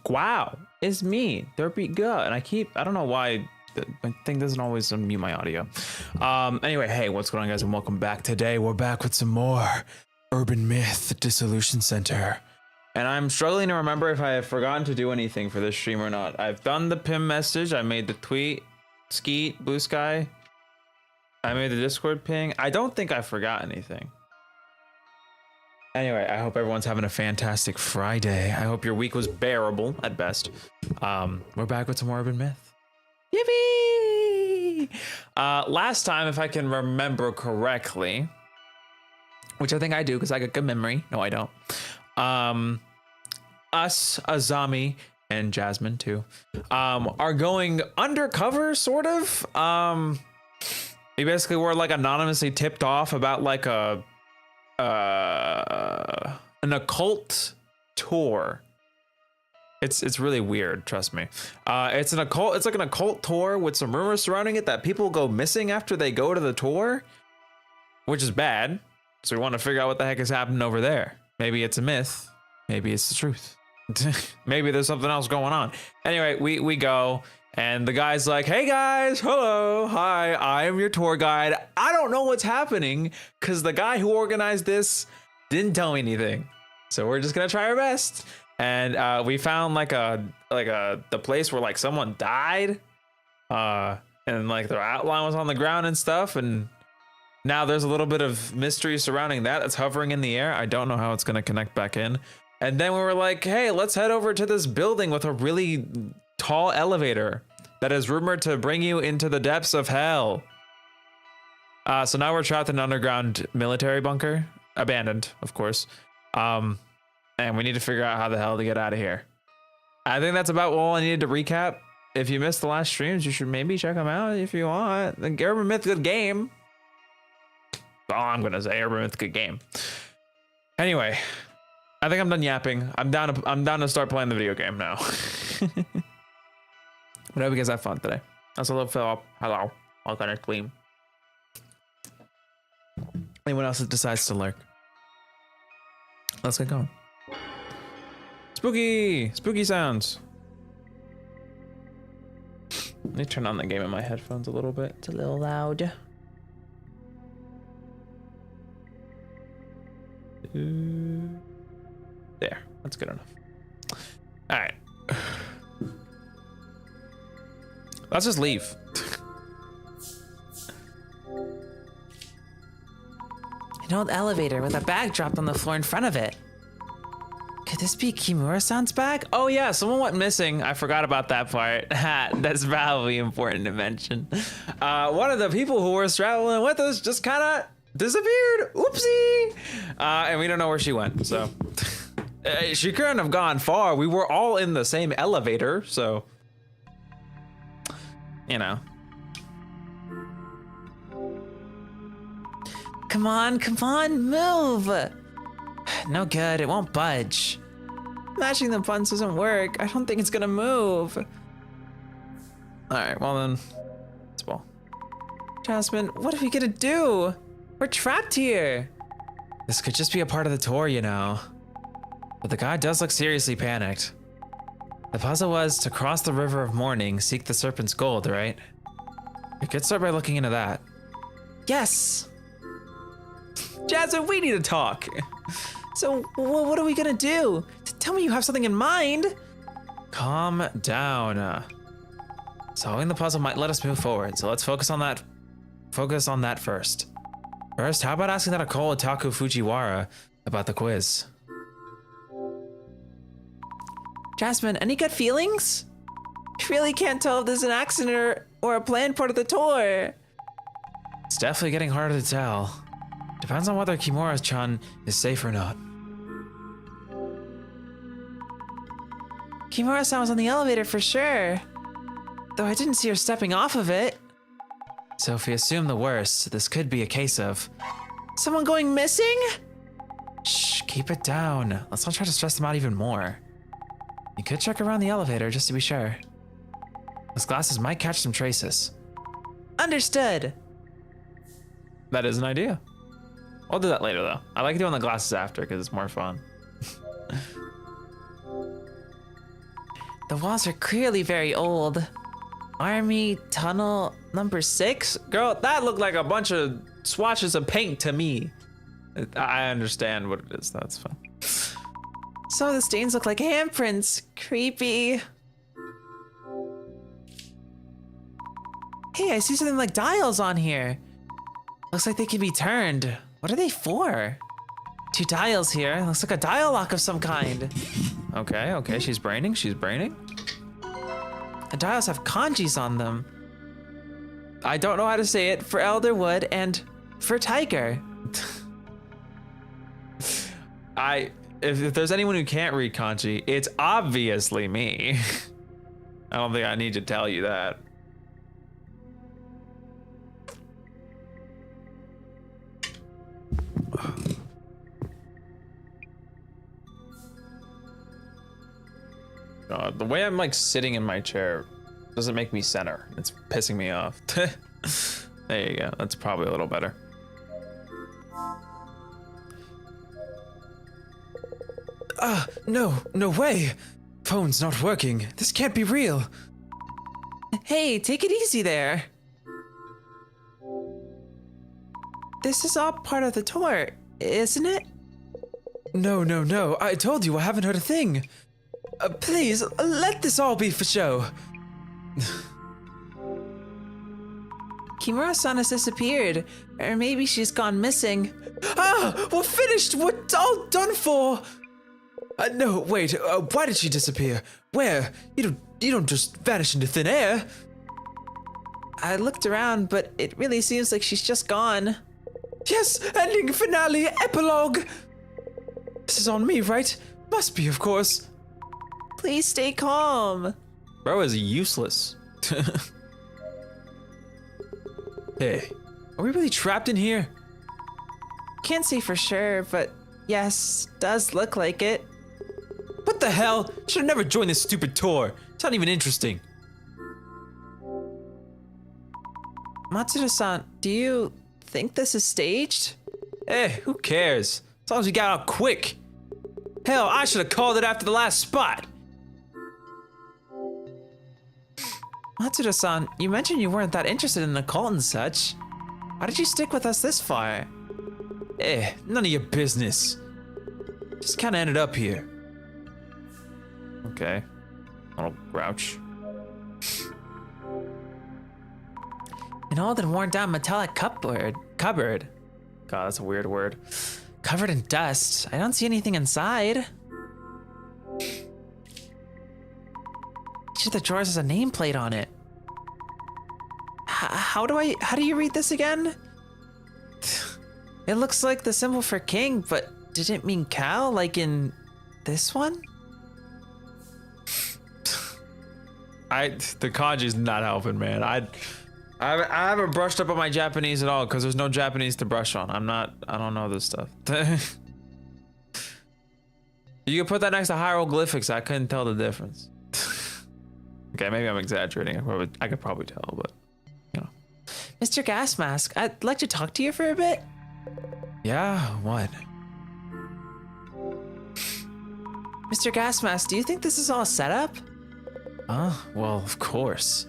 Wow, it's me, Derpy Gut, and I don't know why my thing doesn't always unmute my audio. Anyway, hey, what's going on, guys, and welcome back. Today we're back with some more Urban Myth Dissolution Center, and I'm struggling to remember if I have forgotten to do anything for this stream or not. I've done the pin message, I made the tweet, Skeet, Blue Sky, I made the Discord ping. I don't think I forgot anything. Anyway, I hope everyone's having a fantastic Friday. I hope your week was bearable at best. We're back with some more Urban Myth. Yippee! Last time, if I can remember correctly, which I think I do because I got good memory. No, I don't. Us, Azami, and Jasmine too, are going undercover, sort of. We basically were like anonymously tipped off about like an occult tour. It's really weird, trust me. It's like an occult tour with some rumors surrounding it that people go missing after they go to the tour, which is bad. So we want to figure out what the heck is happening over there. Maybe it's a myth, maybe it's the truth. Maybe there's something else going on. Anyway, we go, and the guy's like, hey guys, hello, hi, I am your tour guide. I don't know what's happening because the guy who organized this didn't tell me anything. So we're just gonna try our best. And we found like the place where like someone died, and like their outline was on the ground and stuff. And now there's a little bit of mystery surrounding that. It's hovering in the air. I don't know how it's gonna connect back in. And then we were like, hey, let's head over to this building with a really tall elevator that is rumored to bring you into the depths of hell. So now we're trapped in an underground military bunker, abandoned, of course. And we need to figure out how the hell to get out of here. I think that's about all I needed to recap. If you missed the last streams, you should maybe check them out if you want. The Urban Myth, good game. All I'm gonna say, Urban Myth, good game. Anyway, I think I'm done yapping. I'm down to start playing the video game now. But I hope you guys have fun today. That's a little Philip. Hello. Welcome to stream. Anyone else that decides to lurk? Let's get going. Spooky sounds. Let me turn on the game in my headphones a little bit. It's a little loud. There, that's good enough. All right. Let's just leave. An old elevator with a bag dropped on the floor in front of it. Could this be Kimura-san's bag? Oh yeah, someone went missing. I forgot about that part. That's probably important to mention. One of the people who were traveling with us just kind of disappeared. Oopsie. And we don't know where she went, so. She couldn't have gone far. We were all in the same elevator, so. You know. Come on, move. No good, it won't budge. Matching the buttons doesn't work. I don't think it's gonna move. All right, well then, let's ball. Jasmine, what are we gonna do? We're trapped here. This could just be a part of the tour, you know. But the guy does look seriously panicked. The puzzle was to cross the river of mourning, seek the serpent's gold, right? We could start by looking into that. Yes! Jasmine, we need to talk. So, what are we gonna do? Tell me you have something in mind. Calm down. Solving the puzzle might let us move forward, so let's focus on that. Focus on that first. First, how about asking that occult Otaku Fujiwara about the quiz? Jasmine, any gut feelings? I really can't tell if this is an accident or a planned part of the tour. It's definitely getting harder to tell. Depends on whether Kimura-chan is safe or not. Kimura-san was on the elevator for sure, though I didn't see her stepping off of it. So if we assume the worst, this could be a case of someone going missing? Shh, keep it down. Let's not try to stress them out even more. You could check around the elevator just to be sure. Those glasses might catch some traces. Understood. That is an idea. I'll do that later though. I like doing the glasses after because it's more fun. The walls are clearly very old. Army tunnel number 6? Girl, that looked like a bunch of swatches of paint to me. I understand what it is. That's fine. Some of the stains look like handprints. Creepy. Hey, I see something like dials on here. Looks like they can be turned. What are they for? 2 dials here. Looks like a dial lock of some kind. Okay, she's braining. The dials have kanjis on them. I don't know how to say it for Elderwood and for Tiger. If there's anyone who can't read kanji, it's obviously me. I don't think I need to tell you that. The way I'm like sitting in my chair doesn't make me center. It's pissing me off. There you go. That's probably a little better. No way. Phone's not working. This can't be real. Hey, take it easy there. This is all part of the tour, isn't it? No. I told you I haven't heard a thing. Please, let this all be for show. Kimura-san has disappeared, or maybe she's gone missing. We're finished! We're all done for! No, wait, why did she disappear? Where? You don't just vanish into thin air. I looked around, but it really seems like she's just gone. Yes, ending, finale, epilogue! This is on me, right? Must be, of course. Please stay calm. Bro is useless. Hey, are we really trapped in here? Can't say for sure, but yes, does look like it. What the hell? Should have never joined this stupid tour. It's not even interesting. Matsuda-san, do you think this is staged? Hey, who cares? As long as we got out quick. Hell, I should have called it after the last spot. Matsuda-san, you mentioned you weren't that interested in the occult and such. Why did you stick with us this far? None of your business. Just kind of ended up here. Okay. Little grouch. An old and worn down metallic cupboard. God, that's a weird word. Covered in dust. I don't see anything inside. Each of the drawers has a nameplate on it. How do you read this again? It looks like the symbol for king, but did it mean cow like in this one? The kanji's not helping, man. I haven't brushed up on my Japanese at all because there's no Japanese to brush on. I don't know this stuff. You can put that next to hieroglyphics. I couldn't tell the difference. Okay, maybe I'm exaggerating. I could probably tell, but you know. Mr. Gas Mask, I'd like to talk to you for a bit. Yeah, what? Mr. Gasmask, do you think this is all set up? Well, of course.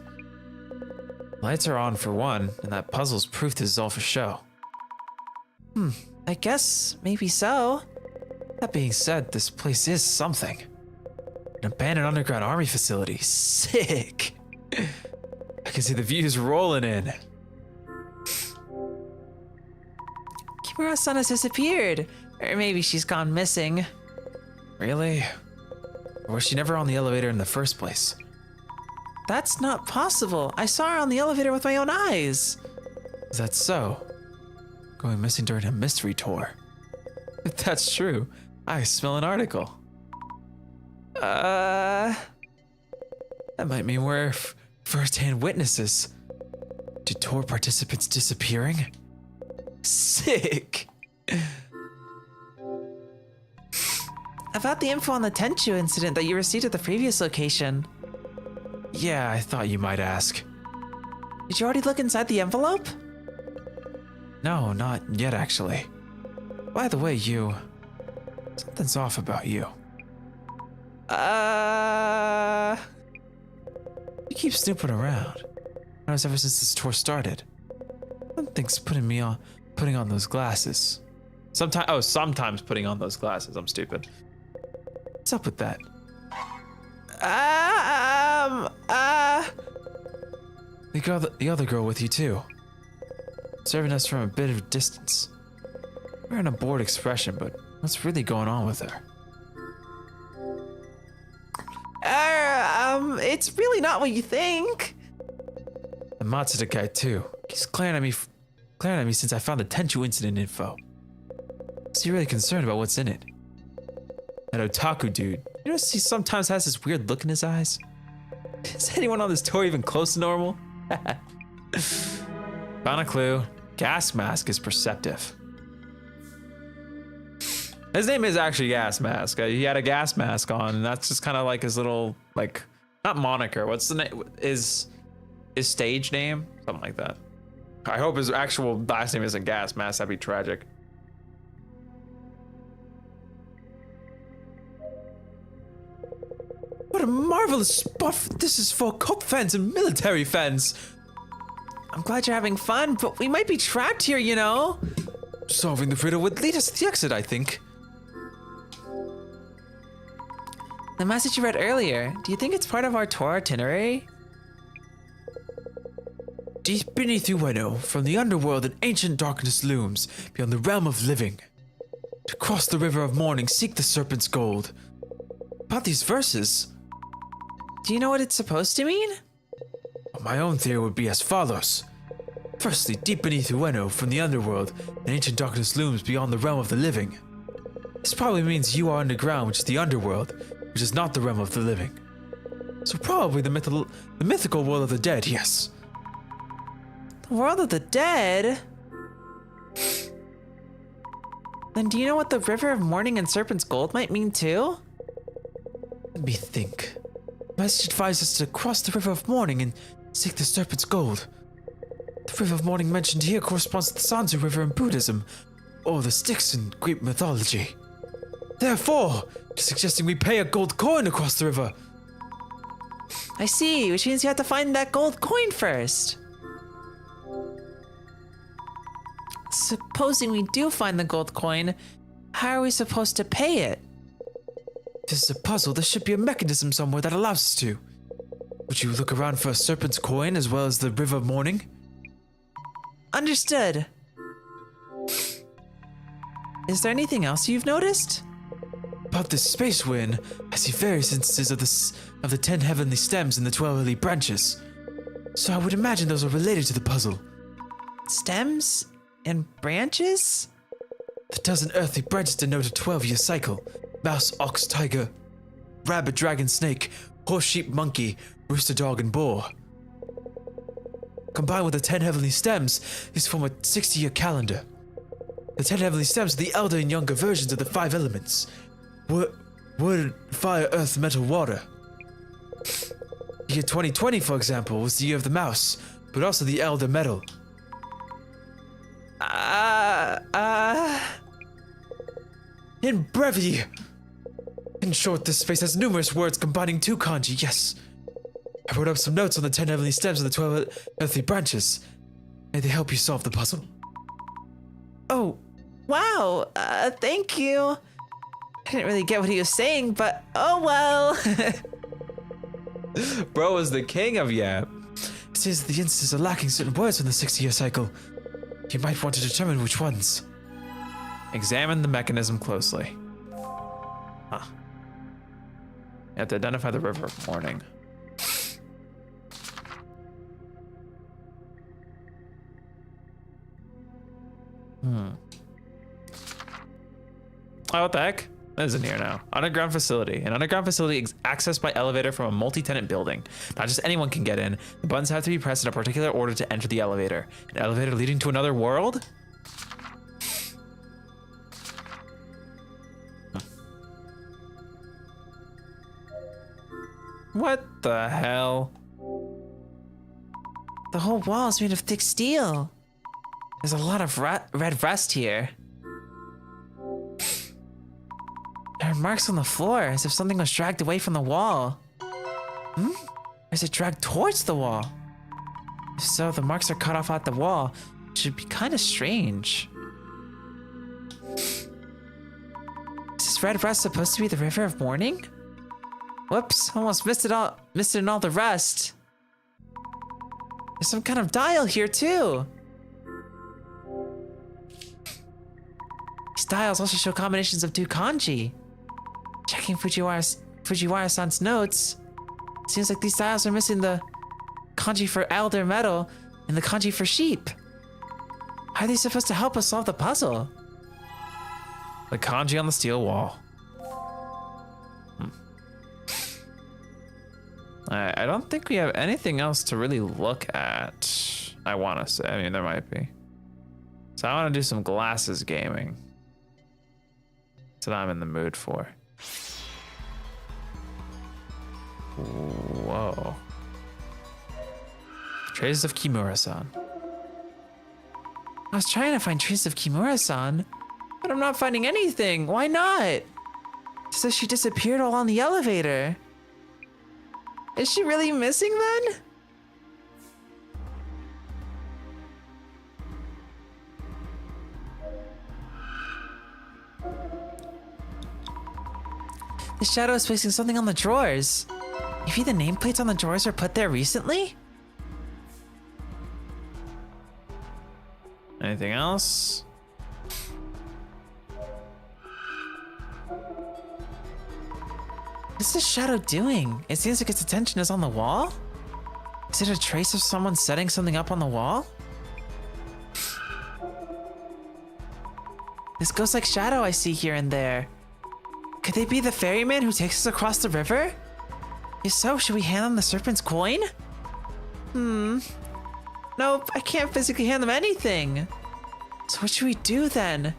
Lights are on for one, and that puzzle's proof this is all for show. I guess maybe so. That being said, this place is something. An abandoned underground army facility. Sick! I can see the views rolling in. Kimura-san has disappeared. Or maybe she's gone missing. Really? Or was she never on the elevator in the first place? That's not possible. I saw her on the elevator with my own eyes. Is that so? Going missing during a mystery tour. If that's true, I smell an article. That might mean we're first-hand witnesses to tour participants disappearing. Sick. About the info on the Tenchu incident that you received at the previous location. Yeah, I thought you might ask. Did you already look inside the envelope? No, not yet actually. By the way, something's off about you. You keep snooping around. Noticed ever since this tour started. Something's putting on those glasses. Sometimes putting on those glasses. I'm stupid. What's up with that? The other girl with you too. Serving us from a bit of a distance. Wearing a bored expression, but what's really going on with her? It's really not what you think. And Matsuda guy too. He's glaring at me since I found the Tenchu incident info. Is he really concerned about what's in it? That otaku dude. You notice he sometimes has this weird look in his eyes? Is anyone on this tour even close to normal? Found a clue. Gas mask is perceptive. His name is actually Gas Mask. He had a gas mask on, and that's just kind of like his little, like, not moniker. What's the name? His stage name? Something like that. I hope his actual last name isn't Gas Mask. That'd be tragic. What a marvelous spot this is for Coke fans and military fans. I'm glad you're having fun, but we might be trapped here, you know? Solving the riddle would lead us to the exit, I think. The message you read earlier, do you think it's part of our tour itinerary? Deep beneath Ueno, from the underworld an ancient darkness looms, beyond the realm of living. To cross the river of morning, seek the serpent's gold. About these verses, do you know what it's supposed to mean? My own theory would be as follows. Firstly, deep beneath Ueno, from the underworld, an ancient darkness looms beyond the realm of the living. This probably means you are underground, which is the underworld, which is not the realm of the living. So probably the mythical world of the dead, yes. The world of the dead? Then do you know what the River of Morning and Serpent's Gold might mean too? Let me think. The message advises us to cross the River of Morning and seek the Serpent's Gold. The River of Morning mentioned here corresponds to the Sanzu River in Buddhism, or the Styx in Greek mythology. Therefore, it's suggesting we pay a gold coin to cross the river. I see, which means you have to find that gold coin first. Supposing we do find the gold coin, how are we supposed to pay it? If this is a puzzle, there should be a mechanism somewhere that allows us to. Would you look around for a serpent's coin as well as the River of Morning? Understood. Is there anything else you've noticed? About this space we're in, I see various instances of the 10 heavenly stems and the 12 early branches. So I would imagine those are related to the puzzle. Stems and branches? The dozen earthly branches denote a 12-year cycle. Mouse, ox, tiger, rabbit, dragon, snake, horse, sheep, monkey, rooster, dog, and boar. Combined with the 10 heavenly stems, these form a 60-year calendar. The 10 heavenly stems are the elder and younger versions of the 5 elements. Wood, fire, earth, metal, water. The year 2020, for example, was the year of the mouse, but also the elder metal. In In short, this space has numerous words combining 2 kanji, yes. I wrote up some notes on the 10 heavenly stems and the 12 earthly branches. May they help you solve the puzzle. Oh, wow. Thank you. I didn't really get what he was saying, but oh well. Bro is the king of yap. It seems that the instances are lacking certain words from the 60-year cycle. You might want to determine which ones. Examine the mechanism closely. Huh. You have to identify the river of mourning. Oh, what the heck? That isn't here now. Underground facility. An underground facility is accessed by elevator from a multi-tenant building. Not just anyone can get in. The buttons have to be pressed in a particular order to enter the elevator. An elevator leading to another world? What the hell? The whole wall is made of thick steel. There's a lot of red rust here. There are marks on the floor, as if something was dragged away from the wall. Or is it dragged towards the wall? If so, the marks are cut off at the wall, which should be kind of strange. Is this red rust supposed to be the river of mourning? Whoops, almost missed it in all the rust. There's some kind of dial here too. These dials also show combinations of 2 kanji. Checking Fujiwara-san's notes, seems like these dials are missing the kanji for elder metal and the kanji for sheep. How are they supposed to help us solve the puzzle? The kanji on the steel wall. I don't think we have anything else to really look at. I want to say, I mean, there might be. So I want to do some glasses gaming. That's what I'm in the mood for. Whoa. Traces of Kimura-san. I was trying to find traces of Kimura-san, but I'm not finding anything. Why not? It says she disappeared while on the elevator. Is she really missing then? The shadow is placing something on the drawers. Maybe the nameplates on the drawers were put there recently? Anything else? What's this shadow doing? It seems like its attention is on the wall? Is it a trace of someone setting something up on the wall? This ghost-like shadow I see here and there. Could they be the ferryman who takes us across the river? If so, should we hand them the serpent's coin? Nope, I can't physically hand them anything. So what should we do then?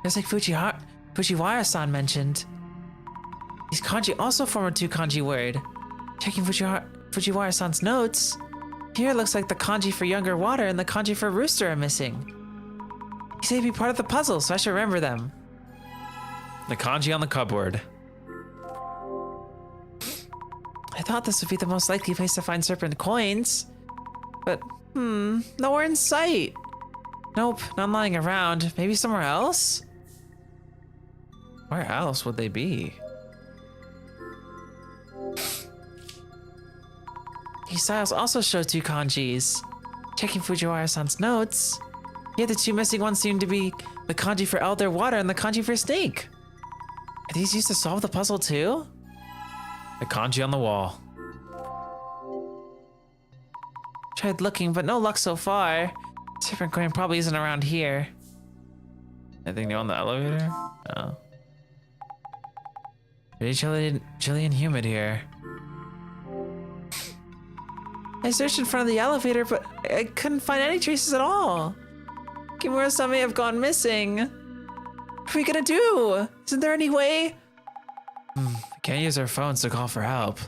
Just like Fujiwara-san mentioned. These kanji also form a 2 kanji word. Checking Fujiwara-san's notes. Here it looks like the kanji for younger water and the kanji for rooster are missing. He said they'd be part of the puzzle, so I should remember them. The kanji on the cupboard. I thought this would be the most likely place to find serpent coins. But, nowhere in sight. Nope, not lying around. Maybe somewhere else? Where else would they be? These tiles also show 2 kanjis. Checking Fujiwara-san's notes. Here the 2 missing ones seem to be the kanji for elder water and the kanji for snake. Are these used to solve the puzzle too? The kanji on the wall. Tried looking, but no luck so far. Serpent coin probably isn't around here. Anything new on the elevator? No. Pretty chilly and humid here. I searched in front of the elevator, but I couldn't find any traces at all. Kimura-san may have gone missing. What are we gonna do? Isn't there any way? Can't use our phones to call for help.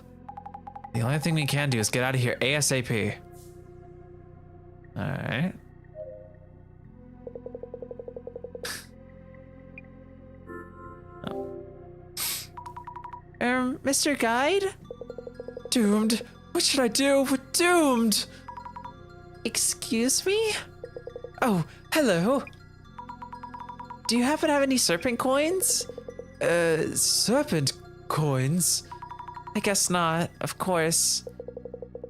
The only thing we can do is get out of here ASAP. Alright. Mr. Guide? Doomed. What should I do? We're doomed. Excuse me? Oh, hello. Do you happen to have any serpent coins? Serpent coins? I guess not, of course.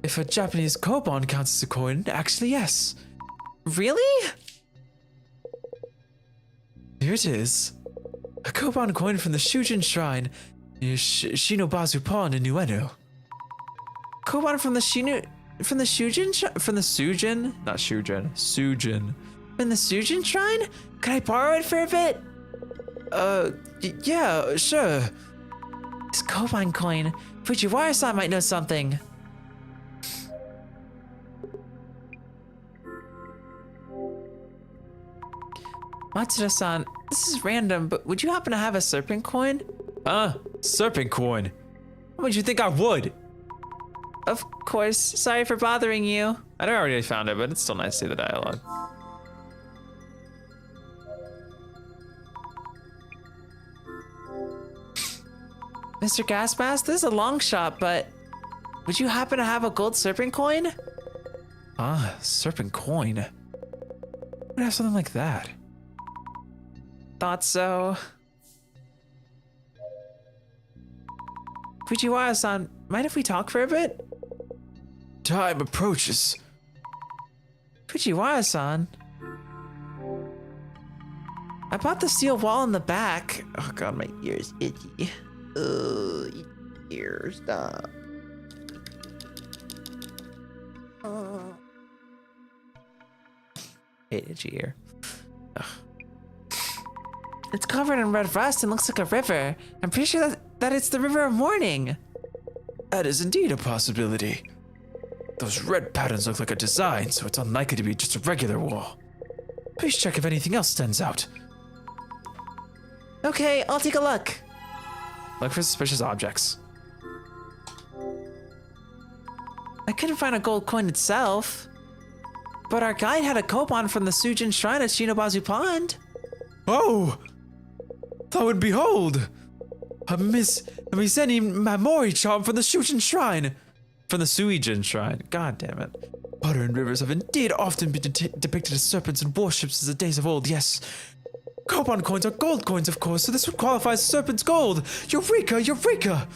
If a Japanese koban counts as a coin, actually yes. Really? Here it is. A koban coin from the Shujin Shrine near Shinobazu Pond in Ueno. Koban from the Shujin? From the Sujin? Not Shujin. Sujin. From the Sujin Shrine? Could I borrow it for a bit? Yeah, sure. This koban coin. Fujiwara-san might know something. Matsuda-san, this is random, but would you happen to have a serpent coin? Serpent coin. How would you think I would? Of course. Sorry for bothering you. I already found it, but it's still nice to see the dialogue. Mr. Gasmask, this is a long shot, but would you happen to have a gold serpent coin? Serpent coin. Would have something like that. Thought so. Fujiwara-san, mind if we talk for a bit? Time approaches. Fujiwara-san. I bought the steel wall in the back. Oh god, my ear's itchy. Ear, stop. Hate itchy ear. Ugh. It's covered in red rust and looks like a river. I'm pretty sure that it's the River of Morning. That is indeed a possibility. Those red patterns look like a design, so it's unlikely to be just a regular wall. Please check if anything else stands out. Okay, I'll take a look. Look for suspicious objects. I couldn't find a gold coin itself. But our guide had a koban from the Sujin Shrine at Shinobazu Pond. Oh! Thou and behold! A Mizeni Mamori charm from the Shujin Shrine! From the Suijin Shrine. God damn it. Water and rivers have indeed often been depicted as serpents and warships as the days of old, yes. Koban coins are gold coins, of course, so this would qualify as serpent's gold! Eureka! Eureka!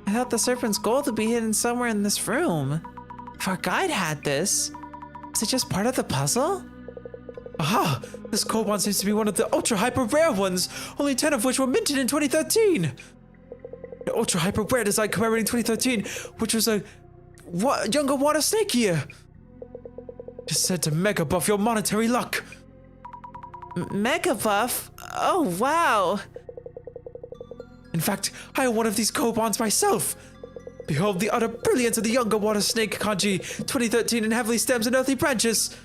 I thought the serpent's gold would be hidden somewhere in this room. If our guide had this, is it just part of the puzzle? Aha! This koban seems to be one of the ultra hyper rare ones, only 10 of which were minted in 2013. The ultra hyper rare design commemorating 2013, which was a younger water snake year. Just said to mega buff your monetary luck. Mega buff? Oh, wow. In fact, I own one of these kobans myself. Behold the utter brilliance of the younger water snake kanji 2013 in heavily stems and earthy branches.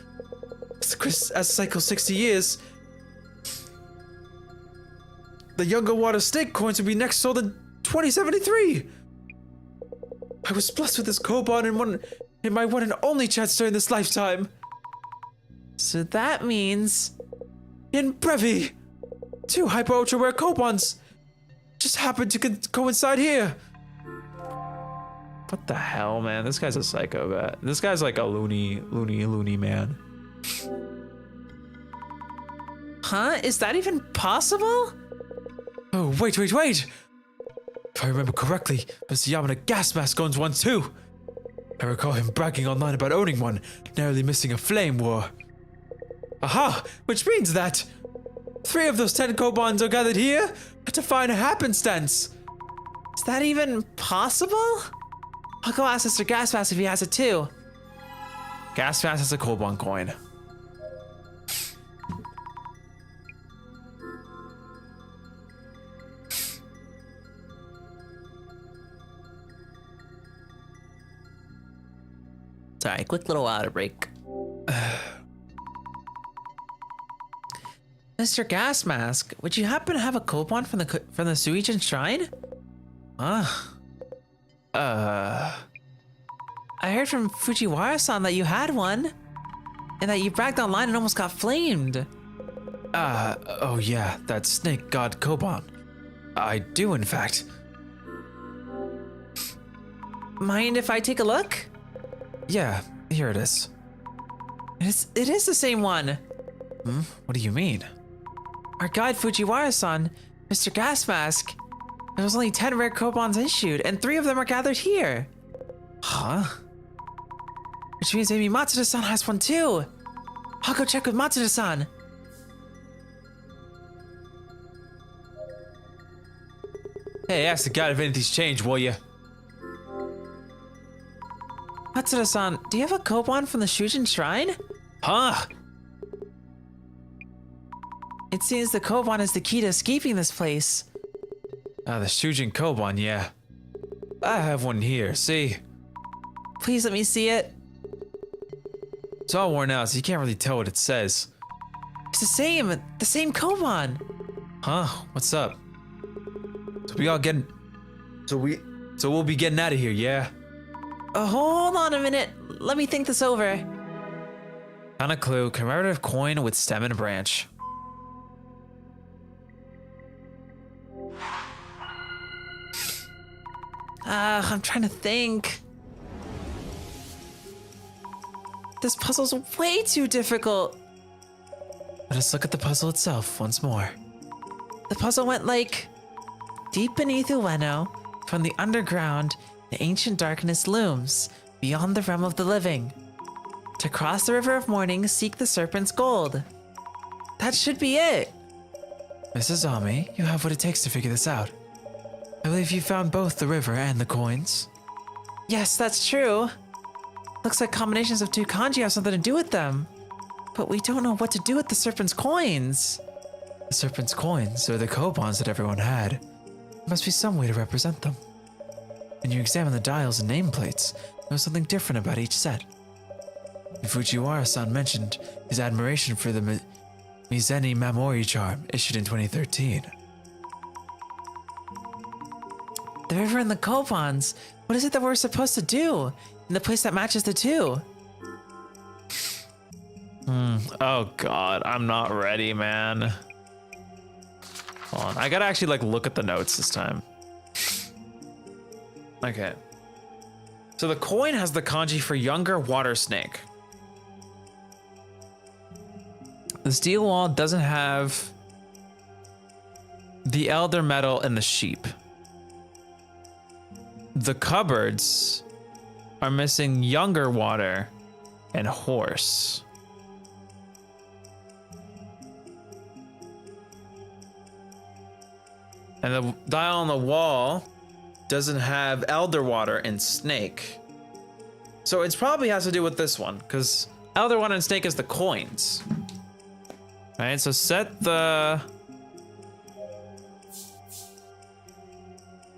As cycle 60 years. The younger water snake coins will be next sold in 2073. I was blessed with this koban in my one and only chance during this lifetime. So that means... In Brevi, 2 hyper ultra rare kobans just happened to coincide here. What the hell, man? This guy's a psychopath. This guy's like a loony man. Huh? Is that even possible? Oh, wait. If I remember correctly, Mr. Yamada gas mask owns one too. I recall him bragging online about owning one, narrowly missing a flame war. Aha! Which means that 3 of those 10 kobans are gathered here to find a happenstance. Is that even possible? I'll go ask Mr. Gasmask if he has it too. Gasfast has a koban coin. Sorry, quick little water break. Mr. Gasmask, would you happen to have a koban from the Suijin Shrine? I heard from Fujiwara-san that you had one, and that you bragged online and almost got flamed. Oh yeah, that snake god Koban. I do, in fact. Mind if I take a look? Yeah, here it is. It is the same one. What do you mean? Our guide Fujiwara-san, Mr. Gasmask. There was only 10 rare Kobans issued, and 3 of them are gathered here. Huh? Which means maybe Matsuda-san has one too. I'll go check with Matsuda-san. Hey, ask the guide if anything's changed, will ya? Matsuda-san, do you have a Koban from the Shujin Shrine? Huh? It seems the Koban is the key to escaping this place. The Shujin Koban, yeah. I have one here, see? Please let me see it. It's all worn out, so you can't really tell what it says. It's the same Koban. Huh? What's up? So we'll be getting out of here, yeah? Hold on a minute. Let me think this over. Found a clue, commemorative coin with stem and branch. I'm trying to think. This puzzle's way too difficult. Let us look at the puzzle itself once more. The puzzle went like, deep beneath Ueno, from the underground, the ancient darkness looms, beyond the realm of the living. To cross the river of morning, seek the serpent's gold. That should be it. Mrs. Ami, you have what it takes to figure this out. I believe you found both the river and the coins. Yes, that's true. Looks like combinations of 2 kanji have something to do with them. But we don't know what to do with the serpent's coins. The serpent's coins are the Kobans that everyone had. There must be some way to represent them. When you examine the dials and nameplates, there's something different about each set. Fujiwara-san mentioned his admiration for the Mizeni Mamori charm issued in 2013. The river and the Kobans. What is it that we're supposed to do in the place that matches the 2? Oh god, I'm not ready, man. Hold on, I gotta actually like look at the notes this time. Okay. So the coin has the kanji for younger water snake. The steel wall doesn't have the elder metal and the sheep. The cupboards are missing younger water and horse. And the dial on the wall doesn't have elder water and snake. So it probably has to do with this one, because elder water and snake is the coins. All right, so set the...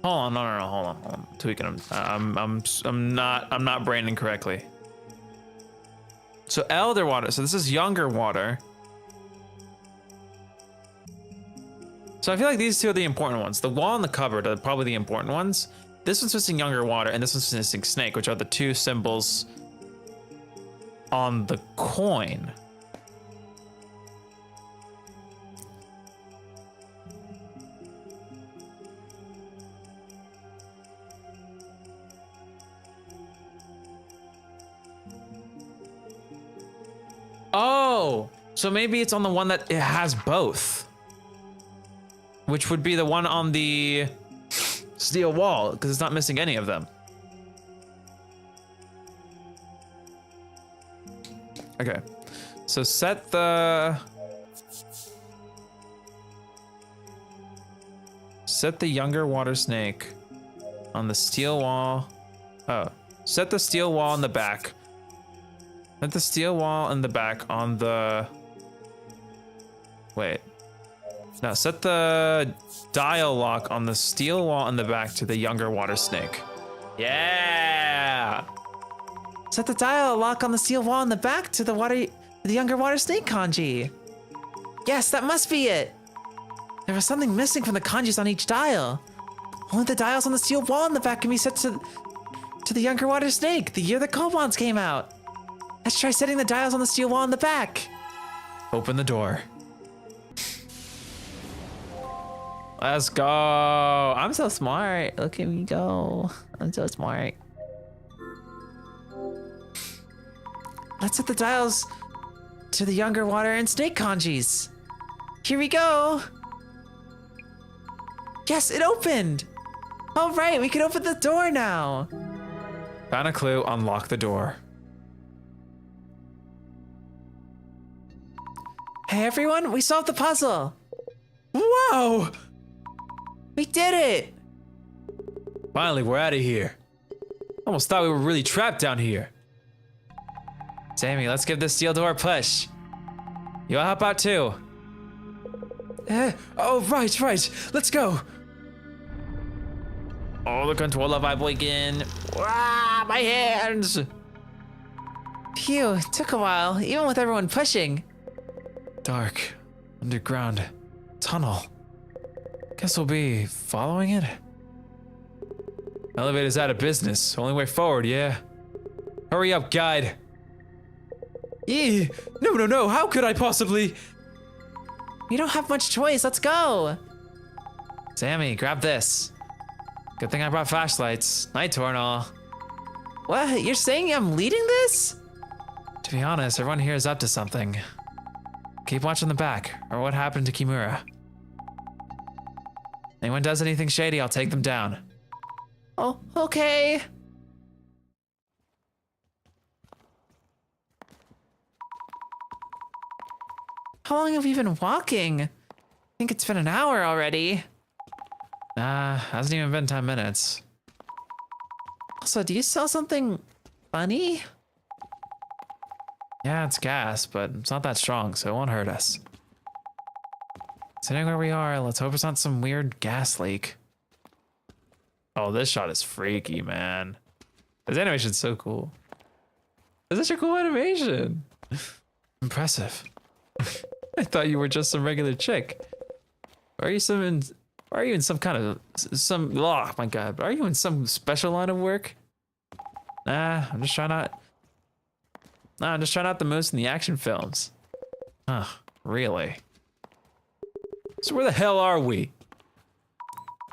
Hold on, no, hold on. I'm tweaking them. I'm not branding correctly. So elder water, so this is younger water. So I feel like these 2 are the important ones. The wall and the cupboard are probably the important ones. This one's missing younger water, and this one's missing snake, which are the 2 symbols on the coin. Oh, so maybe it's on the one that it has both. Which would be the one on the steel wall, because it's not missing any of them. Okay, so set the younger water snake on the steel wall. Oh, set the steel wall in the back. Set the steel wall in the back on the... Wait. Now set the dial lock on the steel wall in the back to the younger water snake. Yeah! Set the dial lock on the steel wall in the back to the younger water snake kanji. Yes, that must be it. There was something missing from the kanjis on each dial. Only the dials on the steel wall in the back can be set to the younger water snake, the year the Kobolds came out. Let's try setting the dials on the steel wall in the back. Open the door. Let's go. I'm so smart. Look at me go. I'm so smart. Let's set the dials to the younger water and snake kanjis. Here we go. Yes, it opened. All right, we can open the door now. Found a clue, unlock the door. Hey everyone, we solved the puzzle. Whoa! We did it. Finally, we're out of here. Almost thought we were really trapped down here. Sammy, let's give this steel door a push. You all help out too. Oh, right. Let's go. Oh, the controller vibrating. Ah, my hands. Phew, it took a while, even with everyone pushing. Dark, underground, tunnel. Guess we'll be following it. Elevator's out of business. Only way forward, yeah. Hurry up, guide. No. How could I possibly? We don't have much choice, let's go. Sammy, grab this. Good thing I brought flashlights. Night tour and all. What, you're saying I'm leading this? To be honest, everyone here is up to something. Keep watching the back, or what happened to Kimura. Anyone does anything shady, I'll take them down. Oh, okay. How long have we been walking? I think it's been an hour already. Nah, hasn't even been 10 minutes. Also, do you sell something funny? Yeah, it's gas, but it's not that strong, so it won't hurt us. Sitting where we are, let's hope it's not some weird gas leak. Oh, this shot is freaky, man. This animation's so cool. It's such a cool animation. Impressive. I thought you were just some regular chick. Are you in some kind of oh my god, are you in some special line of work? Nah, I'm just trying out the most in the action films. Huh, really? So where the hell are we?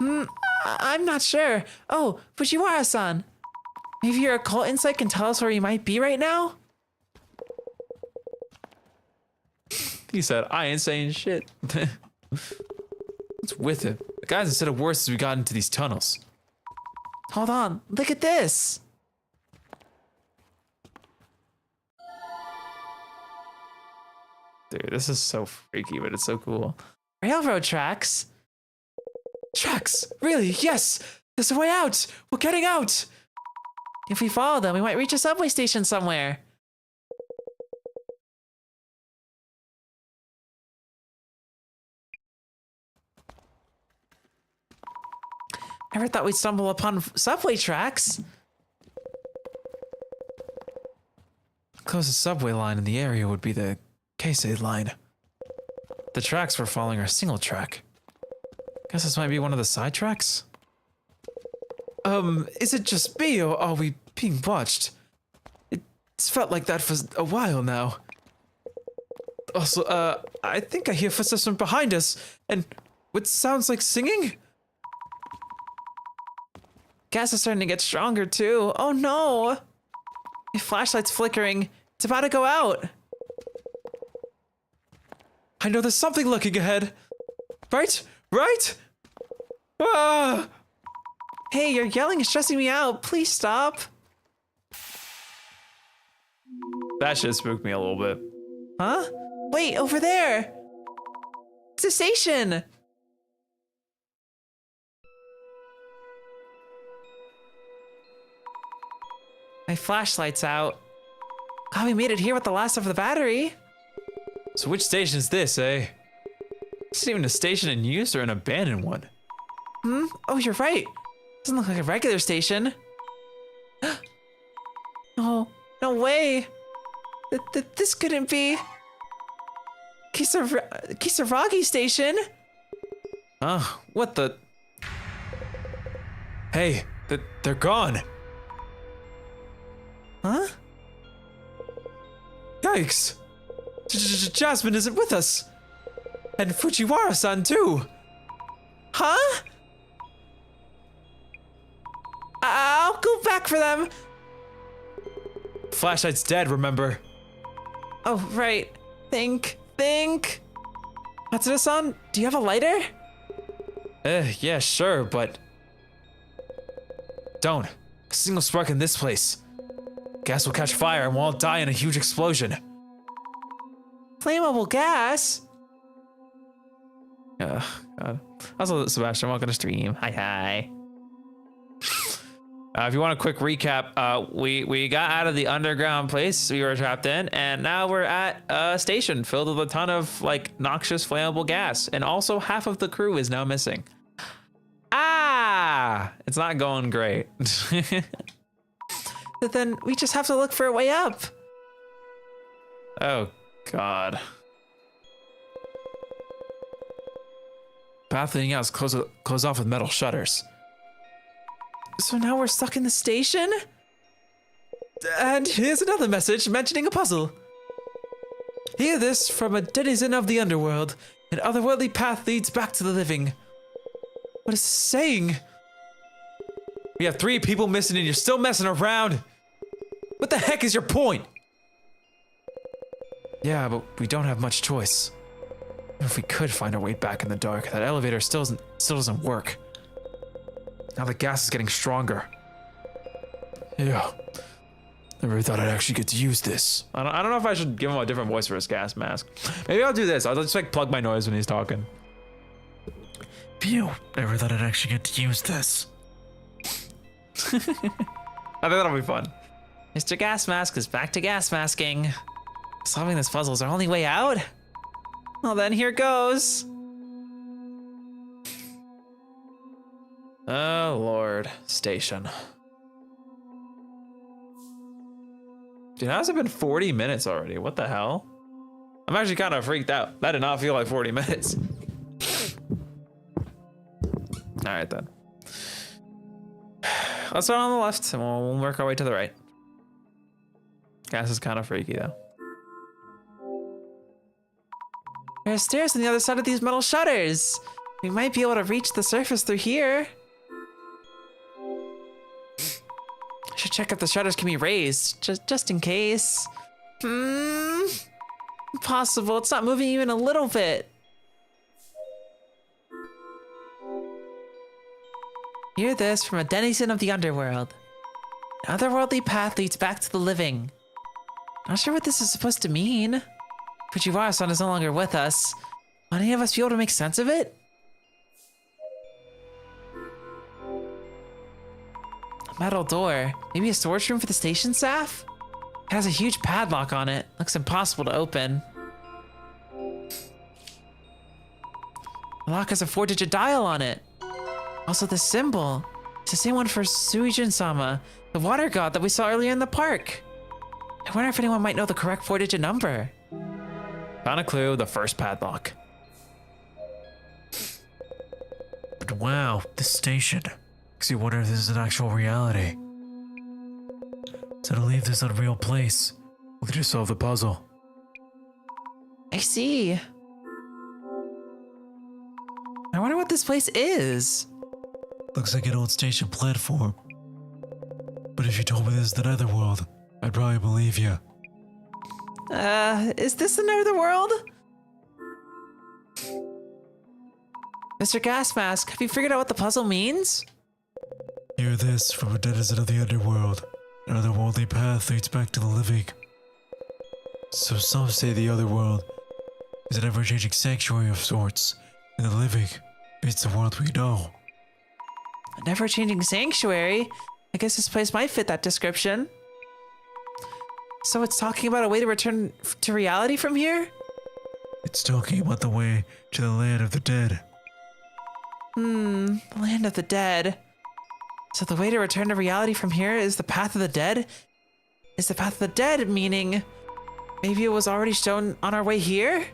I'm not sure. Oh, Fujiwara-san. Maybe your occult insight can tell us where we might be right now? He said, I ain't saying shit. What's with it? The guys instead of worse as we got into these tunnels. Hold on, look at this. Dude, this is so freaky, but it's so cool. Railroad tracks. Tracks! Really? Yes! There's a way out! We're getting out! If we follow them, we might reach a subway station somewhere. Never thought we'd stumble upon subway tracks. The closest subway line in the area would be the Keisei line. The tracks we're following are single track. Guess this might be one of the side tracks? Is it just me or are we being watched? It's felt like that for a while now. Also, I think I hear footsteps from behind us and what sounds like singing? Gas is starting to get stronger too. Oh no! My flashlight's flickering. It's about to go out. I know there's something lurking ahead. Right? Right? Ah! Hey, your yelling is stressing me out. Please stop. That shit spooked me a little bit. Huh? Wait, over there. It's a station. My flashlight's out. God, we made it here with the last of the battery. So which station is this, eh? This isn't even a station in use or an abandoned one. Oh, you're right. Doesn't look like a regular station. No, no way. This couldn't be. Kisaragi station. Huh? What the? Hey, they're gone. Huh? Yikes. Jasmine isn't with us. And Fujiwara-san too. Huh? I'll go back for them. Flashlight's dead, remember? Oh, right. Think. Matsuda-san, do you have a lighter? Yeah, sure, but... Don't. A single spark in this place. Gas will catch fire and we'll all die in a huge explosion. Flammable gas? God. Also, Sebastian, welcome to stream. Hi. If you want a quick recap, we got out of the underground place we were trapped in, and now we're at a station filled with a ton of like noxious flammable gas, and also half of the crew is now missing. It's not going great. But then we just have to look for a way up. Oh God. Path leading out is closed off with metal shutters. So now we're stuck in the station? And here's another message mentioning a puzzle. Hear this from a denizen of the underworld. An otherworldly path leads back to the living. What is it saying? We have 3 people missing and you're still messing around. What the heck is your point? Yeah, but we don't have much choice. If we could find our way back in the dark, that elevator still doesn't work. Now the gas is getting stronger. Yeah. Never thought I'd actually get to use this. I don't know if I should give him a different voice for his gas mask. Maybe I'll do this. I'll just like plug my noise when he's talking. Phew. Never thought I'd actually get to use this. I think that'll be fun. Mr. Gas Mask is back to gas masking. Solving this puzzle is our only way out? Well then, here goes. Oh Lord, station. Dude, how's it been 40 minutes already? What the hell? I'm actually kind of freaked out. That did not feel like 40 minutes. All right then. Let's start on the left and we'll work our way to the right. Gas is kind of freaky though. There are stairs on the other side of these metal shutters. We might be able to reach the surface through here. I should check if the shutters can be raised, just in case. Impossible, it's not moving even a little bit. Hear this from a denizen of the underworld. An otherworldly path leads back to the living. Not sure what this is supposed to mean. Fujiwara-san is no longer with us. Will any of us be able to make sense of it? A metal door. Maybe a storage room for the station staff? It has a huge padlock on it. Looks impossible to open. The lock has a 4-digit dial on it. Also, the symbol. It's the same one for Suijin-sama, the water god that we saw earlier in the park. I wonder if anyone might know the correct 4-digit number. Found a clue, the first padlock. But wow, this station makes you wonder if this is an actual reality. So to leave this unreal place, we'll just solve the puzzle. I see. I wonder what this place is. Looks like an old station platform. But if you told me this is the netherworld, I'd probably believe you. Is this the netherworld? Mr. Gas Mask, have you figured out what the puzzle means? Hear this from a denizen of the underworld. An otherworldly path leads back to the living. So some say the otherworld is an ever-changing sanctuary of sorts, and the living meets the world we know. A never-changing sanctuary? I guess this place might fit that description. So it's talking about a way to return to reality from here? It's talking about the way to the land of the dead. The land of the dead. So the way to return to reality from here is the path of the dead? Is the path of the dead meaning maybe it was already shown on our way here?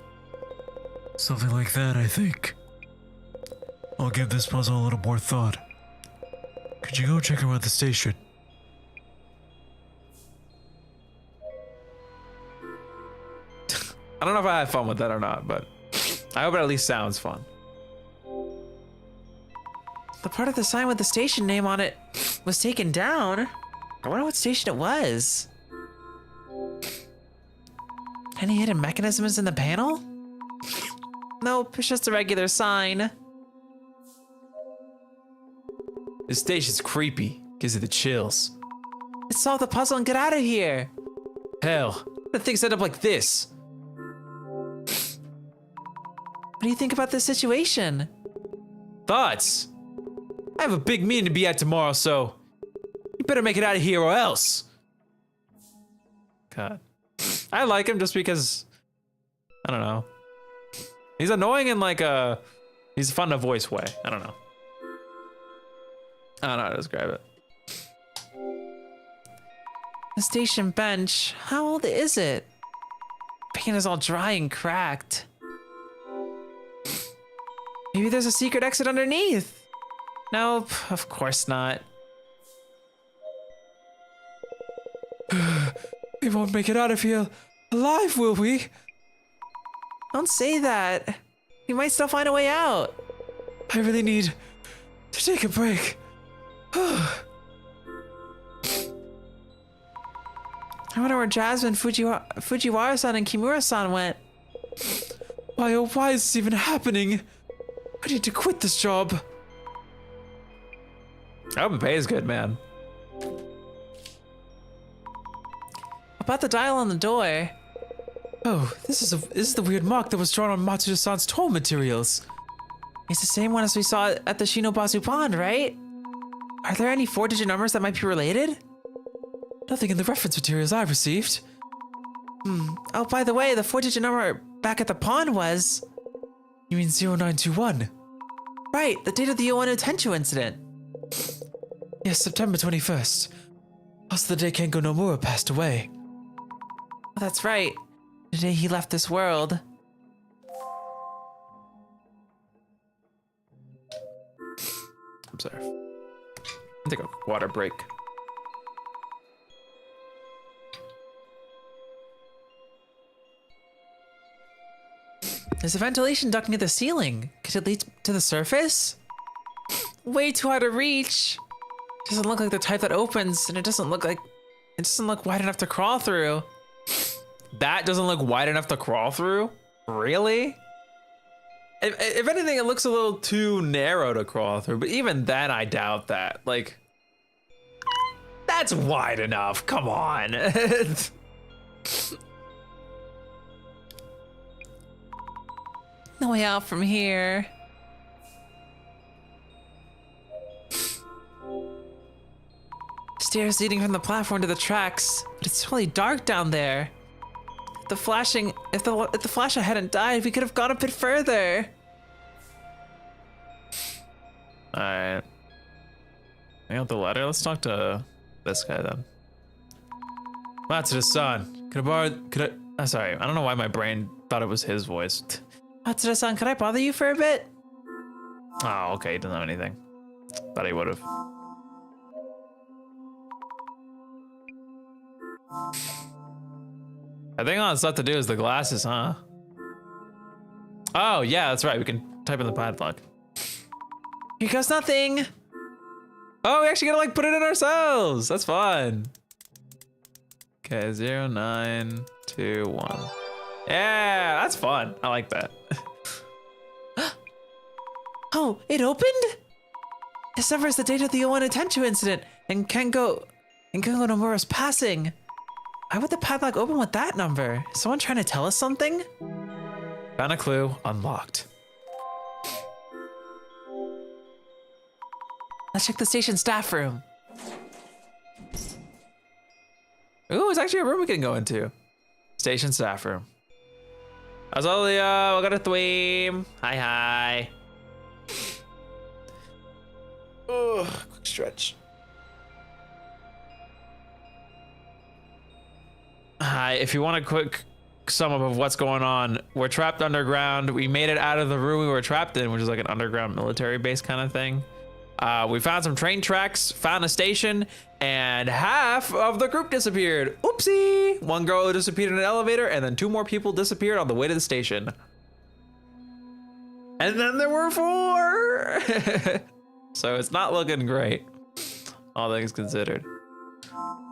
Something like that, I think. I'll give this puzzle a little more thought. Could you go check around the station? I don't know if I had fun with that or not, but I hope it at least sounds fun. The part of the sign with the station name on it was taken down. I wonder what station it was. Any hidden mechanisms in the panel? Nope, it's just a regular sign. This station's creepy. Gives you the chills. Let's solve the puzzle and get out of here. Hell, the thing's set up like this. What do you think about this situation? Thoughts? I have a big meeting to be at tomorrow, so you better make it out of here or else. God. I like him just because, I don't know. He's annoying in like he's fun to voice way. I don't know. I don't know how to describe it. The station bench, how old is it? Paint is all dry and cracked. Maybe there's a secret exit underneath. Nope, of course not. We won't make it out of here alive, will we? Don't say that. We might still find a way out. I really need to take a break. I wonder where Jasmine, Fujiwara-san, and Kimura-san went. Why, oh, why is this even happening? I need to quit this job. I hope it pays good, man. About the dial on the door. Oh, this is the weird mark that was drawn on Matsuda-san's toll materials. It's the same one as we saw at the Shinobazu Pond, right? Are there any 4-digit numbers that might be related? Nothing in the reference materials I received. Oh, by the way, the 4-digit number back at the pond was... You mean 0921? Right, the date of the Owano Tenchu incident. Yes, September 21st. Also the day Kengo Nomura passed away. Oh, that's right. The day he left this world. I'm sorry. I'll take a water break. There's a ventilation ducting at the ceiling. Could it lead to the surface? Way too hard to reach. Doesn't look like the type that opens, and it doesn't look wide enough to crawl through. That doesn't look wide enough to crawl through? Really? If anything, it looks a little too narrow to crawl through, but even then, I doubt that. Like, that's wide enough. Come on. No way out from here. Stairs leading from the platform to the tracks, but it's really dark down there. If the flashlight hadn't died, we could have gone a bit further. Alright. Hang out the ladder. Let's talk to this guy then. Matsuda-san, sorry, I don't know why my brain thought it was his voice. Matsuda-san, could I bother you for a bit? Oh, okay, he doesn't have anything. Thought he would have. I think all that's left to do is the glasses, huh? Oh, yeah, that's right. We can type in the padlock. Here goes nothing. Oh, we actually gotta like put it in ourselves. That's fun. Okay, 0921. Yeah, that's fun. I like that. Oh, it opened? It suffers the date of the Owano Tenchu incident and Kengo Nomura's passing. Why would the padlock open with that number? Is someone trying to tell us something? Found a clue. Unlocked. Let's check the station staff room. Ooh, it's actually a room we can go into. Station staff room. Azalea, we got a thweem. Hi. Ugh, quick stretch. Hi, if you want a quick sum up of what's going on, we're trapped underground. We made it out of the room we were trapped in, which is like an underground military base kind of thing. We found some train tracks, found a station, and half of the group disappeared. Oopsie! One girl disappeared in an elevator, and then 2 more people disappeared on the way to the station. And then there were 4! So it's not looking great, all things considered.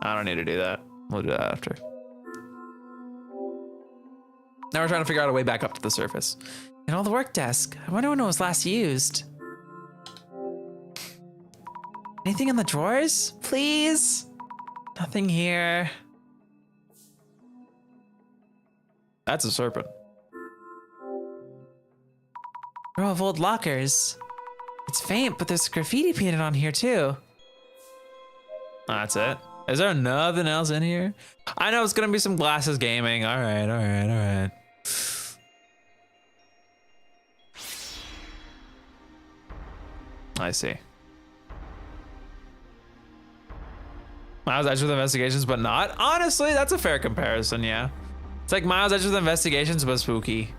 I don't need to do that. We'll do that after. Now we're trying to figure out a way back up to the surface. And all the work desk. I wonder when it was last used. Anything in the drawers? Please? Nothing here. That's a serpent. Row of old lockers. It's faint, but there's graffiti painted on here too. That's it. Is there nothing else in here? I know it's gonna be some glasses gaming. All right, all right, all right. I see. Miles Edge with investigations, but not. Honestly, that's a fair comparison, yeah. It's like Miles Edge with investigations, but spooky.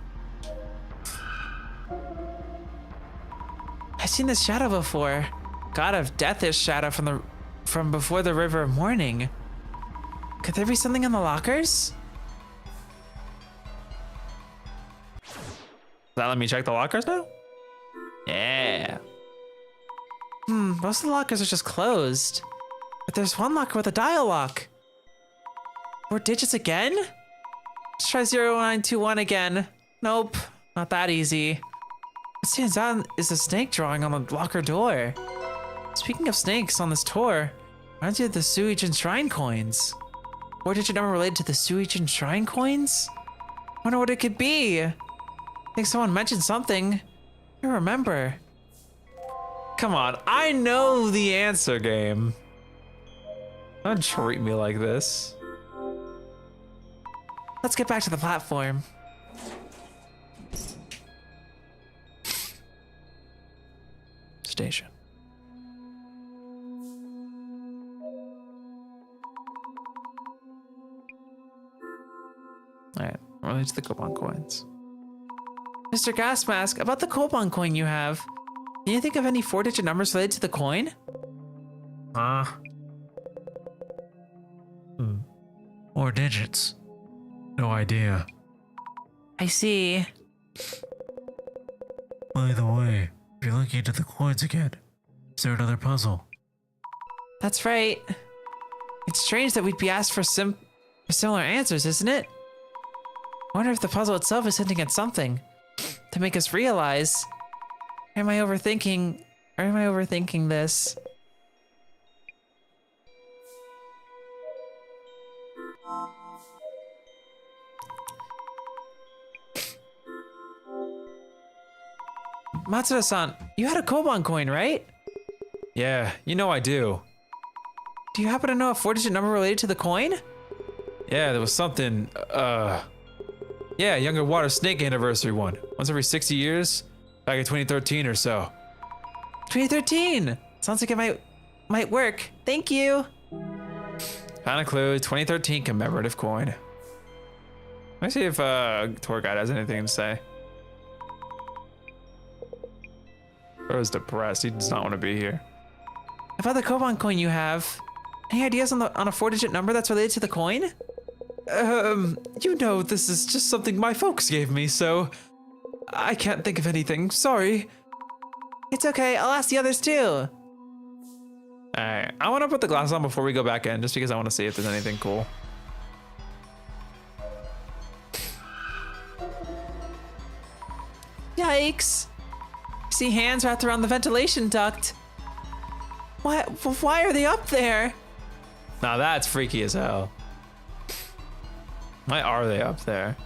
I've seen this shadow before. God of Death-ish shadow from before the River of Morning. Could there be something in the lockers? Does that let me check the lockers now? Yeah. Most of the lockers are just closed. But there's one locker with a dial lock. 4 digits again? Let's try 0921 again. Nope, not that easy. What stands out is a snake drawing on the locker door. Speaking of snakes on this tour, reminds me of the Suijin Shrine coins. 4-digit number related to the Suijin Shrine coins? Wonder what it could be. I think someone mentioned something. I remember. Come on, I know the answer, game. Don't treat me like this. Let's get back to the platform. Station. All right, related to the coupon coins. Mr. Gasmask, about the coupon coin you have, can you think of any 4-digit numbers related to the coin? Huh? 4 digits. No idea. I see. By the way, if you're looking into the coins again, is there another puzzle? That's right. It's strange that we'd be asked for similar answers, isn't it? I wonder if the puzzle itself is hinting at something to make us realize. Am I overthinking this? Matsuda-san, you had a Koban coin, right? Yeah, you know I do. Do you happen to know a 4-digit number related to the coin? Yeah, there was something, yeah, Younger Water Snake anniversary one. Once every 60 years, back in 2013 or so. 2013! Sounds like it might work. Thank you! Found a clue, 2013 commemorative coin. Let me see if tour guide has anything to say. Bro's depressed, he does not want to be here. About the Koban coin you have, any ideas on a 4-digit number that's related to the coin? You know, this is just something my folks gave me, so I can't think of anything, sorry. It's okay, I'll ask the others too. Alright, I want to put the glasses on before we go back in, just because I want to see if there's anything cool. Yikes! I see hands wrapped around the ventilation duct. Why are they up there? Now that's freaky as hell. Why are they up there?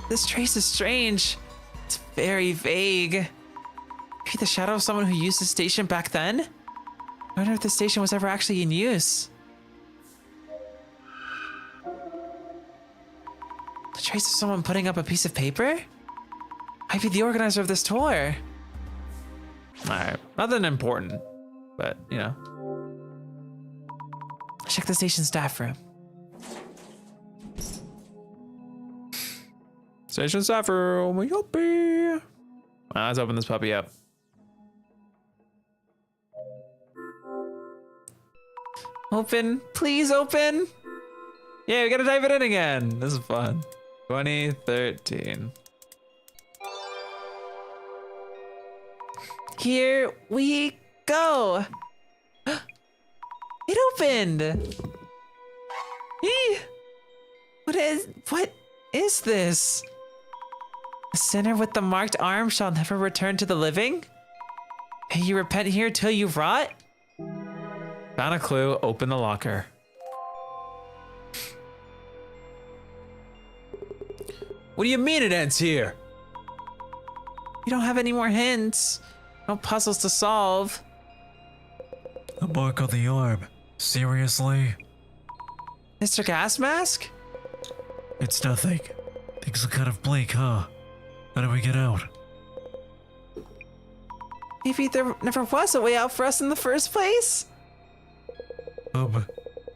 This trace is strange. It's very vague. Maybe the shadow of someone who used the station back then? I wonder if the station was ever actually in use. The trace of someone putting up a piece of paper? Might be the organizer of this tour. Alright, nothing important, but you know. Check the station staff room. Station staff room. Yuppie. Let's open this puppy up. Open, please open. Yeah, we gotta type it in again. This is fun. 2013. Here we go. It opened. Eee. What is this? A sinner with the marked arm shall never return to the living? May you repent here till you rot? Found a clue, open the locker. What do you mean it ends here? We don't have any more hints. No puzzles to solve. A mark on the arm. Seriously? Mr. Gas Mask? It's nothing. Things look kind of bleak, huh? How do we get out? Maybe there never was a way out for us in the first place?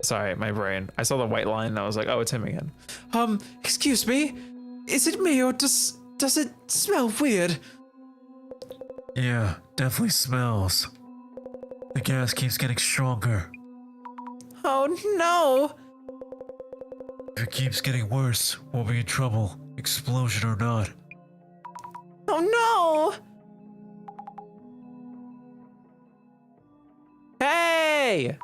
Sorry, my brain. I saw the white line and I was like, oh, it's him again. Excuse me? Is it me or does it smell weird? Yeah, definitely smells. The gas keeps getting stronger. Oh no! If it keeps getting worse, we'll be in trouble, explosion or not. Oh no! Hey!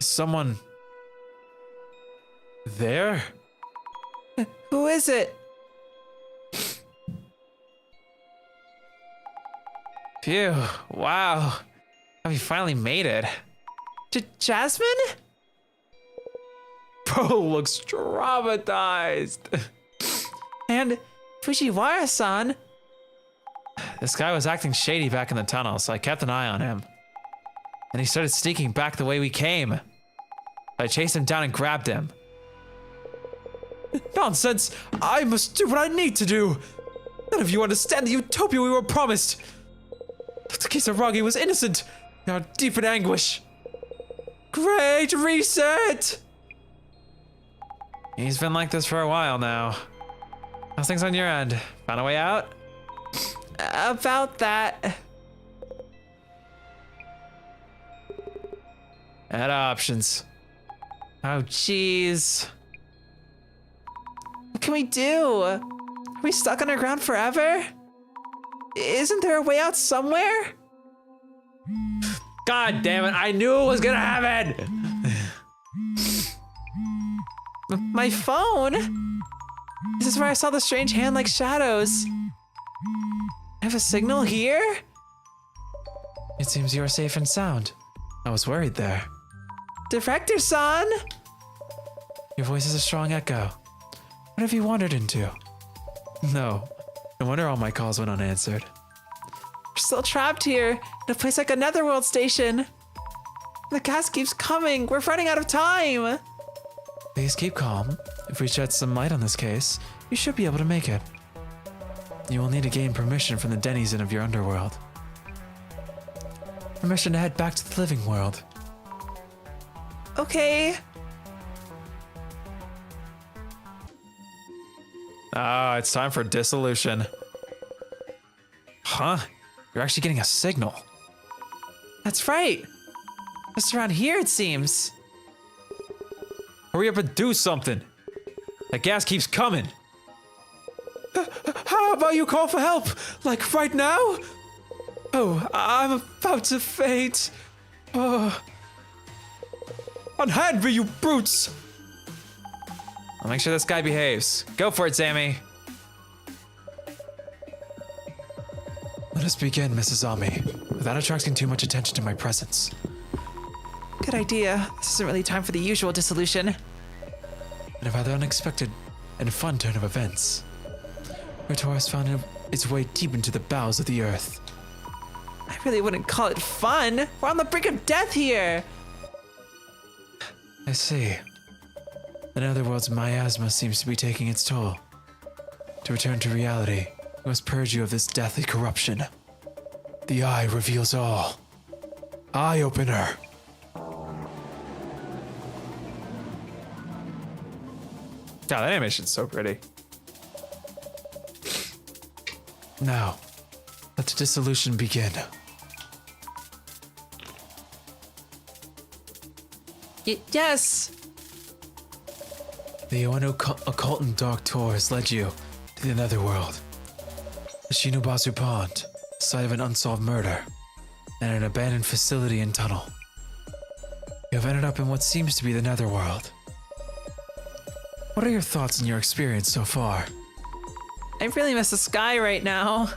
Is someone there? Who is it? Phew, wow. We finally made it. Jasmine? Bro looks traumatized. And Fujiwara-san? This guy was acting shady back in the tunnel, so I kept an eye on him. And he started sneaking back the way we came. I chased him down and grabbed him. Nonsense! I must do what I need to do! None of you understand the utopia we were promised! Dr. Kisaragi was innocent! We are deep in anguish! Great reset! He's been like this for a while now. How's things on your end? Found a way out? About that. Add options. Oh, jeez. What can we do? Are we stuck underground forever? Isn't there a way out somewhere? God damn it, I knew it was gonna happen! My phone? This is where I saw the strange hand-like shadows. I have a signal here? It seems you are safe and sound. I was worried there. Director-san! Your voice is a strong echo. What have you wandered into? No wonder all my calls went unanswered. We're still trapped here, in a place like a netherworld station. The gas keeps coming. We're running out of time. Please keep calm. If we shed some light on this case, you should be able to make it. You will need to gain permission from the denizen of your underworld. Permission to head back to the living world. Okay. Ah, it's time for dissolution. Huh? You're actually getting a signal. That's right. Just around here, it seems. Hurry up and do something! That gas keeps coming! How about you call for help? Like right now? Oh, I'm about to faint. Oh. Unhand me, you brutes! I'll make sure this guy behaves. Go for it, Sammy. Let us begin, Mrs. Ami, without attracting too much attention to my presence. Good idea. This isn't really time for the usual dissolution. In a rather unexpected and fun turn of events, Retrace found its way deep into the bowels of the earth. I really wouldn't call it fun. We're on the brink of death here. I see. In other words, miasma seems to be taking its toll. To return to reality, we must purge you of this deathly corruption. The eye reveals all. Eye opener. God, that animation's so pretty. Now, let the dissolution begin. Yes! The Ueno occult and dark tour has led you to the netherworld. The Shinobazu Pond, site of an unsolved murder, and an abandoned facility and tunnel. You have ended up in what seems to be the netherworld. What are your thoughts on your experience so far? I really miss the sky right now.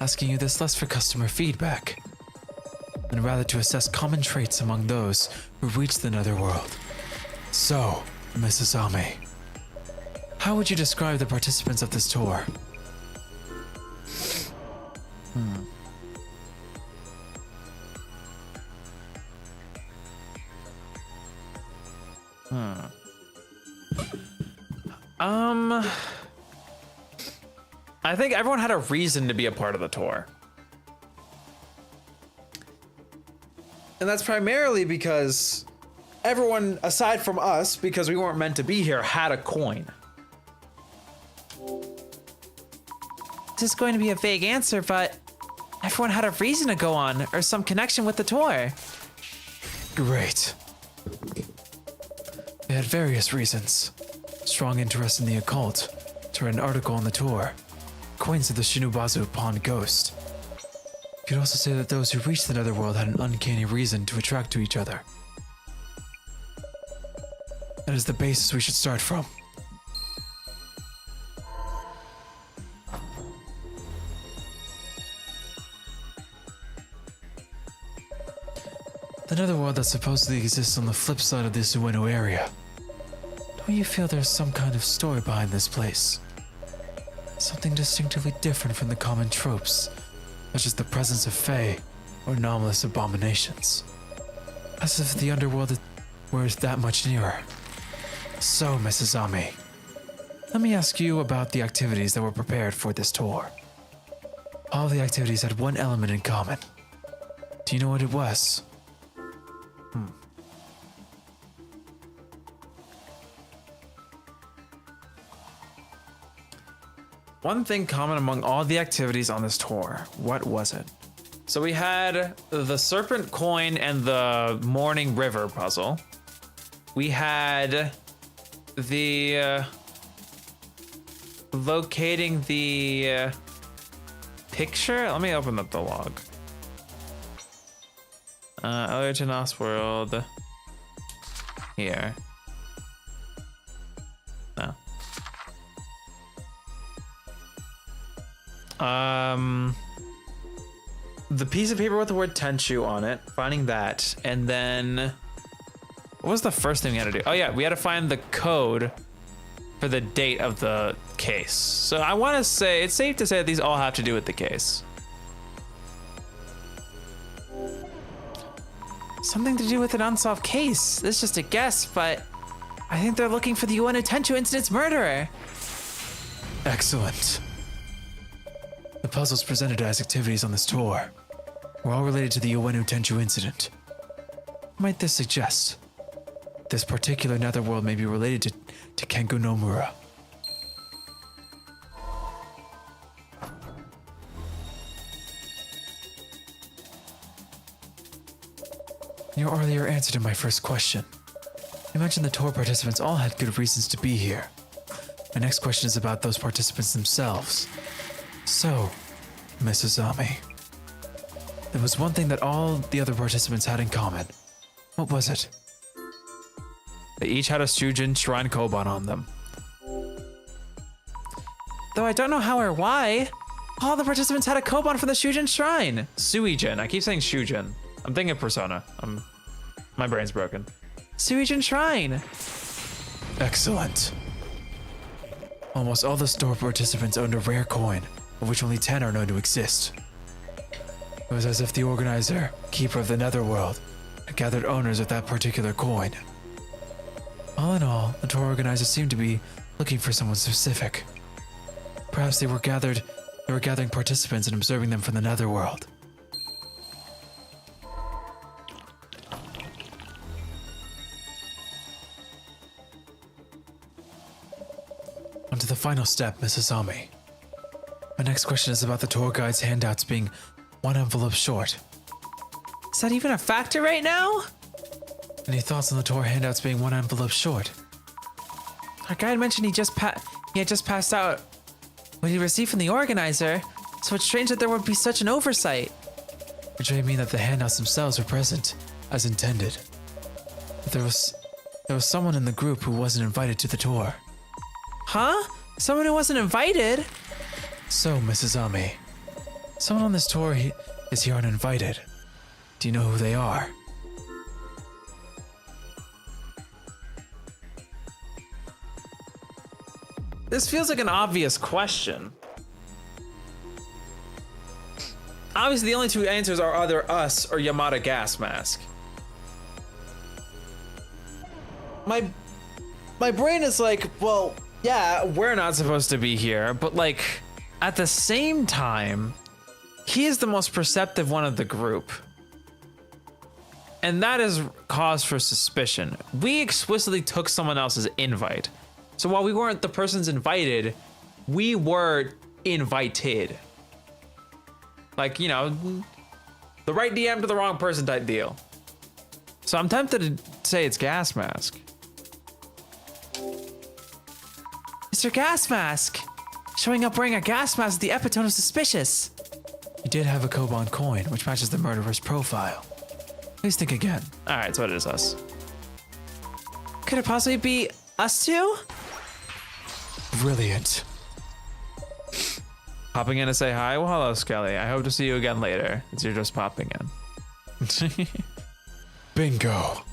Asking you this less for customer feedback, and rather to assess common traits among those who reach the netherworld. So, Mrs. Ame, how would you describe the participants of this tour? I think everyone had a reason to be a part of the tour. And that's primarily because everyone, aside from us, because we weren't meant to be here, had a coin. This is going to be a vague answer, but everyone had a reason to go on, or some connection with the tour. Great. They had various reasons. Strong interest in the occult, to read an article on the tour, coins of the Shinobazu Pond ghost. You could also say that those who reached the netherworld had an uncanny reason to attract to each other. That is the basis we should start from. The netherworld that supposedly exists on the flip side of this Ueno area. Don't you feel there's some kind of story behind this place? Something distinctively different from the common tropes, such as the presence of fae or anomalous abominations. As if the underworld were that much nearer. So, Mrs. Ame, let me ask you about the activities that were prepared for this tour. All the activities had one element in common. Do you know what it was? One thing common among all the activities on this tour. What was it? So we had the serpent coin and the morning river puzzle. We had the locating the picture. Let me open up the log. Earlier to Lost World. Here. No. The piece of paper with the word Tenchu on it, finding that, and then what was the first thing we had to do? Oh yeah, we had to find the code for the date of the case. So I want to say it's safe to say that these all have to do with the case. Something to do with an unsolved case. This is just a guess, but I think they're looking for the Ueno Tenchu incident's murderer. Excellent. The puzzles presented as activities on this tour were all related to the Ueno Tenchu incident. What might this suggest? This particular netherworld may be related to Kenku Nomura. In your earlier answer to my first question, you mentioned the tour participants all had good reasons to be here. My next question is about those participants themselves. So, Mrs. Ame, there was one thing that all the other participants had in common. What was it? They each had a Shujin Shrine Koban on them. Though I don't know how or why, all the participants had a Koban from the Shujin Shrine. Suijin. I keep saying Shujin. I'm thinking of Persona. My brain's broken. Shujin Shrine. Excellent. Almost all the store participants owned a rare coin, of which only 10 are known to exist. It was as if the organizer, keeper of the netherworld, had gathered owners of that particular coin. All in all, the tour organizers seemed to be looking for someone specific. Perhaps they were gathering participants and observing them from the netherworld. On to the final step, Mrs. Ami. My next question is about the tour guide's handouts being 1 envelope short. Is that even a factor right now? Any thoughts on the tour handouts being 1 envelope short? Our guide mentioned he had just passed out what he received from the organizer, so it's strange that there would be such an oversight. Which may mean that the handouts themselves were present, as intended. But there was someone in the group who wasn't invited to the tour. Huh? Someone who wasn't invited? So, Mrs. Ami, someone on this tour is here uninvited. Do you know who they are? This feels like an obvious question. Obviously, the only two answers are either us or Yamada Gas Mask. My brain is like, well, yeah, we're not supposed to be here, but like, at the same time, he is the most perceptive one of the group. And that is cause for suspicion. We explicitly took someone else's invite. So while we weren't the person's invited, we were invited. Like, you know, the right DM to the wrong person type deal. So I'm tempted to say it's Gas Mask. Mr. Gas Mask! Showing up wearing a gas mask is the epitome of suspicious. You did have a Koban coin, which matches the murderer's profile. Please think again. All right, so it is us. Could it possibly be us two? Brilliant. Popping in to say hi? Well, hello, Skelly. I hope to see you again later. It's you're just popping in. Bingo.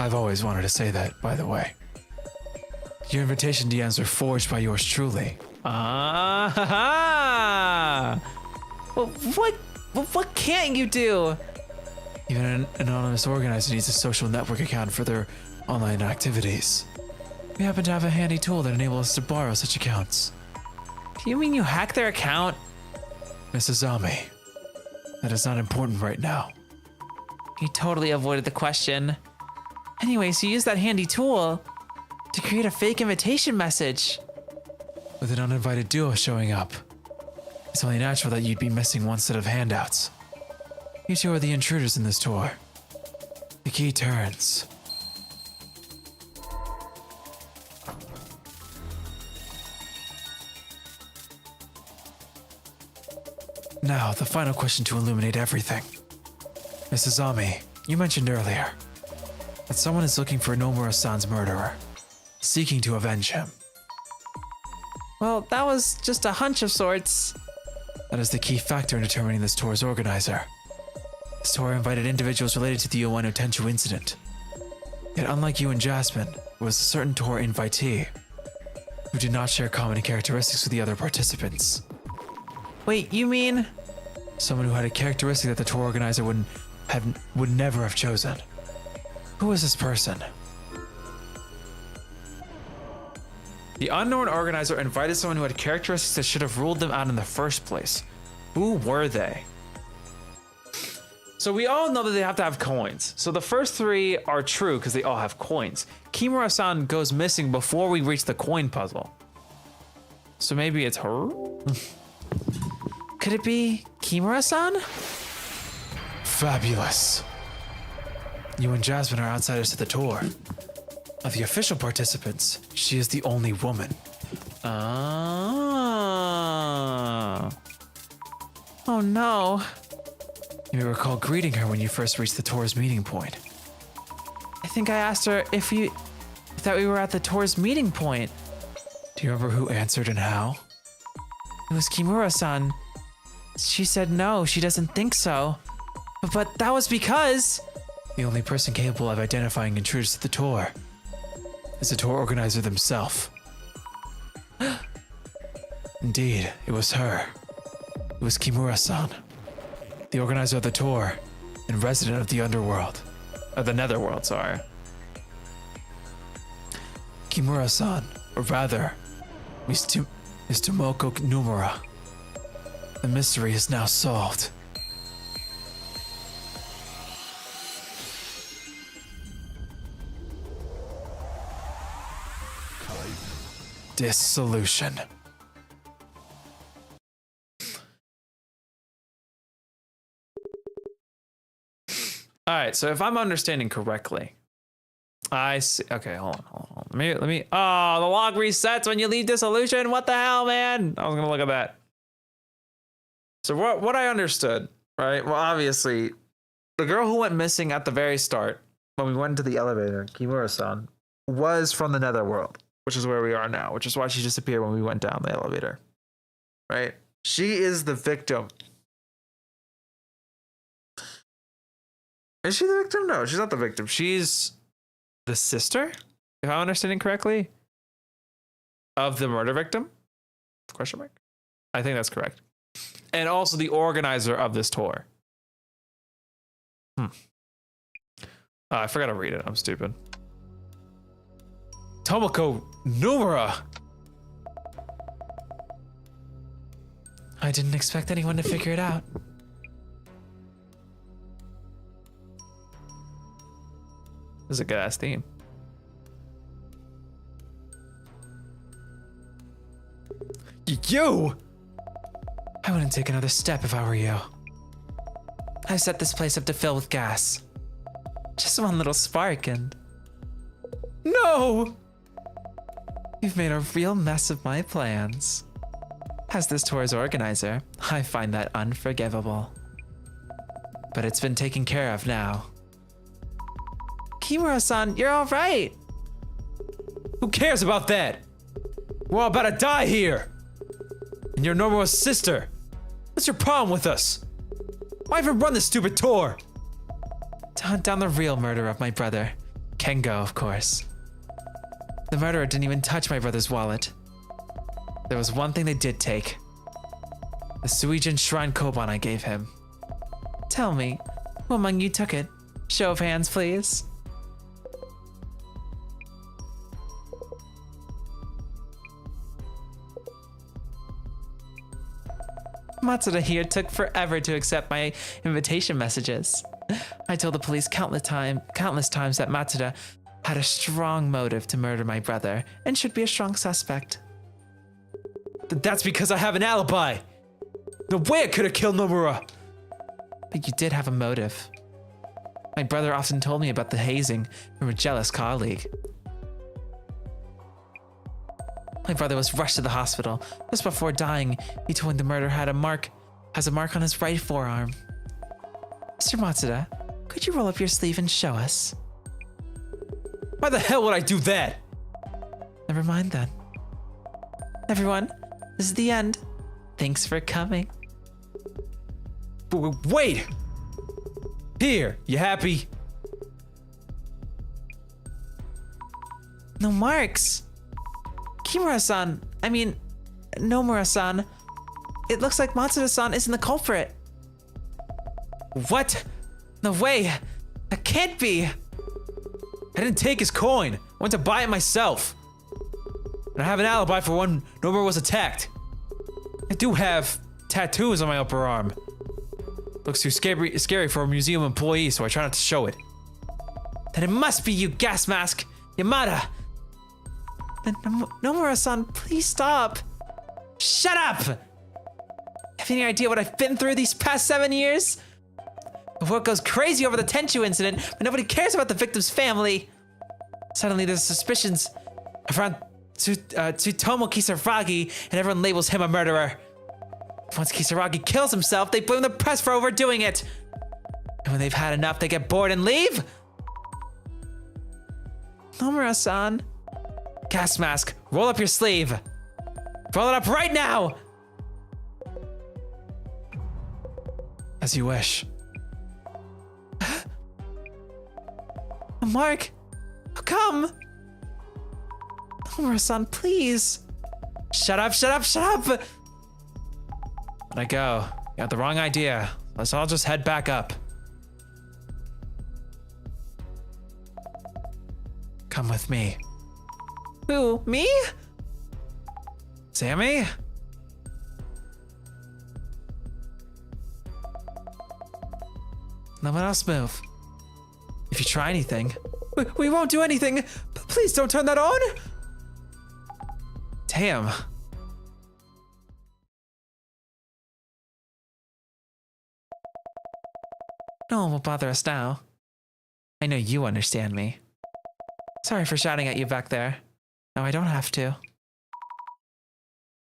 I've always wanted to say that, by the way. Your invitation DMs are forged by yours truly. Ah! Well, what can't you do? Even an anonymous organizer needs a social network account for their online activities. We happen to have a handy tool that enables us to borrow such accounts. Do you mean you hacked their account? Mrs. Ami, that is not important right now. You totally avoided the question. Anyways, you used that handy tool to create a fake invitation message. With an uninvited duo showing up, it's only natural that you'd be missing one set of handouts. You two are the intruders in this tour. The key turns. Now, the final question to illuminate everything. Mrs. Ami, you mentioned earlier that someone is looking for Nomura-san's murderer, seeking to avenge him. Well, that was just a hunch of sorts. That is the key factor in determining this tour's organizer. This tour invited individuals related to the Ueno Tenchu incident. Yet unlike you and Jasmine, it was a certain tour invitee who did not share common characteristics with the other participants. Wait, you mean? Someone who had a characteristic that the tour organizer would never have chosen. Who is this person? The unknown organizer invited someone who had characteristics that should have ruled them out in the first place. Who were they? So we all know that they have to have coins. So the first three are true because they all have coins. Kimura-san goes missing before we reach the coin puzzle. So maybe it's her? Could it be Kimura-san? Fabulous. You and Jasmine are outsiders to the tour. Of the official participants, she is the only woman. Ah. Oh no. You may recall greeting her when you first reached the tour's meeting point. I think I asked her if that we were at the tour's meeting point. Do you remember who answered and how? It was Kimura-san. She said no, she doesn't think so. But that was because... The only person capable of identifying intruders at the tour is the tour organizer themselves. Indeed, it was her. It was Kimura-san, the organizer of the tour and resident of the underworld. The netherworld, sorry. Kimura-san, or rather, Miss Tomoko Nomura. The mystery is now solved. Dissolution. All right, so if I'm understanding correctly, I see. Okay, hold on. Let me. Oh, the log resets when you leave dissolution. What the hell, man? I was gonna look at that. So what I understood, right? Well, obviously, the girl who went missing at the very start when we went into the elevator, Kimura-san, was from the netherworld, which is where we are now, which is why she disappeared when we went down the elevator, right? She is the victim. Is she the victim? No, she's not the victim. She's the sister, if I'm understanding correctly, of the murder victim? Question mark? I think that's correct. And also the organizer of this tour. I forgot to read it. I'm stupid. Tomoko Nomura. I didn't expect anyone to figure it out. This is a good ass theme. You! I wouldn't take another step if I were you. I set this place up to fill with gas. Just one little spark and... No! You've made a real mess of my plans. As this tour's organizer, I find that unforgivable. But it's been taken care of now. Kimura-san, you're all right. Who cares about that? We're all about to die here. And you're Nomura's sister. What's your problem with us? Why even run this stupid tour? To hunt down the real murderer of my brother. Kengo, of course. The murderer didn't even touch my brother's wallet. There was one thing they did take. The Suijin Shrine Koban I gave him. Tell me, who among you took it? Show of hands, please. Matsuda here took forever to accept my invitation messages. I told the police countless times that Matsuda had a strong motive to murder my brother and should be a strong suspect. That's because I have an alibi. No way I could have killed Nomura. But you did have a motive. My brother often told me about the hazing from a jealous colleague. My brother was rushed to the hospital. Just before dying, he told me the murderer has a mark on his right forearm. Mr. Matsuda, could you roll up your sleeve and show us? Why the hell would I do that? Never mind then. Everyone, this is the end. Thanks for coming. Wait! Here, you happy? No marks. Kimura-san, Nomura-san. It looks like Matsuda-san isn't the culprit. What? No way. That can't be. I didn't take his coin. I went to buy it myself. And I have an alibi for when Nomura was attacked. I do have tattoos on my upper arm. Looks too scary for a museum employee, so I try not to show it. Then it must be you, gas mask. Yamada. Then Nomura-san, please stop. Shut up! Have any idea what I've been through these past 7 years? The world goes crazy over the Tenchu incident, but nobody cares about the victim's family. Suddenly there's suspicions around Tsutomu Kisaragi, and everyone labels him a murderer. Once Kisaragi kills himself, they blame the press for overdoing it. And when they've had enough, they get bored and leave? Nomura-san. Gas mask, roll up your sleeve. Roll it up right now! As you wish. Mark, how come? Nomura-san, please. Shut up, shut up, shut up! Let I go. You got the wrong idea. Let's all just head back up. Come with me. Who, me? Sammy? No one else move. If you try anything, We won't do anything. Please don't turn that on. Damn. No one will bother us now. I know you understand me. Sorry for shouting at you back there. No, I don't have to.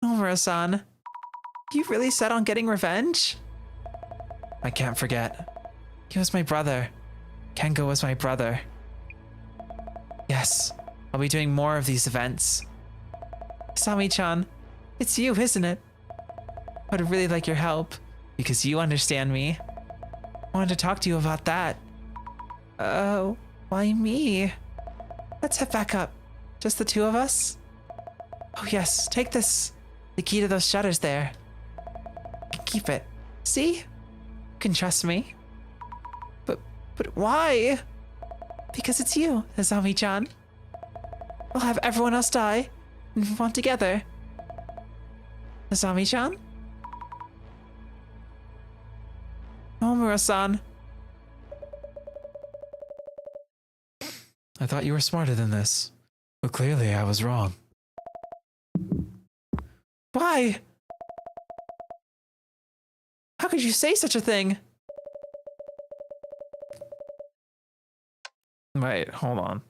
Nomura-san, you really set on getting revenge? I can't forget. He was my brother. Kengo was my brother. Yes, I'll be doing more of these events. Sami-chan, it's you, isn't it? I would really like your help, because you understand me. I wanted to talk to you about that. Oh, why me? Let's head back up. Just the two of us? Oh yes, take this. The key to those shutters there. Keep it. See? You can trust me. But why? Because it's you, Azami-chan. We'll have everyone else die and move on together. Azami-chan? Nomura-san. I thought you were smarter than this, but clearly I was wrong. Why? How could you say such a thing? Wait, hold on.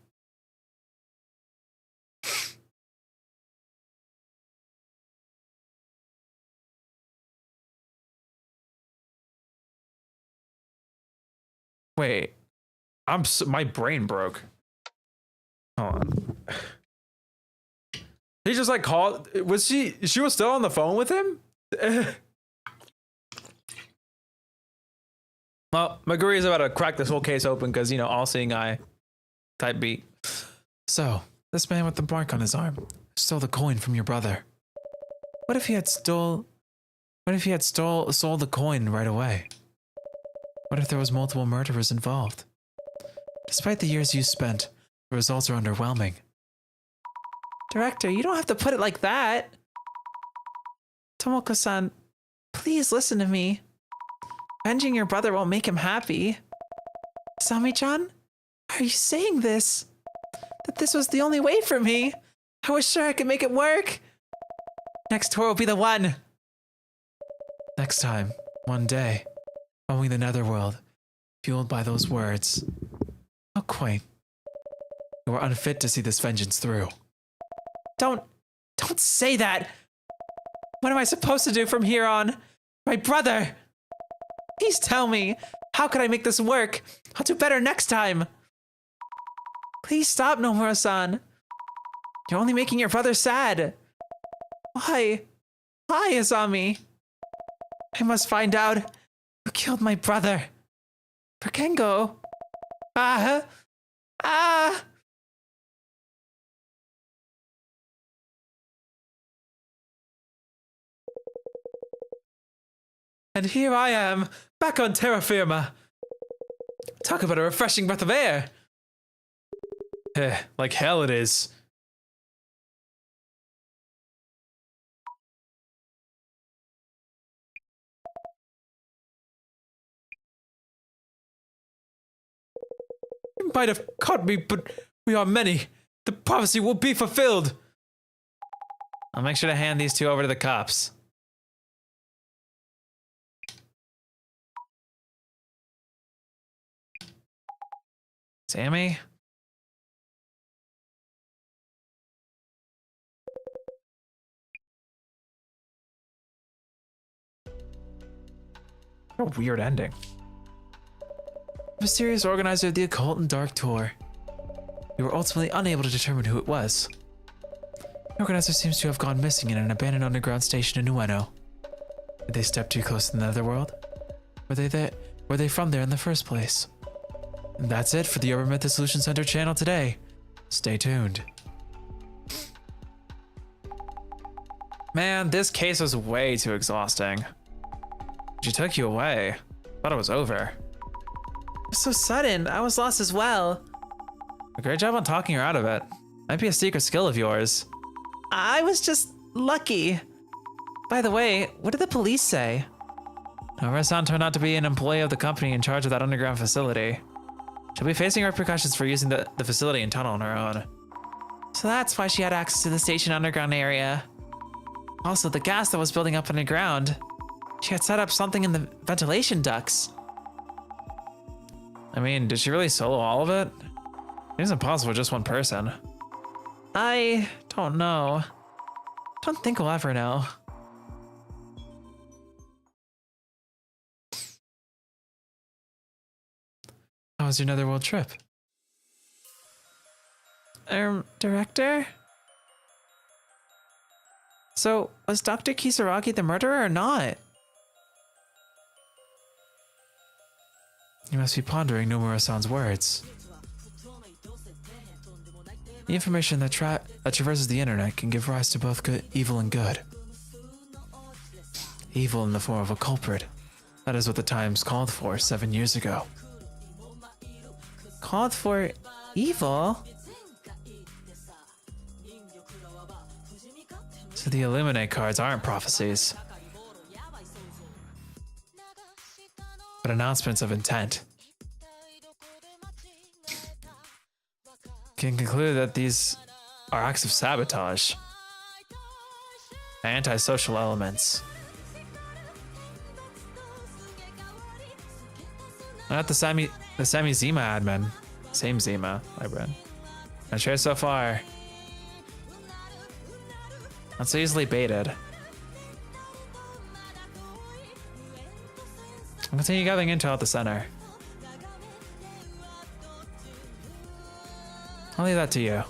Wait, my brain broke. Hold on. He just like called. Was she was still on the phone with him? Well, Meguri's about to crack this whole case open because, you know, all-seeing eye type beat. So, this man with the mark on his arm stole the coin from your brother. What if he had sold the coin right away? What if there was multiple murderers involved? Despite the years you spent, the results are underwhelming. Director, you don't have to put it like that. Tomoko-san, please listen to me. Avenging your brother won't make him happy. Sami-chan, are you saying this? That this was the only way for me? I was sure I could make it work. Next tour will be the one. Next time, one day, following the netherworld, fueled by those words. How quaint. You are unfit to see this vengeance through. Don't say that. What am I supposed to do from here on? My brother. Please tell me. How could I make this work? I'll do better next time. Please stop, Nomura-san. You're only making your brother sad. Why? Why, Azami? I must find out who killed my brother. For Kengo. Ah! And here I am, back on terra firma. Talk about a refreshing breath of air. Like hell it is. You might have caught me, but we are many. The prophecy will be fulfilled. I'll make sure to hand these two over to the cops. Sammy? What a weird ending. Mysterious organizer of the occult and dark tour. We were ultimately unable to determine who it was. The organizer seems to have gone missing in an abandoned underground station in Ueno. Did they step too close to the netherworld? Were they from there in the first place? And that's it for the Myth Dissolution Center channel today. Stay tuned. Man, this case was way too exhausting. She took you away. Thought it was over. So sudden, I was lost as well. Great job on talking her out of it. Might be a secret skill of yours. I was just lucky. By the way, what did the police say? Nomura-san turned out to be an employee of the company in charge of that underground facility. She'll be facing repercussions for using the facility and tunnel on her own. So that's why she had access to the station underground area. Also, the gas that was building up underground. She had set up something in the ventilation ducts. I mean, did she really solo all of it? It's impossible with just one person. I don't know. Don't think we'll ever know. How was your Netherworld trip? Director? So, was Dr. Kisaragi the murderer or not? You must be pondering Nomura-san's words. The information that traverses the internet can give rise to both evil and good. Evil in the form of a culprit. That is what the Times called for 7 years ago. Called for evil? So the Illuminate cards aren't prophecies, but announcements of intent. Can conclude that these are acts of sabotage, antisocial elements. Not the Sami Zima admin. Same Zima, I read. Not sure so far. Not so easily baited. I'll continue gathering intel at the center. I'll leave that to you.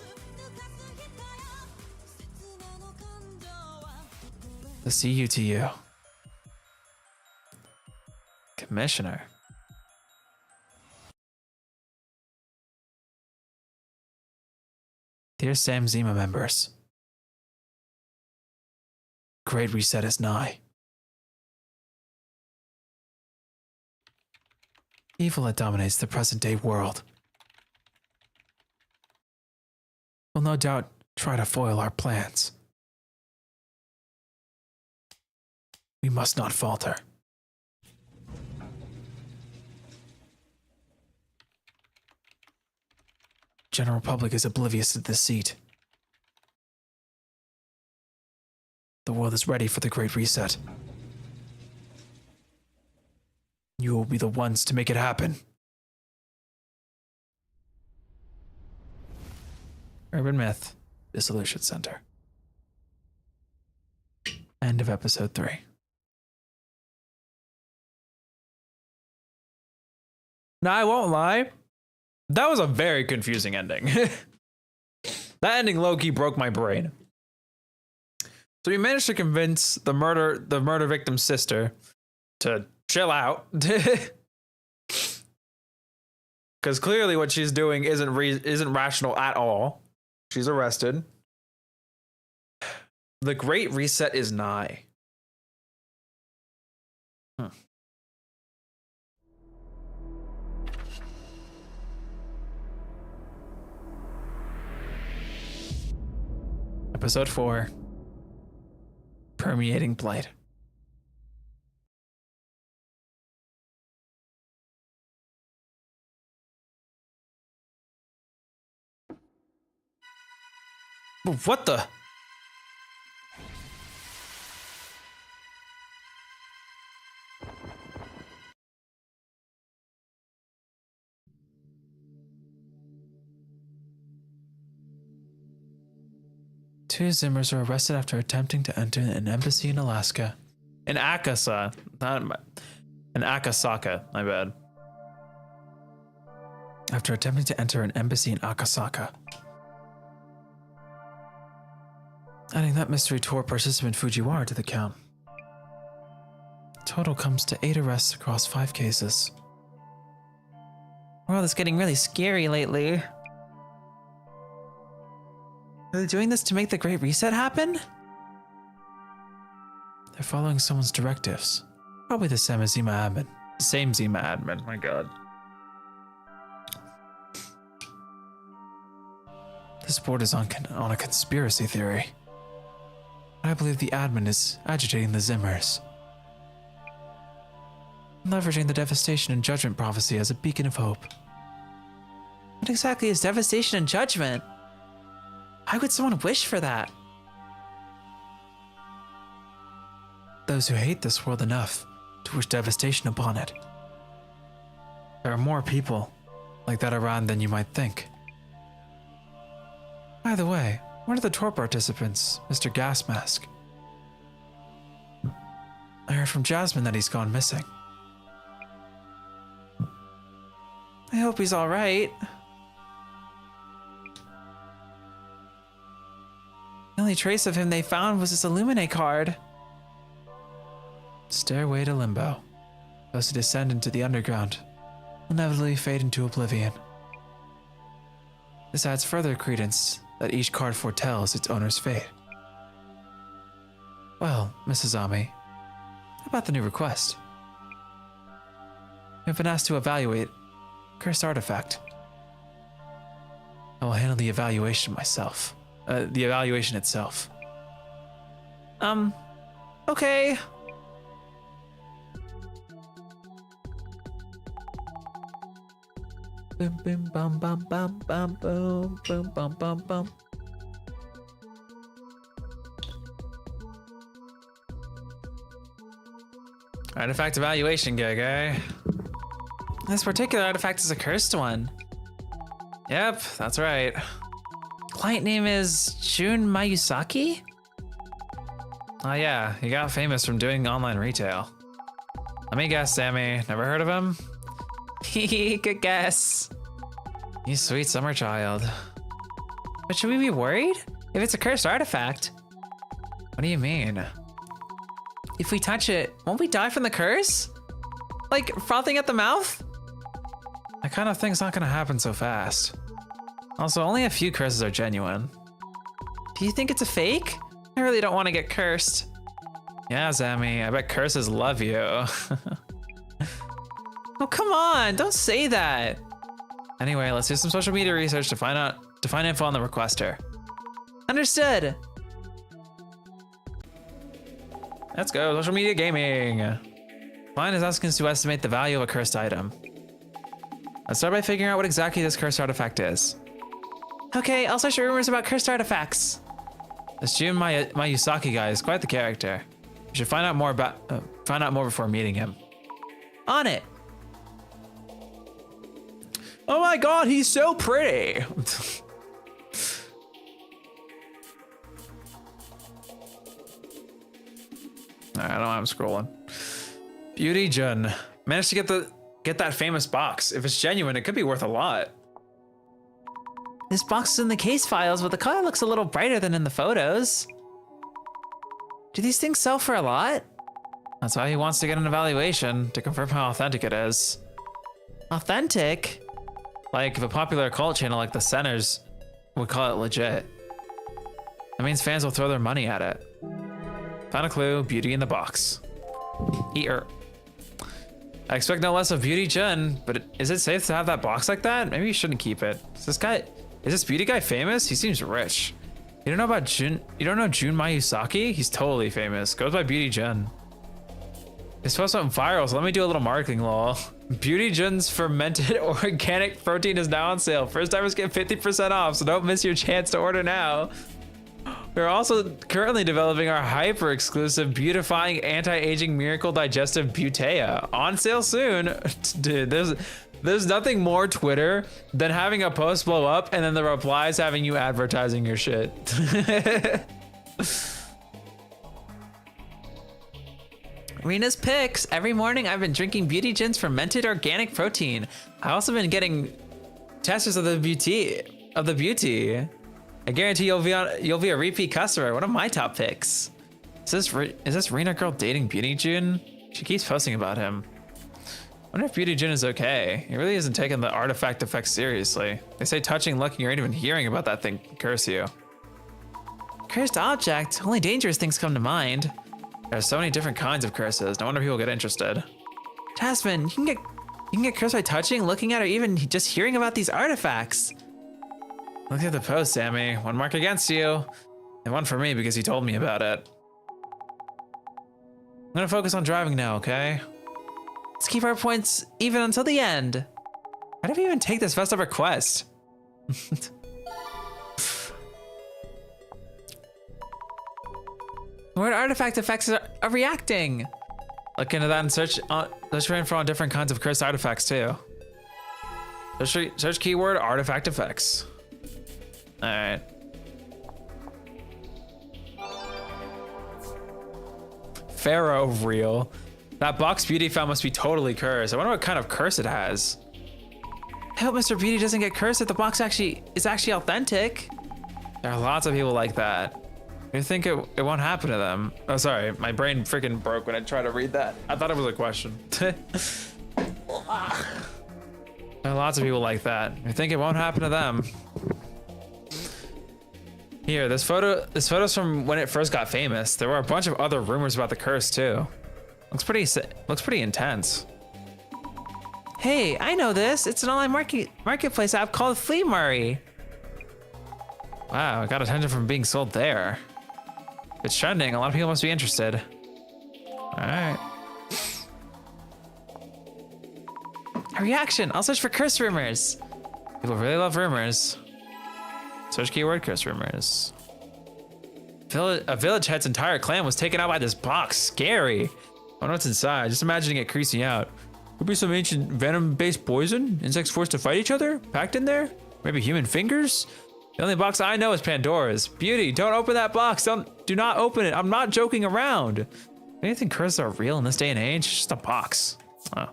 The see you to you. Commissioner. Dear Sam Zima members. Great reset is nigh. Evil that dominates the present day world will no doubt try to foil our plans. We must not falter. General public is oblivious to deceit. The world is ready for the Great Reset. You will be the ones to make it happen. Urban Myth Dissolution Center. End of episode 3. Now, I won't lie. That was a very confusing ending. That ending low-key broke my brain. So we managed to convince the murder victim's sister to chill out. Because clearly what she's doing isn't rational at all. She's arrested. The Great Reset is nigh. Episode 4. Permeating Blight. What the? Two Zimmers are arrested after attempting to enter an embassy in Alaska. In Akasa, not in Akasaka, my bad. After attempting to enter an embassy in Akasaka. Adding that mystery tour participant Fujiwara to the count. Total comes to 8 arrests across 5 cases. World is getting really scary lately. Are they doing this to make the Great Reset happen? They're following someone's directives. Probably the same Zima admin. Same Zima admin, my god. This board is on a conspiracy theory. I believe the admin is agitating the Zimmers. Leveraging the devastation and judgment prophecy as a beacon of hope. What exactly is devastation and judgment? Why would someone wish for that? Those who hate this world enough to wish devastation upon it. There are more people like that around than you might think. By the way, one of the tour participants, Mr. Gasmask. I heard from Jasmine that he's gone missing. I hope he's all right. The only trace of him they found was his Illuminate card. Stairway to Limbo. Those who descend into the underground will inevitably fade into oblivion. This adds further credence that each card foretells its owner's fate. Well, Mrs. Ami, how about the new request? We've been asked to evaluate cursed artifact. I will handle the evaluation myself. The evaluation itself. Okay. Boom, boom, bum, bum, bum, bum, boom, boom, bum, bum, bum. Artifact evaluation gig, eh? This particular artifact is a cursed one. Yep, that's right. Client name is Jun Mayusaki? Oh yeah, he got famous from doing online retail. Let me guess, Sammy, never heard of him? Good guess. You sweet summer child. But should we be worried? If it's a cursed artifact, What do you mean? if we touch it, won't we die from the curse? Like frothing at the mouth? That kind of thing's not gonna happen so fast. Also, only a few curses are genuine. Do you think it's a fake? I really don't want to get cursed. Yeah, Sammy, I bet curses love you. Oh, come on, don't say that. Anyway, let's do some social media research to find info on the requester. Understood. Let's go, social media gaming. Client is asking us to estimate the value of a cursed item. Let's start by figuring out what exactly this cursed artifact is. Okay, I'll search rumors about cursed artifacts. This Jun Mayusaki guy is quite the character. You should find out more before meeting him. On it. Oh my god, he's so pretty. I don't know, I'm scrolling. Beauty Jun. Managed to get that famous box. If it's genuine, it could be worth a lot. This box is in the case files, but the color looks a little brighter than in the photos. Do these things sell for a lot? That's why he wants to get an evaluation to confirm how authentic it is. Authentic? Like if a popular occult channel like the Centers would call it legit. That means fans will throw their money at it. Found a clue, beauty in the box. Eater. I expect no less of Beauty Jun, but is it safe to have that box like that? Maybe you shouldn't keep it. Is this beauty guy famous? He seems rich. You don't know Jun Mayusaki? He's totally famous. Goes by Beauty Jun. His post went viral, so let me do a little marketing lol. Beauty Jun's fermented organic protein is now on sale. First timers get 50% off, so don't miss your chance to order now. We're also currently developing our hyper exclusive beautifying anti-aging miracle digestive Butea. On sale soon. Dude, there's nothing more Twitter than having a post blow up and then the replies having you advertising your shit. Rena's picks. Every morning I've been drinking Beauty Jun's fermented organic protein. I've also been getting testers of the beauty. I guarantee you'll be a repeat customer. One of my top picks. Is this Rena girl dating Beauty Jun? She keeps posting about him. I wonder if Beauty Jun is okay. He really isn't taking the artifact effects seriously. They say touching, looking, or even hearing about that thing can curse you. Cursed object? Only dangerous things come to mind. There's so many different kinds of curses. No wonder people get interested. Jasmine, you can get cursed by touching, looking at, or even just hearing about these artifacts. Look at the post, Sammy. One mark against you, and one for me because he told me about it. I'm gonna focus on driving now, okay? Let's keep our points even until the end. Why did we even take this first ever quest? Weird artifact effects are reacting. Look into that and search for all different kinds of cursed artifacts too. Search keyword artifact effects. All right. Pharaoh reel. That box Beauty found must be totally cursed. I wonder what kind of curse it has. I hope Mr. Beauty doesn't get cursed if the box is actually authentic. There are lots of people like that. You think it won't happen to them. Oh, sorry. My brain freaking broke when I tried to read that. I thought it was a question. There are lots of people like that. You think it won't happen to them. Here, this photo's from when it first got famous. There were a bunch of other rumors about the curse too. Looks pretty intense. Hey, I know this. It's an online marketplace app called Flea Murray. Wow, it got attention from being sold there. If it's trending, a lot of people must be interested. All right. A reaction. I'll search for curse rumors. People really love rumors. Search keyword curse rumors. A village head's entire clan was taken out by this box. Scary. I wonder what's inside. Just imagining it creeps me out. Could be some ancient venom-based poison. Insects forced to fight each other. Packed in there. Maybe human fingers. The only box I know is Pandora's. Beauty, don't open that box. Do not open it. I'm not joking around. Anything curses are real in this day and age? It's just a box. Oh.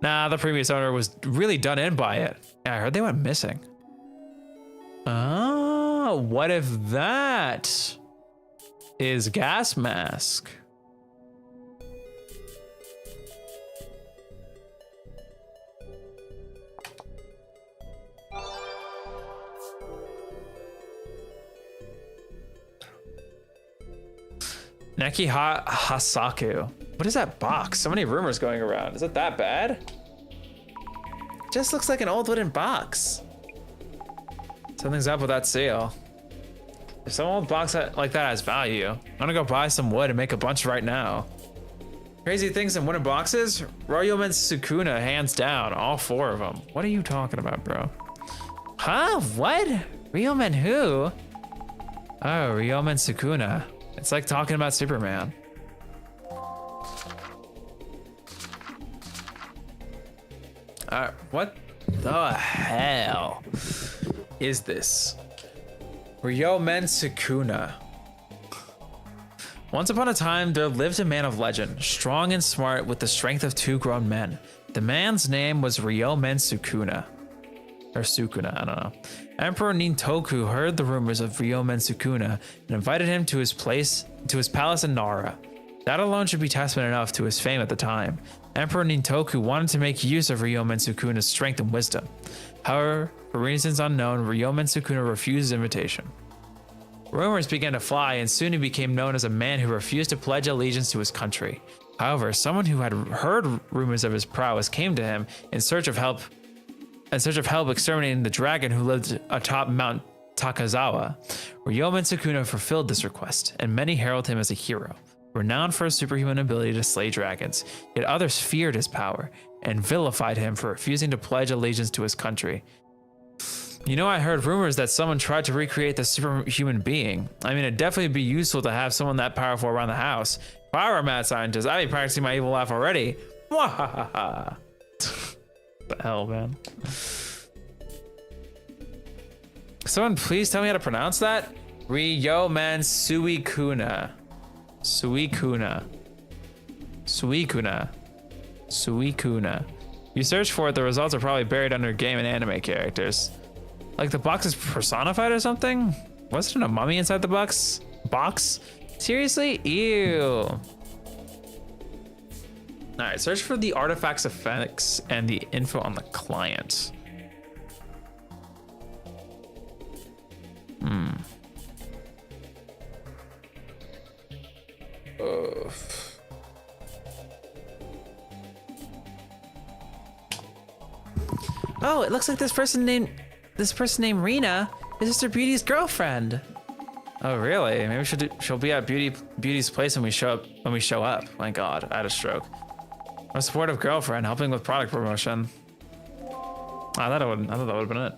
Nah, the previous owner was really done in by it. Yeah, I heard they went missing. Oh, what if that is gas mask? Neki Hasaku. What is that box? So many rumors going around. Is it that bad? Just looks like an old wooden box. Something's up with that seal. If some old box like that has value, I'm gonna go buy some wood and make a bunch right now. Crazy things in wooden boxes? Ryomen Sukuna, hands down, all 4 of them. What are you talking about, bro? Huh? What? Ryomen who? Oh, Ryomen Sukuna. It's like talking about Superman. What the hell is this? Ryomen Sukuna. Once upon a time, there lived a man of legend, strong and smart with the strength of 2 grown men. The man's name was Ryomen Sukuna. Or Sukuna, I don't know. Emperor Nintoku heard the rumors of Ryomen Sukuna and invited him to his palace in Nara. That alone should be testament enough to his fame at the time. Emperor Nintoku wanted to make use of Ryomen Sukuna's strength and wisdom. However, for reasons unknown, Ryomen Sukuna refused his invitation. Rumors began to fly, and soon he became known as a man who refused to pledge allegiance to his country. However, someone who had heard rumors of his prowess came to him in search of help exterminating the dragon who lived atop Mount Takazawa. Ryomen Sukuna fulfilled this request, and many heralded him as a hero, renowned for his superhuman ability to slay dragons. Yet others feared his power and vilified him for refusing to pledge allegiance to his country. You know, I heard rumors that someone tried to recreate the superhuman being. I mean, it'd definitely be useful to have someone that powerful around the house. If I were a mad scientist, I'd be practicing my evil laugh already. Mwahaha. The hell, man. Someone please tell me how to pronounce that? Ryomen Suikuna. Suikuna. Suikuna. Suikuna. You search for it, the results are probably buried under game and anime characters. Like the box is personified or something? Wasn't a mummy inside the box? Box? Seriously? Ew. All right, search for the artifacts effects and the info on the client. Oh, it looks like this person named Rena is Mr. Beauty's girlfriend. Oh, really? Maybe she'll be at Beauty's place when we show up. My God, I had a stroke. A supportive girlfriend helping with product promotion. I thought that would have been it.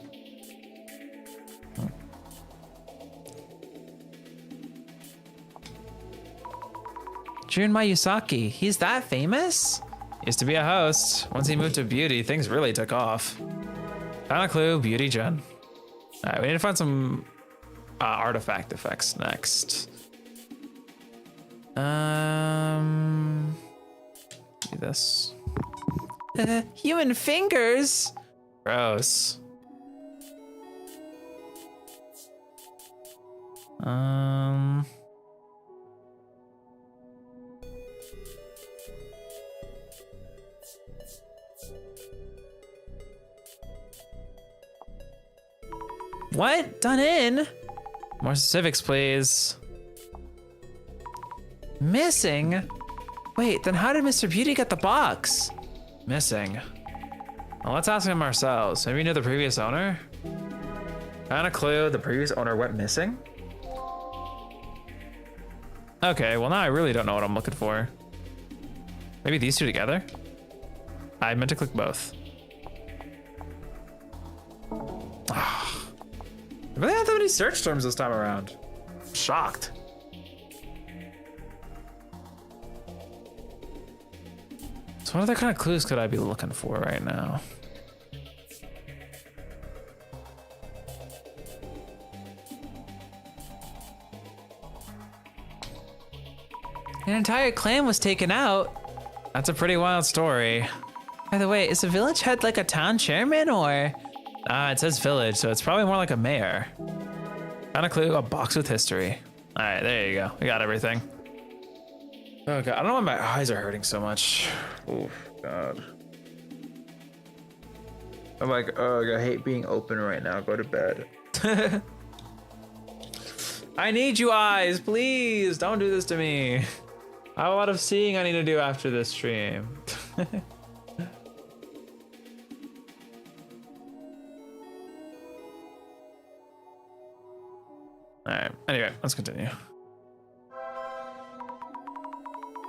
Jun Mayusaki. He's that famous? Used to be a host. Once he moved to beauty, things really took off. Found a clue, beauty Jun. All right, we need to find some artifact effects next. Do this. Human fingers? Gross. What? Done in? More specifics, please. Missing? Wait, then how did Mr. Beauty get the box? Missing. Well, let's ask him ourselves. Maybe you knew the previous owner? Found a clue. The previous owner went missing? Okay, well now I really don't know what I'm looking for. Maybe these two together? I meant to click both. I really have that many search terms this time around. I'm shocked. So what other kind of clues could I be looking for right now? An entire clan was taken out. That's a pretty wild story. By the way, is the village head like a town chairman or? It says village, so it's probably more like a mayor. Found a clue, a box with history. All right, there you go. We got everything. Oh God, I don't know why my eyes are hurting so much. Oh God. I'm like, oh, I hate being open right now. Go to bed. I need you eyes, please. Don't do this to me. I have a lot of seeing I need to do after this stream. All right, anyway, let's continue.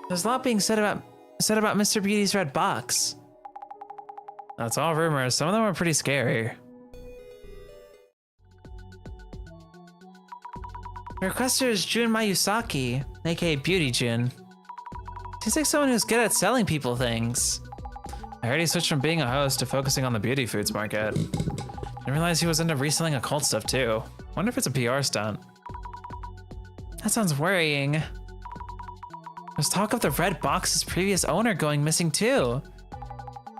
There's a lot being said about Mr. Beauty's red box. That's all rumors. Some of them are pretty scary. The requester is Jun Mayusaki, aka Beauty Jun. Seems like someone who's good at selling people things. I heard he switched from being a host to focusing on the beauty foods market. Didn't realize he was into reselling occult stuff too. Wonder if it's a PR stunt. That sounds worrying. There's talk of the red box's previous owner going missing too.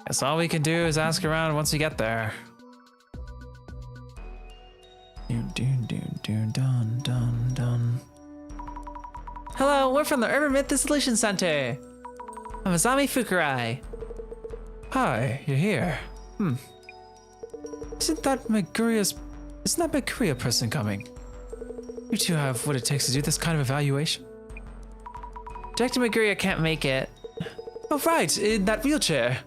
Guess all we can do is ask around once we get there. Dun, dun, dun. Hello, we're from the Myth Dissolution Center. I'm Azami Fukurai. Hi, you're here. Isn't that my courier person coming? You two have what it takes to do this kind of evaluation? Director Maguria can't make it. Oh, right, in that wheelchair.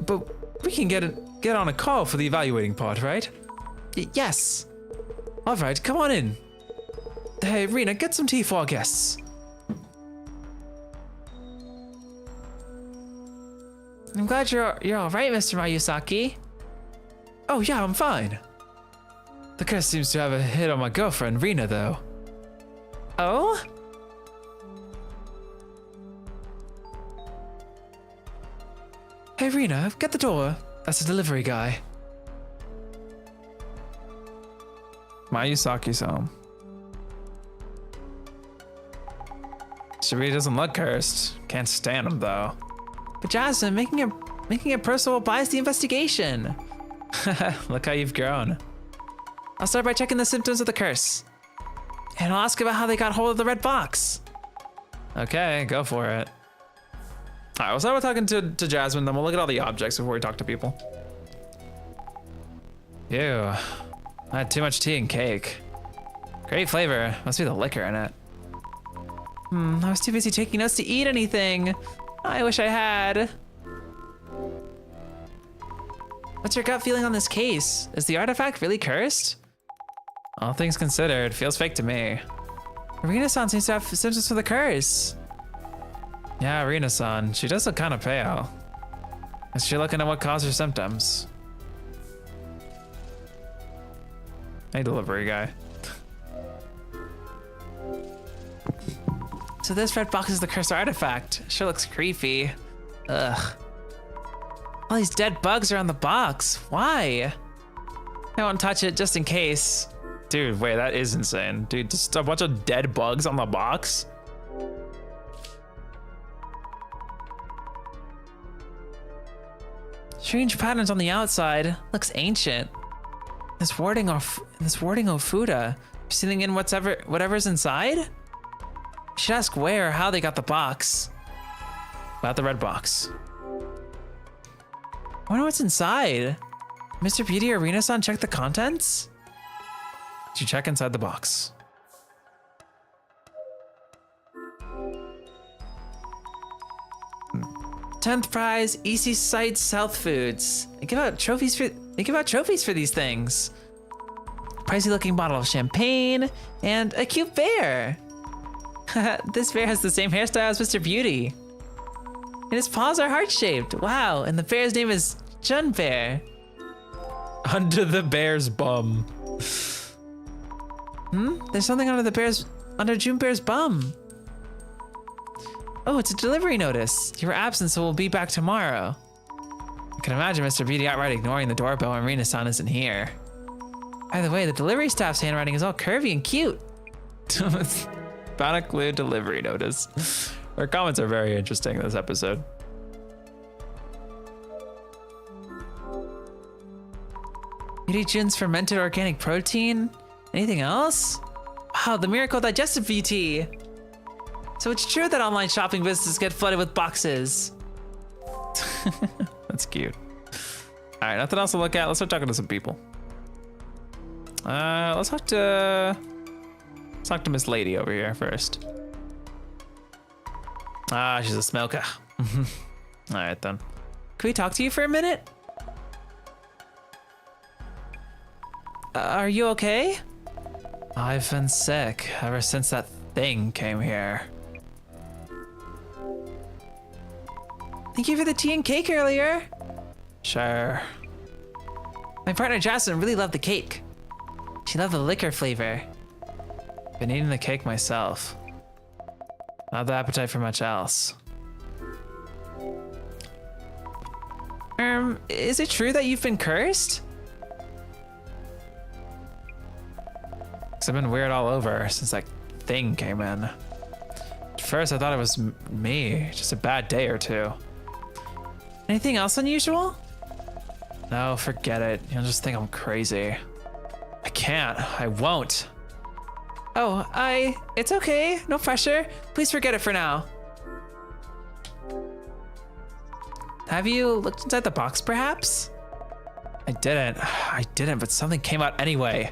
But we can get on a call for the evaluating part, right? Yes. All right, come on in. Hey, Rena, get some tea for our guests. I'm glad you're all right, Mr. Mayusaki. Oh yeah, I'm fine. The curse seems to have a hit on my girlfriend, Rena, though. Oh? Hey, Rena, get the door. That's the delivery guy. Mayusaki's home. She really doesn't look cursed. Can't stand him, though. But Jasmine, making it personal will bias the investigation. Look how you've grown. I'll start by checking the symptoms of the curse. And I'll ask about how they got hold of the red box. Okay, go for it. All right, we'll start with talking to Jasmine, then we'll look at all the objects before we talk to people. Ew, I had too much tea and cake. Great flavor, must be the liquor in it. I was too busy taking notes to eat anything. I wish I had. What's your gut feeling on this case? Is the artifact really cursed? All things considered, feels fake to me. Arena-san seems to have symptoms for the curse. Yeah, Rena-san, she does look kind of pale. Is she looking at what caused her symptoms? Hey, delivery guy. So this red box is the cursed artifact. Sure looks creepy. Ugh. All these dead bugs are on the box. Why? I won't touch it just in case. Dude, wait, that is insane. Dude, just a bunch of dead bugs on the box? Strange patterns on the outside. Looks ancient. This warding Ofuda. Sealing in whatever's inside? Should ask where or how they got the box. About the red box. I wonder what's inside. Mr. Beauty or Rina-san check the contents? Did you check inside the box? Tenth prize, EC Sites Health Foods. They give out trophies for these things. Pricey looking bottle of champagne and a cute bear. This bear has the same hairstyle as Mr. Beauty. And his paws are heart-shaped. Wow, and the bear's name is Jun Bear. Under the bear's bum. There's something under June Bear's bum. Oh, it's a delivery notice. You were absent, so we'll be back tomorrow. I can imagine Mr. Beauty outright ignoring the doorbell when Rina-san isn't here. By the way, the delivery staff's handwriting is all curvy and cute. Found a clear delivery notice. Our comments are very interesting in this episode. Beauty Jun's fermented organic protein? Anything else? Wow, the miracle digestive tea. So it's true that online shopping businesses get flooded with boxes. That's cute. All right, nothing else to look at. Let's start talking to some people. Let's talk to Miss Lady over here first. Ah, she's a smoker. All right then. Can we talk to you for a minute? Are you okay? I've been sick ever since that thing came here. Thank you for the tea and cake earlier. Sure. My partner Jocelyn really loved the cake. She loved the liquor flavor. Been eating the cake myself. Not the appetite for much else. Is it true that you've been cursed? Cause I've been weird all over since that thing came in. At first I thought it was me, just a bad day or two. Anything else unusual? No, forget it. You'll just think I'm crazy. I can't. I won't. Oh, it's okay. No pressure. Please forget it for now. Have you looked inside the box, perhaps? I didn't, but something came out anyway.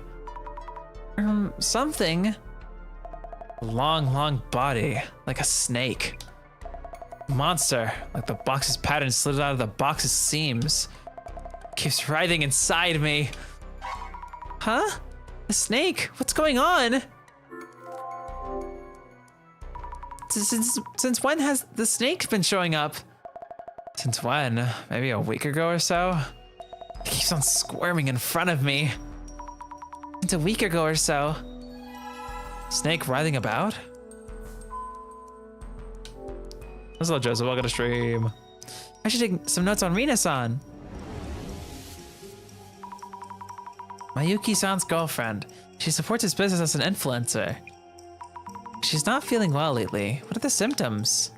Something. A long body, like a snake. Monster, like the box's pattern slid out of the box's seams. Keeps writhing inside me. Huh? The snake? What's going on? Since when has the snake been showing up? Since when? Maybe a week ago or so? It keeps on squirming in front of me. It's a week ago or so. Snake writhing about? Hello, Joseph. Welcome to stream. I should take some notes on Rina-san. Mayuki-san's girlfriend. She supports his business as an influencer. She's not feeling well lately. What are the symptoms?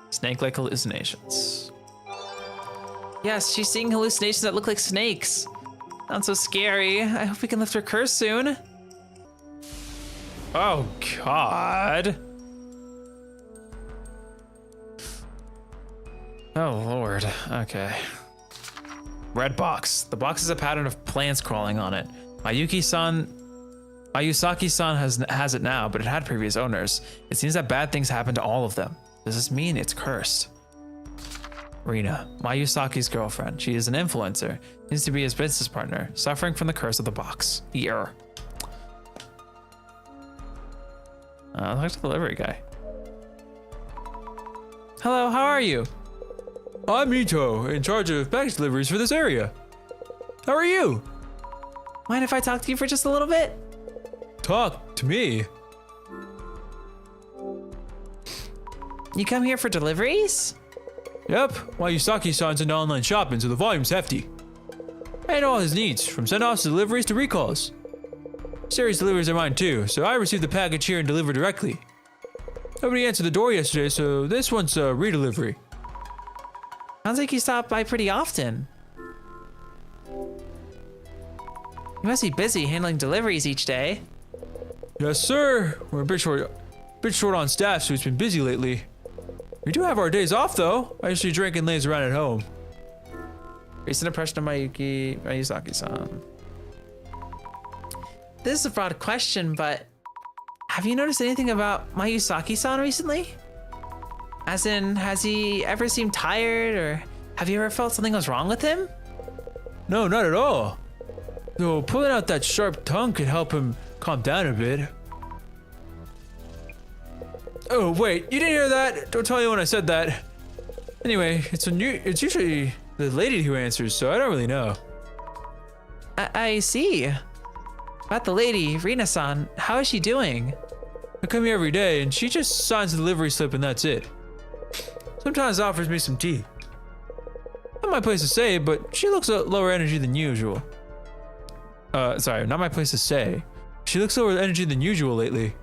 Snake-like hallucinations. Yes, she's seeing hallucinations that look like snakes. Sounds so scary. I hope we can lift her curse soon. Oh, God. Oh, Lord. Okay. Red box. The box has a pattern of plants crawling on it. Mayusaki-san has it now, but it had previous owners. It seems that bad things happen to all of them. Does this mean it's cursed? Rina, Mayusaki's girlfriend. She is an influencer. Needs to be his business partner. Suffering from the curse of the box. Talk to the delivery guy. Hello, how are you? I'm Ito, in charge of package deliveries for this area. How are you? Mind if I talk to you for just a little bit? Talk to me? You come here for deliveries? Yep, Yusaki-san's into online shopping, so the volume's hefty. I know all his needs, from send-offs to deliveries to recalls. Serious deliveries are mine too, so I received the package here and delivered directly. Nobody answered the door yesterday, so this one's a redelivery. Sounds like you stop by pretty often. You must be busy handling deliveries each day. Yes, sir. We're a bit short on staff, so it's been busy lately. We do have our days off, though. I usually drink and laze around at home. Recent impression of Mayusaki-san. This is a broad question, but have you noticed anything about Mayusaki-san recently? As in, has he ever seemed tired, or have you ever felt something was wrong with him? No, not at all. Though pulling out that sharp tongue could help him calm down a bit. Oh, wait, you didn't hear that? Don't tell anyone I said that. Anyway, it's usually the lady who answers, so I don't really know. I see. About the lady, Rina-san, how is she doing? I come here every day, and she just signs the delivery slip and that's it. Sometimes offers me some tea. Not my place to say, but she looks lower energy than usual. Sorry, not my place to say. She looks lower energy than usual lately.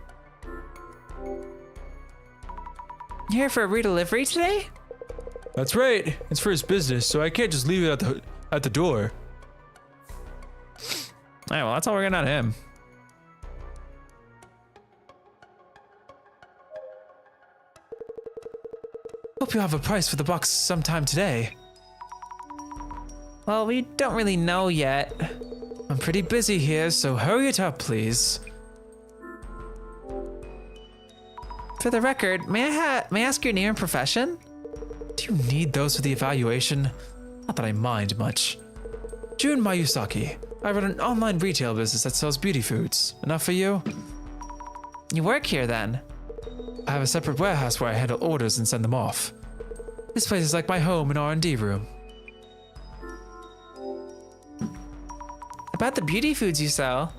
You here for a redelivery today? That's right. It's for his business, so I can't just leave it at the door. Alright, well, that's all we're getting out of him. Hope you have a price for the box sometime today. Well, we don't really know yet. I'm pretty busy here, so hurry it up, please. For the record, may I ask your name and profession? Do you need those for the evaluation? Not that I mind much. Jun Mayusaki. I run an online retail business that sells beauty foods. Enough for you? You work here then? I have a separate warehouse where I handle orders and send them off. This place is like my home and R&D room. About the beauty foods you sell.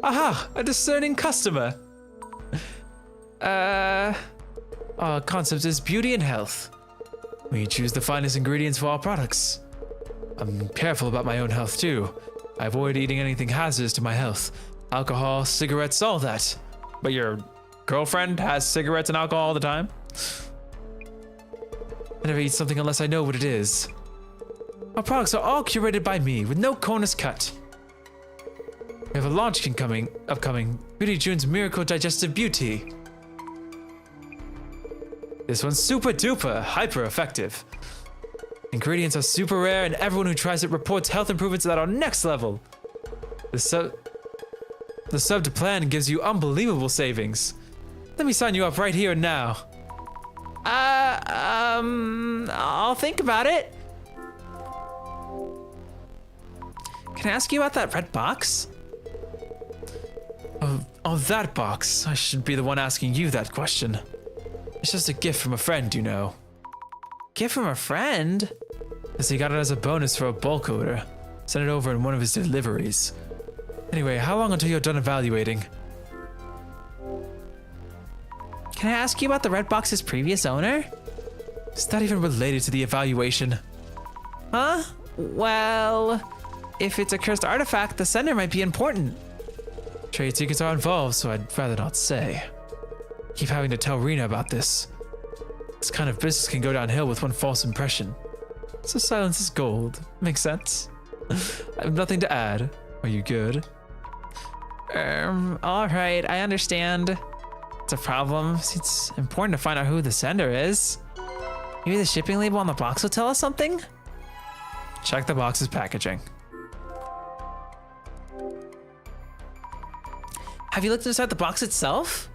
Aha! A discerning customer! Our concept is beauty and health. We choose the finest ingredients for our products. I'm careful about my own health too. I avoid eating anything hazardous to my health. Alcohol, cigarettes, all that. But your girlfriend has cigarettes and alcohol all the time? I never eat something unless I know what it is. Our products are all curated by me, with no corners cut. We have a launch upcoming, Beauty Jun's Miracle Digestive Beauty. This one's super duper, hyper effective. Ingredients are super rare and everyone who tries it reports health improvements that are next level. The subbed plan gives you unbelievable savings. Let me sign you up right here and now. I'll think about it. Can I ask you about that red box? Oh, that box. I should be the one asking you that question. It's just a gift from a friend, you know. Gift from a friend? As he got it as a bonus for a bulk order. Sent it over in one of his deliveries. Anyway, how long until you're done evaluating? Can I ask you about the red box's previous owner? Is that even related to the evaluation? Huh? Well, if it's a cursed artifact, the sender might be important. Trade secrets are involved, so I'd rather not say. Keep having to tell Rina about this. This kind of business can go downhill with one false impression. So silence is gold. Makes sense? I have nothing to add. Are you good? Alright, I understand. It's a problem. It's important to find out who the sender is. Maybe the shipping label on the box will tell us something? Check the box's packaging. Have you looked inside the box itself?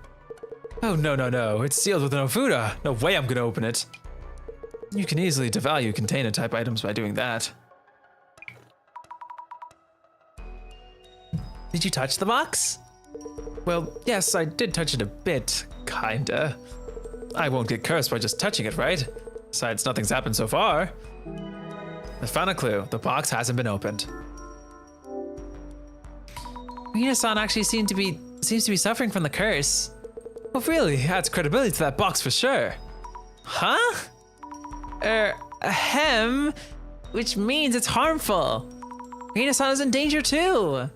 Oh, no. It's sealed with an Ofuda. No way I'm gonna open it. You can easily devalue container type items by doing that. Did you touch the box? Well, yes, I did touch it a bit, kinda. I won't get cursed by just touching it, right? Besides, nothing's happened so far. I found a clue. The box hasn't been opened. Rina-san actually seems to be suffering from the curse. Well, really, adds credibility to that box for sure. Huh? Ahem, which means it's harmful. Rina-san is in danger too.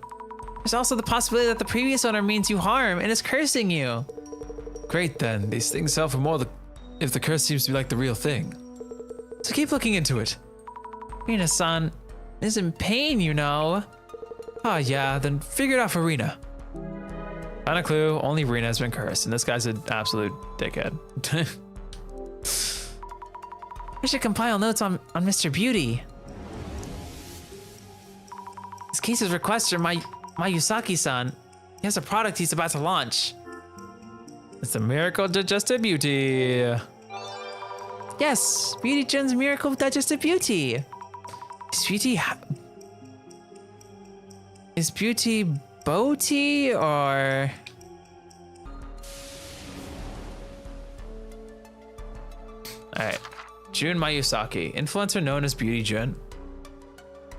There's also the possibility that the previous owner means you harm and is cursing you. Great then, these things sell for more if the curse seems to be like the real thing. So keep looking into it. Rina-san is in pain, you know. Ah, yeah, then figure it out for Rina. Not a clue, only Rina has been cursed, and this guy's an absolute dickhead. I should compile notes on Mr. Beauty. This case's requester, my Yusaki-san. He has a product he's about to launch. It's a miracle digestive beauty. Yes, Beauty Gen's Miracle Digestive Beauty. Is Beauty Beauty or? Alright. Jun Mayusaki, influencer known as Beauty Jun.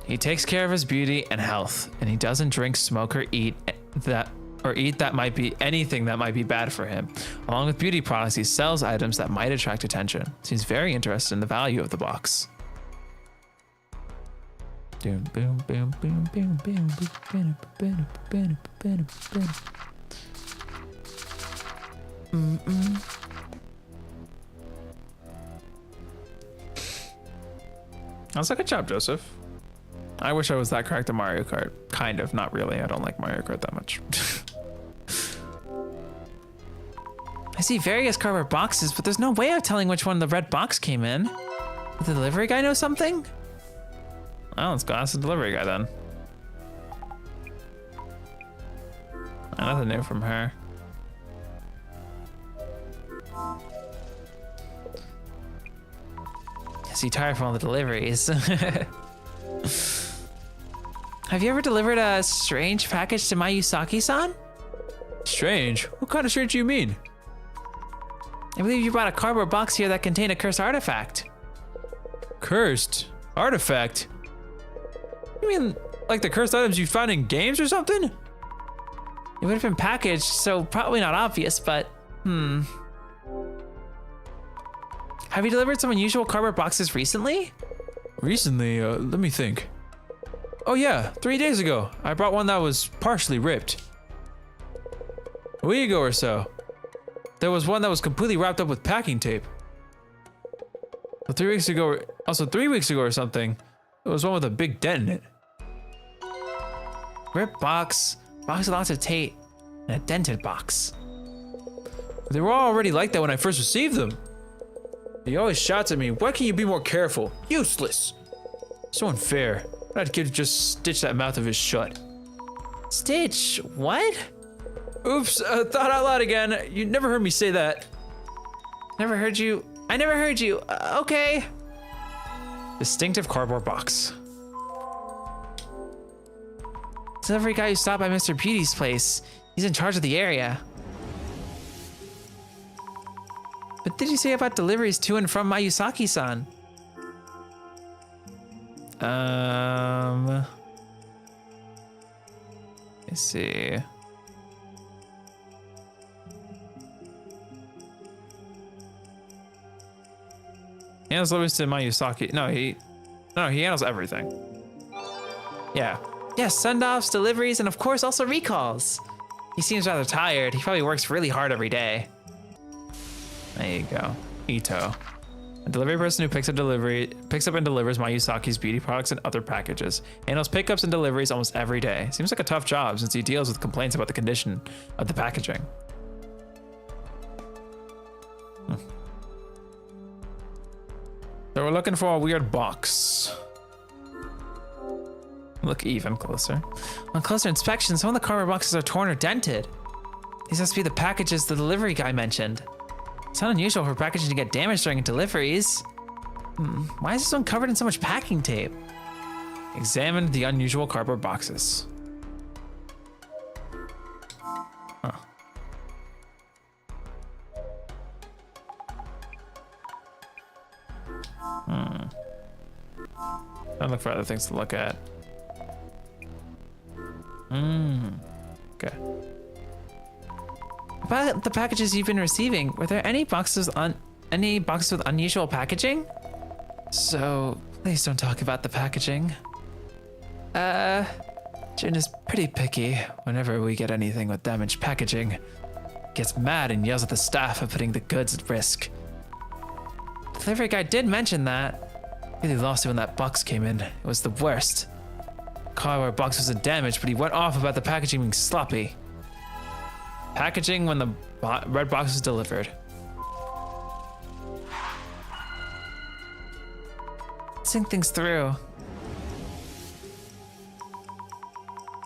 He takes care of his beauty and health, and he doesn't drink, smoke, or eat that might be anything that might be bad for him. Along with beauty products, he sells items that might attract attention. He's very interested in the value of the box. Boom, boom, boom, boom, boom, boom, boom, boom, boom, boom, boom. That's a good job, Joseph. I wish I was that correct at Mario Kart. Kind of, not really. I don't like Mario Kart that much. I see various cardboard boxes, but there's no way of telling which one the red box came in. Did the delivery guy know something? Well, let's go ask the delivery guy then. Nothing new from her. Is he tired from all the deliveries? Have you ever delivered a strange package to my Yusaki-san? Strange? What kind of strange do you mean? I believe you brought a cardboard box here that contained a cursed artifact. Cursed? Artifact? You mean like the cursed items you find in games or something? It would have been packaged, so probably not obvious, but Have you delivered some unusual cardboard boxes recently? Recently? Let me think. Oh yeah, 3 days ago, I brought one that was partially ripped. A week ago or so, there was one that was completely wrapped up with packing tape. But 3 weeks ago, also 3 weeks ago or something, there was one with a big dent in it. Ripped box with lots of tape, and a dented box. But they were all already like that when I first received them. He always shouts at me, "Why can't you be more careful? Useless!" So unfair. That kid just stitched that mouth of his shut. Stitch? What? Oops, thought out loud again. You never heard me say that. Never heard you. I never heard you. Okay. Distinctive cardboard box. Delivery guy who stopped by Mr. Beauty's place. He's in charge of the area. What did you say about deliveries to and from Mayusaki-san? Let's see. He handles deliveries to Mayusaki. No, he handles everything. Yeah. Yes, send-offs, deliveries, and of course also recalls. He seems rather tired. He probably works really hard every day. There you go. Ito. A delivery person who picks up and delivers Mayusaki's beauty products and other packages. Handles pickups and deliveries almost every day. Seems like a tough job since he deals with complaints about the condition of the packaging. So we're looking for a weird box. Look even closer. On closer inspection, some of the cardboard boxes are torn or dented. These must be the packages the delivery guy mentioned. It's not unusual for packaging to get damaged during deliveries. Why is this one covered in so much packing tape? Examine the unusual cardboard boxes. Huh. I'll look for other things to look at. Okay. About the packages you've been receiving, were there any boxes any boxes with unusual packaging? So, please don't talk about the packaging. Jin is pretty picky whenever we get anything with damaged packaging. Gets mad and yells at the staff for putting the goods at risk. The delivery guy did mention that. Really lost it when that box came in. It was the worst. Cardboard box wasn't damaged, but he went off about the packaging being sloppy. Packaging when the red box was delivered. Let's think things through.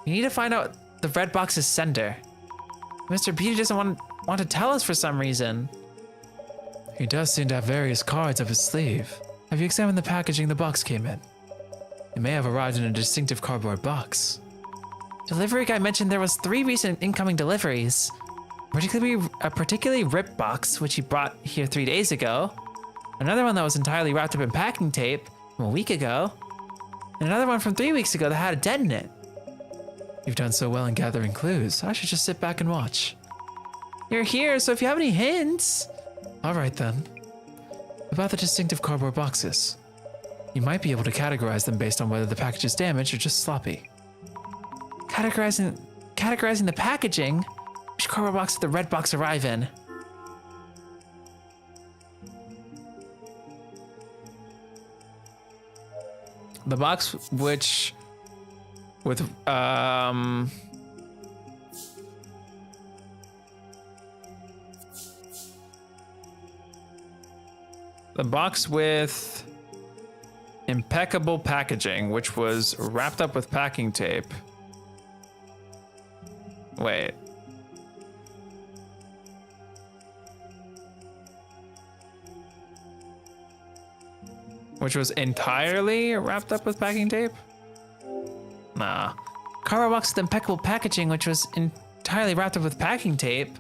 We need to find out the red box's sender. Mr. Beauty doesn't want to tell us for some reason. He does seem to have various cards up his sleeve. Have you examined the packaging the box came in? It may have arrived in a distinctive cardboard box. Delivery guy mentioned there was 3 recent incoming deliveries. A particularly ripped box, which he brought here 3 days ago. Another one that was entirely wrapped up in packing tape from a week ago. And another one from 3 weeks ago that had a dent in it. You've done so well in gathering clues. I should just sit back and watch. You're here, so if you have any hints. All right then. About the distinctive cardboard boxes. You might be able to categorize them based on whether the package is damaged or just sloppy. Categorizing the packaging? Which cardboard box did the red box arrive in? The box with the box with impeccable packaging, which was wrapped up with packing tape. Wait. Which was entirely wrapped up with packing tape? Nah. Cardboard box with impeccable packaging, which was entirely wrapped up with packing tape.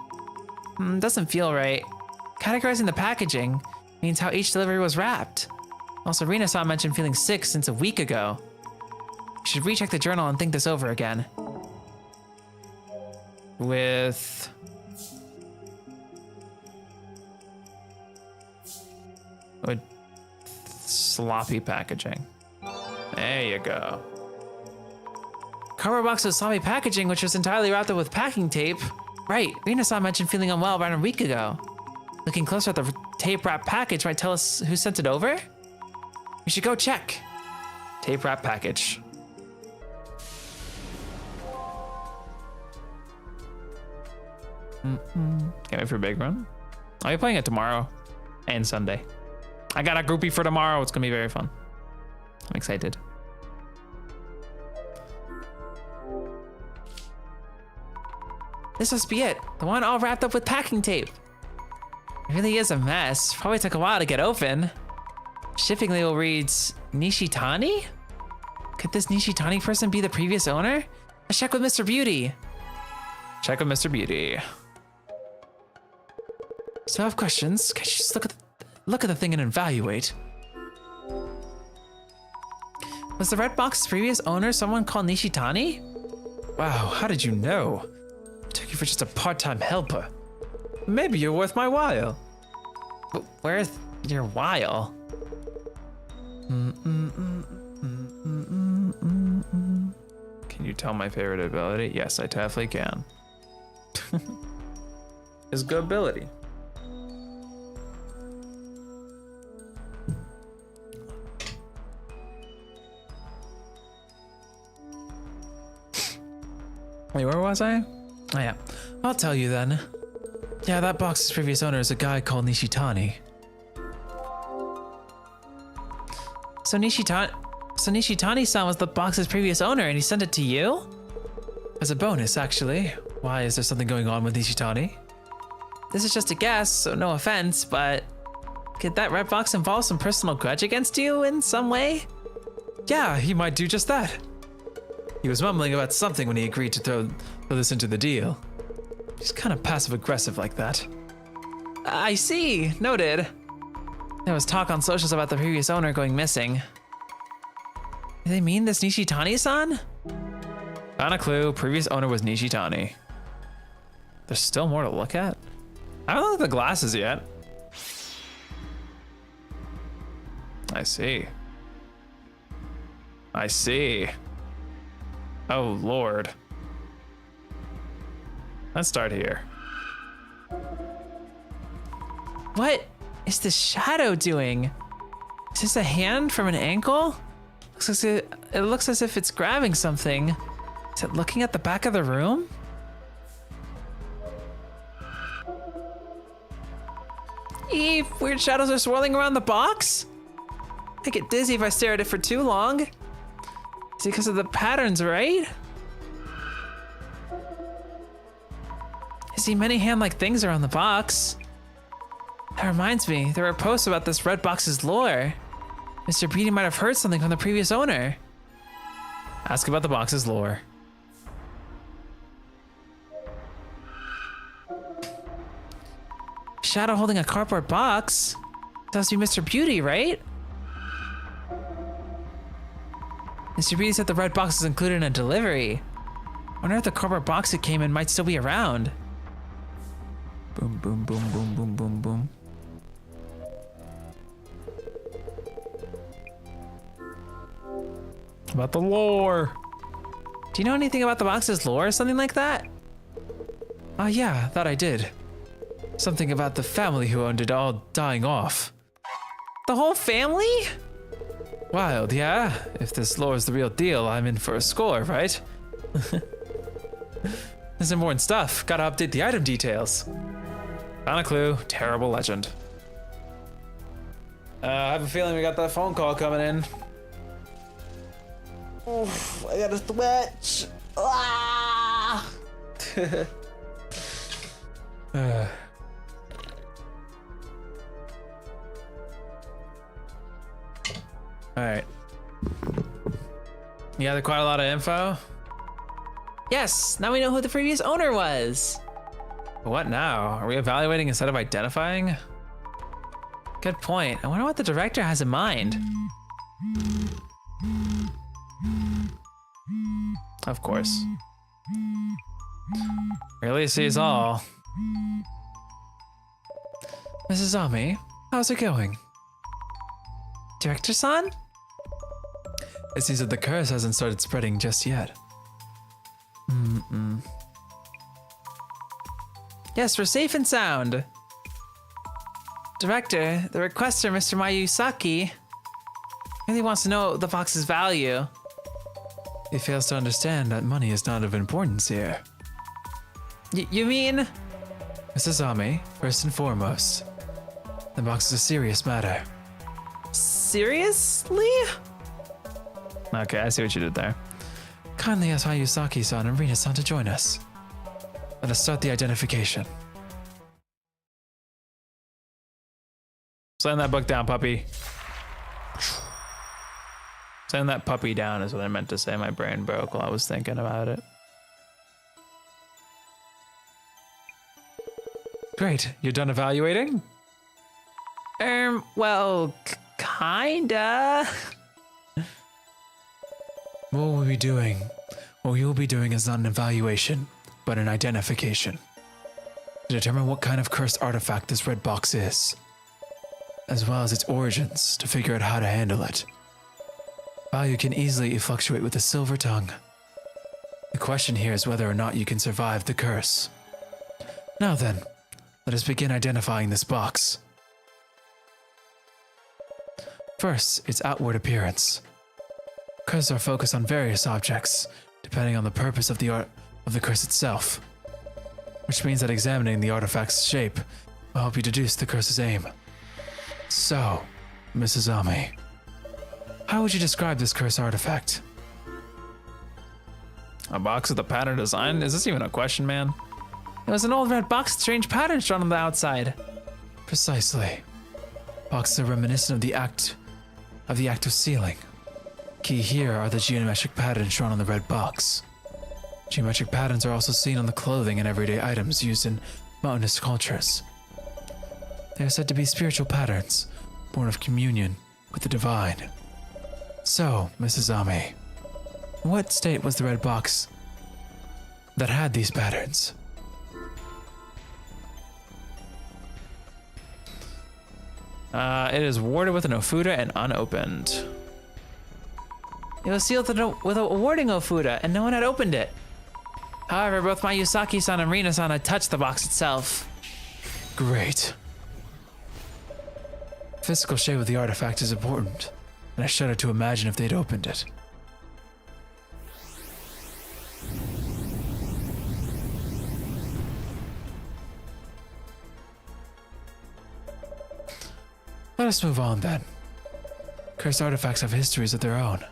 Doesn't feel right. Categorizing the packaging means how each delivery was wrapped. Also, Rena saw mention feeling sick since a week ago. You should recheck the journal and think this over again. With sloppy packaging. There you go. Cardboard box with sloppy packaging, which was entirely wrapped up with packing tape. Right, Rena saw mention feeling unwell about a week ago. Looking closer at the tape wrap package might tell us who sent it over? We should go check. Tape wrap package. Can't wait for a big run. I'll be playing it tomorrow and Sunday. I got a groupie for tomorrow. It's gonna be very fun. I'm excited. This must be it. The one all wrapped up with packing tape. It really is a mess. Probably took a while to get open. Shipping label reads Nishitani? Could this Nishitani person be the previous owner? Let's check with Mr. Beauty. Check with Mr. Beauty. Still have questions? Can you just look at the thing and evaluate? Was the red box's previous owner someone called Nishitani? Wow, how did you know? I took you for just a part-time helper. Maybe you're worth my while. Where's your while? Can you tell my favorite ability? Yes, I definitely can. It's good ability. Wait, where was I? Oh yeah, I'll tell you then. Yeah, that box's previous owner is a guy called Nishitani. So Nishitani-san was the box's previous owner and he sent it to you? As a bonus, actually. Why, is there something going on with Nishitani? This is just a guess, so no offense, but could that red box involve some personal grudge against you in some way? Yeah, he might do just that. He was mumbling about something when he agreed to throw this into the deal. He's kind of passive-aggressive like that. I see, noted. There was talk on socials about the previous owner going missing. Do they mean this Nishitani-san? Found a clue, previous owner was Nishitani. There's still more to look at? I haven't looked at the glasses yet. I see. I see. Oh, Lord. Let's start here. What is the shadow doing? Is this a hand from an ankle? It looks as if it's grabbing something. Is it looking at the back of the room? Eve, weird shadows are swirling around the box? I get dizzy if I stare at it for too long. Is it because of the patterns, right? I see many hand-like things around the box. That reminds me, there were posts about this red box's lore. Mr. Beatty might have heard something from the previous owner. Ask about the box's lore. Shadow holding a cardboard box? That must be Mr. Beauty, right? Mr. Beauty said the red box is included in a delivery. I wonder if the cardboard box it came in might still be around. Boom, boom, boom, boom, boom, boom, boom. About the lore. Do you know anything about the box's lore or something like that? Oh yeah, that I did. Something about the family who owned it all dying off. The whole family? Wild, yeah? If this lore is the real deal, I'm in for a score, right? There's important stuff. Gotta update the item details. Found a clue. Terrible legend. I have a feeling we got that phone call coming in. Oof, I gotta stretch. Ah! Alright. You gathered quite a lot of info? Yes, now we know who the previous owner was. What now? Are we evaluating instead of identifying? Good point. I wonder what the director has in mind. Of course. Really sees all. Mrs. Ami, how's it going? Director-san? It seems that the curse hasn't started spreading just yet. Yes, we're safe and sound. Director, the requester, Mr. Mayusaki, really wants to know the box's value. He fails to understand that money is not of importance here. You mean? Mrs. Ami, first and foremost, the box is a serious matter. Seriously? Okay, I see what you did there. Kindly ask Hayusaki-san and Rina-san to join us. Let us start the identification. Slam that book down, puppy. Slam that puppy down is what I meant to say. My brain broke while I was thinking about it. Great, you're done evaluating? Well, kinda. What we will be doing is not an evaluation, but an identification. To determine what kind of cursed artifact this red box is, as well as its origins, to figure out how to handle it. Value can easily fluctuate with a silver tongue. The question here is whether or not you can survive the curse. Now then, let us begin identifying this box. First, its outward appearance. Curses are focused on various objects, depending on the purpose of the curse itself, which means that examining the artifact's shape will help you deduce the curse's aim. So, Mrs. Ami, how would you describe this curse artifact? A box with a pattern design? Is this even a question, man? It was an old red box with strange patterns drawn on the outside. Precisely. Boxes are reminiscent of the act of sealing. Key here are the geometric patterns drawn on the red box. Geometric patterns are also seen on the clothing and everyday items used in mountainous cultures. They are said to be spiritual patterns, born of communion with the divine. So, Mrs. Ami, what state was the red box that had these patterns? It is warded with an Ofuda and unopened. It was sealed with a warding Ofuda, and no one had opened it. However, both Mayusaki-san and Rina-san had touched the box itself. Great. Physical shape of the artifact is important, and I shudder to imagine if they'd opened it. Let us move on then. Cursed artifacts have histories of their own.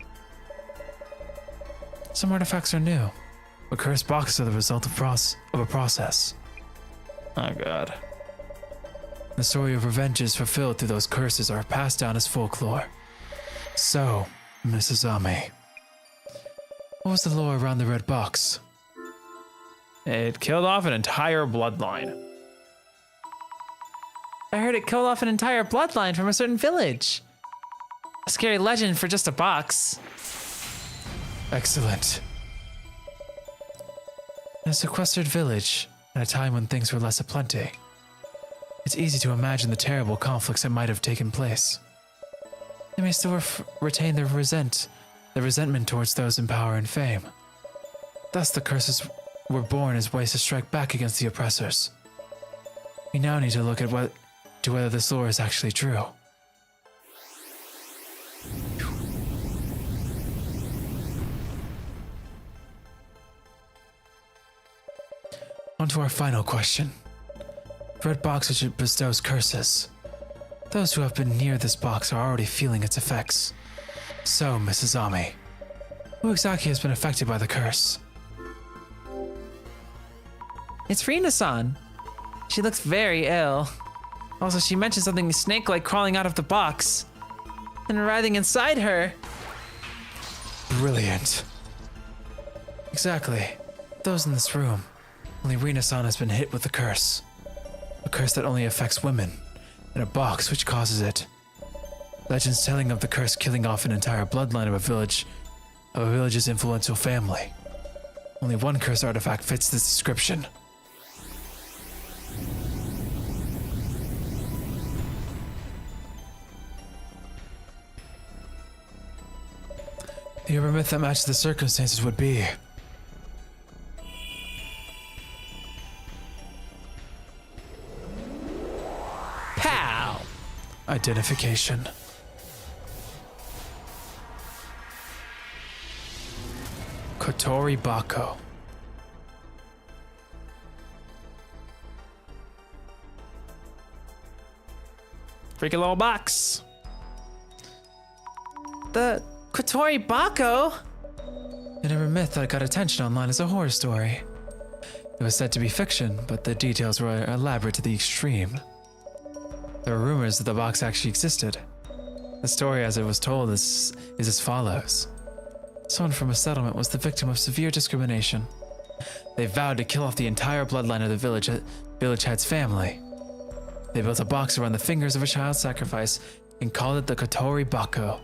Some artifacts are new, but cursed boxes are the result of a process. Oh god. The story of revenges fulfilled through those curses are passed down as folklore. So, Mrs. Ami, what was the lore around the red box? It killed off an entire bloodline. I heard it killed off an entire bloodline from a certain village. A scary legend for just a box. Excellent. In a sequestered village, at a time when things were less aplenty, it's easy to imagine the terrible conflicts that might have taken place. They may still retain their resentment towards those in power and fame. Thus the curses were born as ways to strike back against the oppressors. We now need to look at whether this lore is actually true. On to our final question. Red box which bestows curses. Those who have been near this box are already feeling its effects. So, Mrs. Ami, who exactly has been affected by the curse? It's Rina-san. She looks very ill. Also, she mentioned something snake-like crawling out of the box and writhing inside her. Brilliant. Exactly. Those in this room, only Rina-san has been hit with the curse. A curse that only affects women, and a box which causes it. Legends telling of the curse killing off an entire bloodline of a village's influential family. Only one curse artifact fits this description. The urban myth that matches the circumstances would be Pow! identification. Kotori Bako. Freaking little box. The Kotori Bako? And a myth that got attention online as a horror story. It was said to be fiction, but the details were elaborate to the extreme. There were rumors that the box actually existed. The story as it was told is as follows. Someone from a settlement was the victim of severe discrimination. They vowed to kill off the entire bloodline of the village head's family. They built a box around the fingers of a child's sacrifice and called it the Kotori Bako.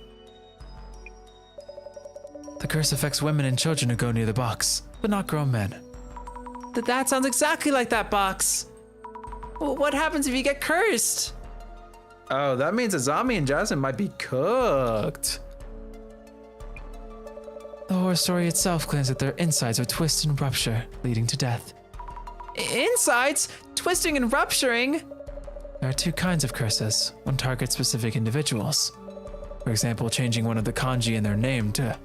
The curse affects women and children who go near the box, but not grown men. That sounds exactly like that box. Well, what happens if you get cursed? Oh, that means Azami and Jasmine might be cooked. The horror story itself claims that their insides are twist and rupture, leading to death. Insides? Twisting and rupturing? There are two kinds of curses. One targets specific individuals. For example, changing one of the kanji in their name to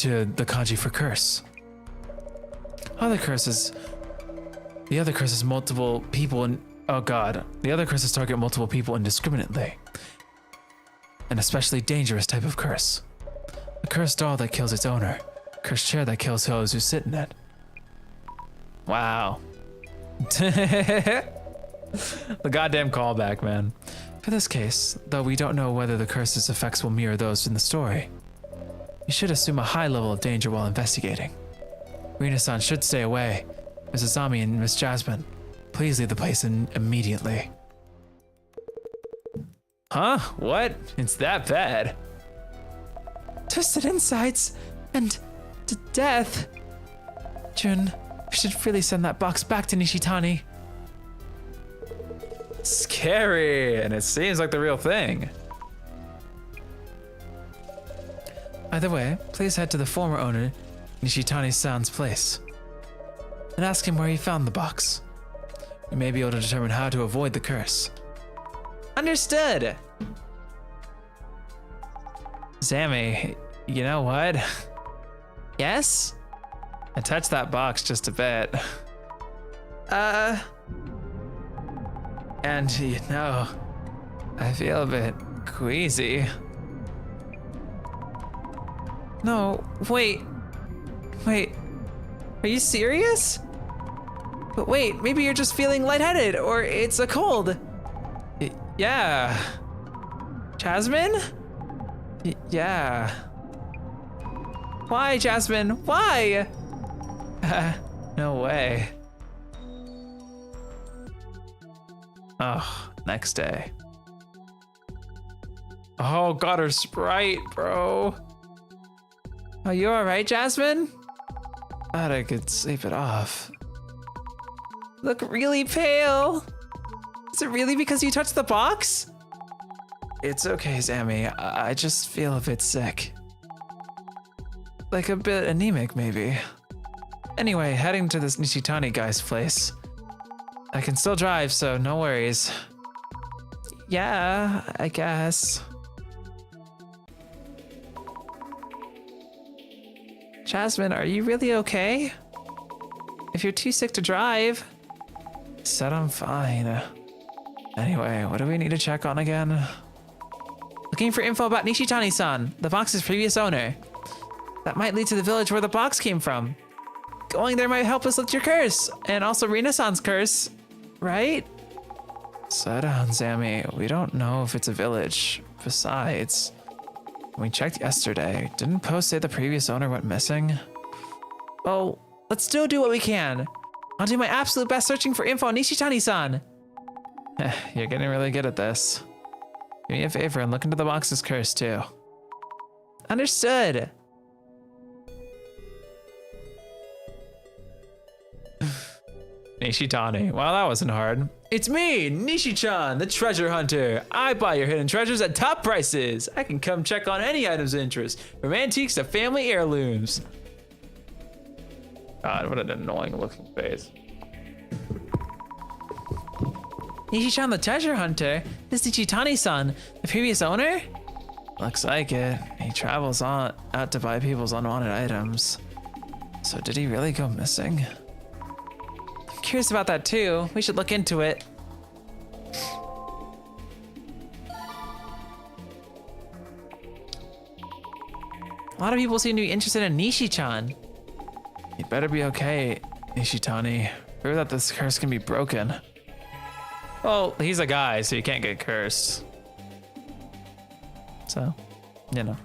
the kanji for curse. The other curses multiple people and the other curses target multiple people indiscriminately. An especially dangerous type of curse. A cursed doll that kills its owner. A cursed chair that kills those who sit in it. Wow. The goddamn callback, man. For this case, though we don't know whether the curse's effects will mirror those in the story, you should assume a high level of danger while investigating. Rina-san should stay away. Miss Azami and Miss Jasmine, please leave the place immediately. Huh? What? It's that bad. Twisted insides and death. Jun, we should really send that box back to Nishitani. Scary, and it seems like the real thing. Either way, please head to the former owner, Nishitani-san's place, and ask him where he found the box. You may be able to determine how to avoid the curse. Understood. Sammy, you know what? Yes? I touched that box just a bit. And you know, I feel a bit queasy. No, wait. Wait. Are you serious? But wait, maybe you're just feeling lightheaded, or it's a cold. Yeah. Jasmine? Yeah. Why, Jasmine? Why? No way. Oh, next day. Oh, got her Sprite, bro. Are you alright, Jasmine? Thought I could sleep it off. Look really pale. Is it really because you touched the box? It's okay, Sammy. I just feel a bit sick. Like a bit anemic, maybe. Anyway, heading to this Nishitani guy's place. I can still drive, so no worries. Yeah, I guess. Jasmine, are you really okay? If you're too sick to drive. Said I'm fine. Anyway, what do we need to check on again? Looking for info about Nishitani-san, the box's previous owner. That might lead to the village where the box came from. Going there might help us lift your curse, and also Rina-san's curse, right? Slow down, Sammy. We don't know if it's a village. Besides, when we checked yesterday, didn't Post say the previous owner went missing? Oh, let's still do what we can. I'll do my absolute best searching for info on Nishitani-san. You're getting really good at this. Do me a favor and look into the box's curse too. Understood. Nishitani. Well, that wasn't hard. It's me, Nishi-chan, the treasure hunter. I buy your hidden treasures at top prices. I can come check on any items of interest, from antiques to family heirlooms. God, what an annoying looking face. Nishi-chan, the treasure hunter? This Nishitani-san, the previous owner? Looks like it. He travels out to buy people's unwanted items. So did he really go missing? I'm curious about that too. We should look into it. A lot of people seem to be interested in Nishi-chan. He'd better be okay, Nishitani. Prove that this curse can be broken. Well, he's a guy, so you can't get cursed. So, you know.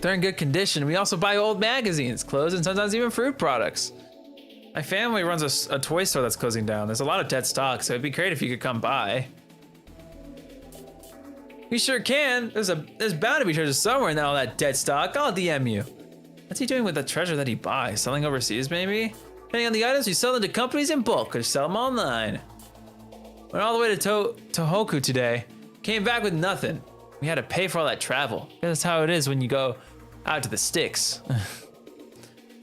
They're in good condition. We also buy old magazines, clothes, and sometimes even fruit products. My family runs a toy store that's closing down. There's a lot of dead stock, so it'd be great if you could come by. We sure can. There's bound to be treasure somewhere in all that dead stock. I'll DM you. What's he doing with the treasure that he buys? Selling overseas, maybe? Depending on the items, we sell them to companies in bulk or sell them online. Went all the way to Tohoku today. Came back with nothing. We had to pay for all that travel. That's how it is when you go out to the sticks.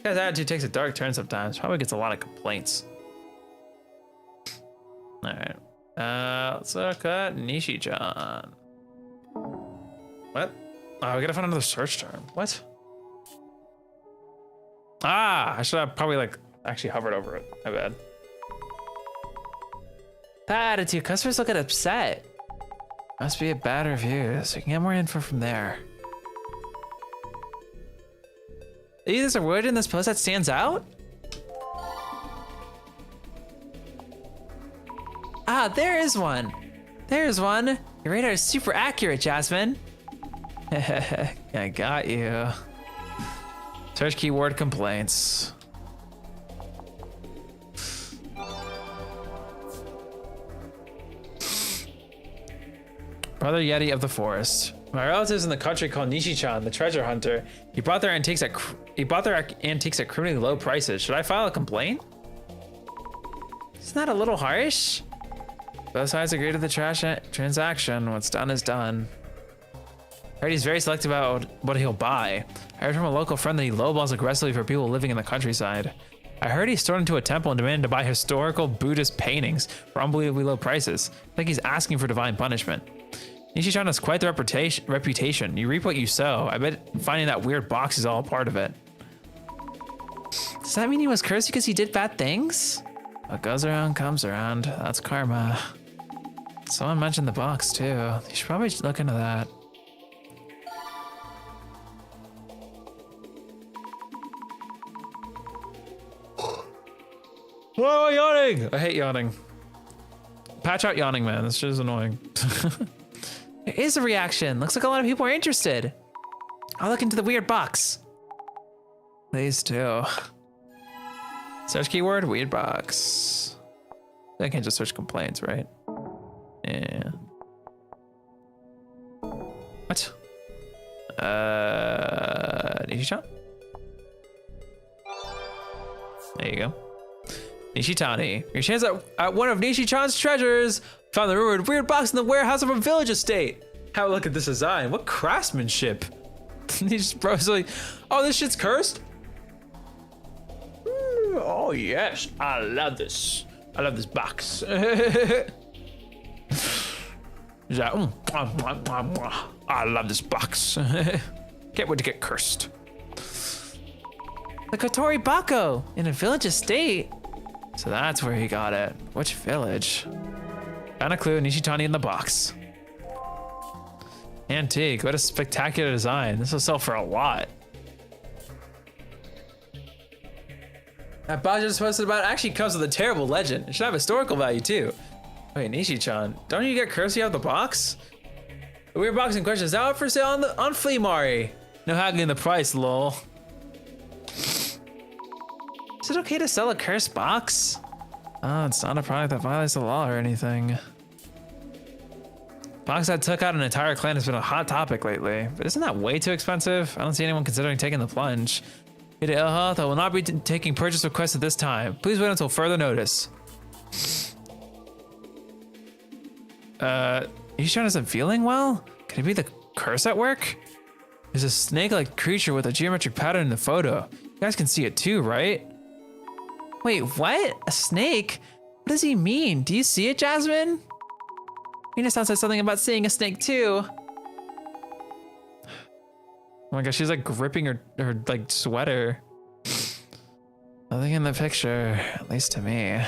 Guy's attitude takes a dark turn sometimes. Probably gets a lot of complaints. All right. Let's look at Nishi-chan. What? Oh, we gotta find another search term. What? Ah, I should have probably actually hovered over it. My bad. That attitude, customers look upset. Must be a bad review, so you can get more info from there. Maybe there's a word in this post that stands out? Ah, there is one. There's one. Your radar is super accurate, Jasmine. I got you. Search keyword complaints. Brother Yeti of the Forest. My relatives in the country call Nishi-chan the treasure hunter. He bought their antiques at criminally low prices. Should I file a complaint? Isn't that a little harsh? Both sides agree to the transaction. What's done is done. I heard he's very selective about what he'll buy. I heard from a local friend that he lowballs aggressively for people living in the countryside. I heard he stormed into a temple and demanded to buy historical Buddhist paintings for unbelievably low prices. I think he's asking for divine punishment. Nishi-chan has quite the reputation. You reap what you sow. I bet finding that weird box is all a part of it. Does that mean he was cursed because he did bad things? What goes around comes around. That's karma. Someone mentioned the box too. You should probably look into that. Whoa, yawning! I hate yawning. Patch out yawning, man. This shit is annoying. There is a reaction. Looks like a lot of people are interested. I'll look into the weird box. Please do. Search keyword, weird box. I can't just search complaints, right? Yeah. What? Nishi-chan? There you go. Nishitani, your chance at one of Nishi-chan's treasures. Found the rumored weird box in the warehouse of a village estate. Have a look at this design. What craftsmanship? These bros are like, oh, this shit's cursed? Oh yes, I love this. I love this box. He's like, I love this box. Can't wait to get cursed. The Kotori Bako in a village estate. So that's where he got it. Which village? Found a clue, Nishitani in the box. Antique, what a spectacular design. This will sell for a lot. That box just posted about actually comes with a terrible legend. It should have historical value too. Wait, Nishi-chan, don't you get cursed out of the box? The weird box in question is out for sale on Fleamari. No haggling the price, lol. Is it okay to sell a cursed box? Oh, it's not a product that violates the law or anything. Box that took out an entire clan has been a hot topic lately, but isn't that way too expensive? I don't see anyone considering taking the plunge. Hey, ill health, I will not be taking purchase requests at this time. Please wait until further notice. Ishan isn't feeling well? Could it be the curse at work? There's a snake-like creature with a geometric pattern in the photo. You guys can see it too, right? Wait, what? A snake? What does he mean? Do you see it, Jasmine? Mina-san said something about seeing a snake too. Oh my gosh, she's like gripping her like sweater. Nothing in the picture, at least to me.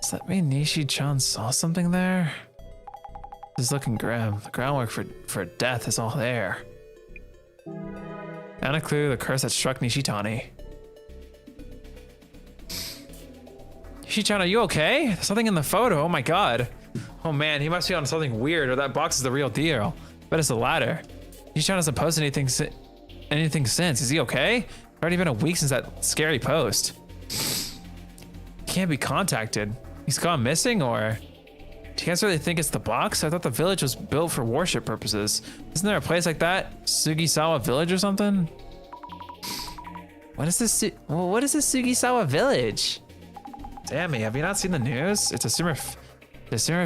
Does that mean Nishi-chan saw something there? This is looking grim. The groundwork for death is all there. And a clue, the curse that struck Nishitani. Nishi-chan, are you okay? There's something in the photo, oh my god. Oh man, he must be on something weird, or that box is the real deal. Bet it's the latter. Nishi-chan hasn't posted anything since. Is he okay? Already been a week since that scary post. He can't be contacted. He's gone missing, or? Do you guys really think it's the box? I thought the village was built for worship purposes. Isn't there a place like that? Sugisawa Village or something? What is this? What is this Sugisawa Village? Damn me, have you not seen the news? It's super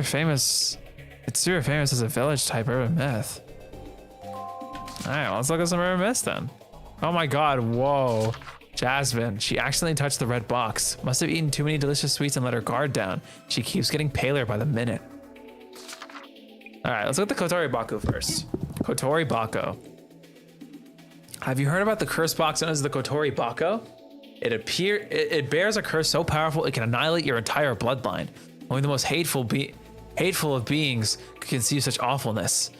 famous as a village type urban myth. Alright, well, let's look at some urban myths then. Oh my god, whoa. Jasmine, she accidentally touched the red box. Must have eaten too many delicious sweets and let her guard down. She keeps getting paler by the minute. Alright, let's look at the Kotori Bako first. Kotori Bako. Have you heard about the cursed box known as the Kotori Bako? It bears a curse so powerful it can annihilate your entire bloodline. Only the most hateful of beings could conceive such awfulness.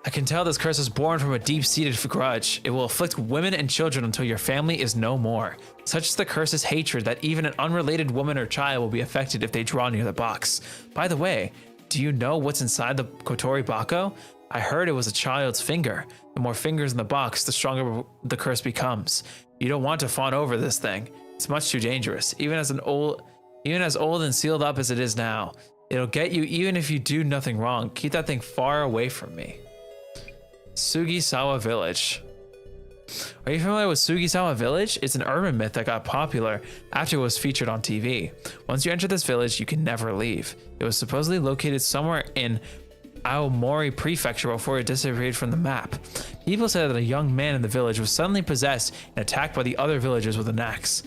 I can tell this curse is born from a deep-seated grudge. It will afflict women and children until your family is no more. Such is the curse's hatred that even an unrelated woman or child will be affected if they draw near the box. By the way, do you know what's inside the Kotori Bako? I heard it was a child's finger. The more fingers in the box, the stronger the curse becomes. You don't want to fawn over this thing. It's much too dangerous, even as old and sealed up as it is now. It'll get you even if you do nothing wrong. Keep that thing far away from me. Sugisawa Village. Are you familiar with Sugisawa Village? It's an urban myth that got popular after it was featured on TV. Once you enter this village, you can never leave. It was supposedly located somewhere in Aomori Prefecture before it disappeared from the map. People said that a young man in the village was suddenly possessed and attacked by the other villagers with an axe.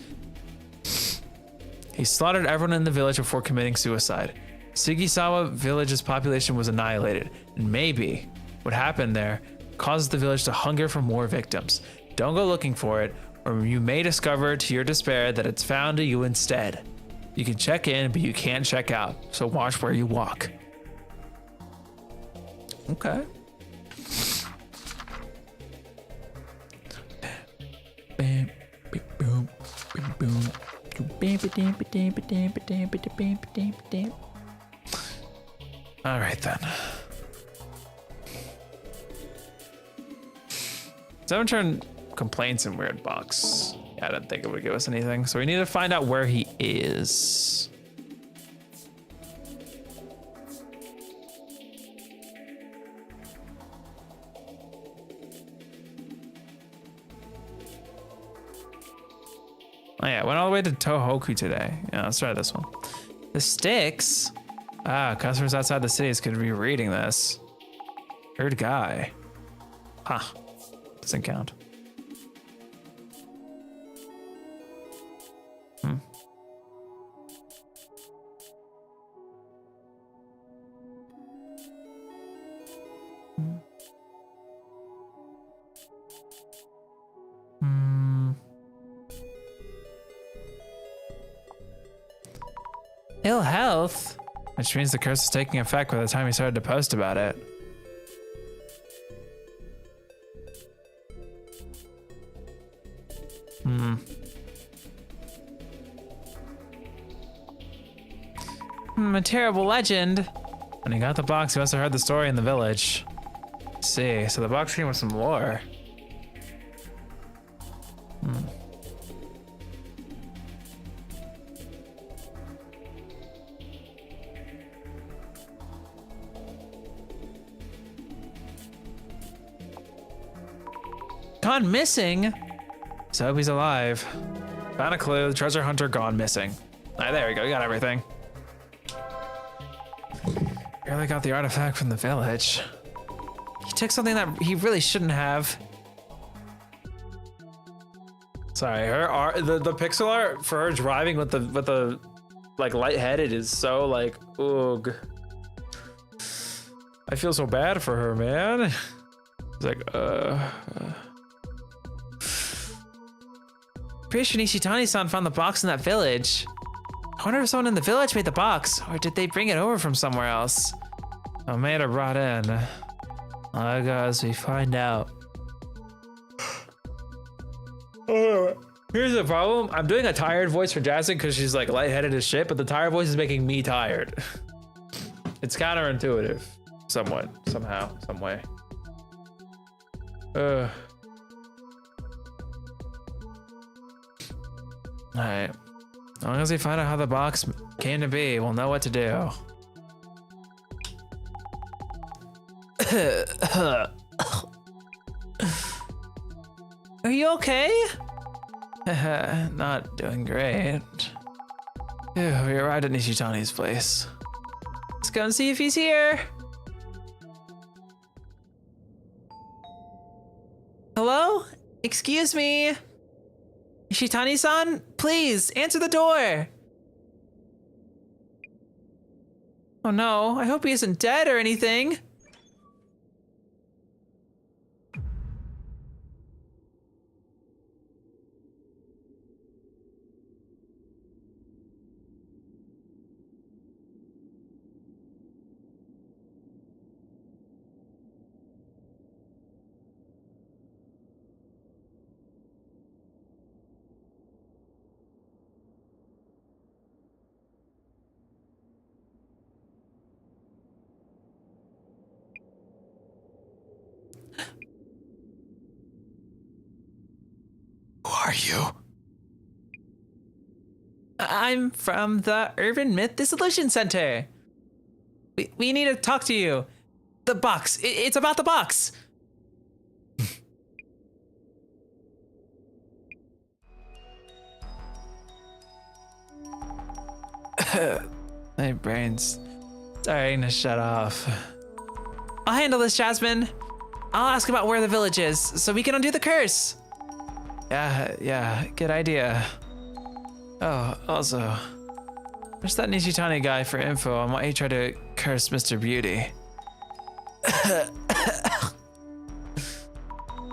He slaughtered everyone in the village before committing suicide. Sugisawa Village's population was annihilated, and maybe what happened there causes the village to hunger for more victims. Don't go looking for it, or you may discover to your despair that it's found to you instead. You can check in, but you can't check out, so watch where you walk. Okay. All right then. Someone turned complaints in weird box. Yeah, I didn't think it would give us anything. So we need to find out where he is. Oh yeah, went all the way to Tohoku today. Yeah, let's try this one. The sticks? Ah, customers outside the cities could be reading this. Third guy. Huh. Doesn't count. Ill health? Which means the curse was taking effect by the time he started to post about it. A terrible legend. When he got the box, he must have heard the story in the village. Let's see, so the box came with some lore. Gone missing? So I hope he's alive. Found a clue, the treasure hunter gone missing. All right, there we go, we got everything. Barely got the artifact from the village. He took something that he really shouldn't have. Sorry, her art, the pixel art for her driving with the like lightheaded is so like, ugh. I feel so bad for her, man. It's like, Pretty sure Nishitani-san found the box in that village. I wonder if someone in the village made the box, or did they bring it over from somewhere else? I may have brought in. I guess we find out. Here's the problem. I'm doing a tired voice for Jasmine because she's like lightheaded as shit, but the tired voice is making me tired. It's counterintuitive. Somewhat, somehow, some way. Alright. As long as we find out how the box came to be, we'll know what to do. Are you okay? Not doing great. We arrived at Nishitani's place. Let's go and see if he's here. Hello? Excuse me? Nishitani-san, please answer the door. Oh no, I hope he isn't dead or anything. Are you? I'm from the Urban Myth Dissolution Center. We need to talk to you. The box. It's about the box. My brain's starting to shut off. I'll handle this, Jasmine. I'll ask about where the village is so we can undo the curse. Yeah, good idea. Oh, also, where's that Nishitani guy for info on why he tried to curse Mr. Beauty?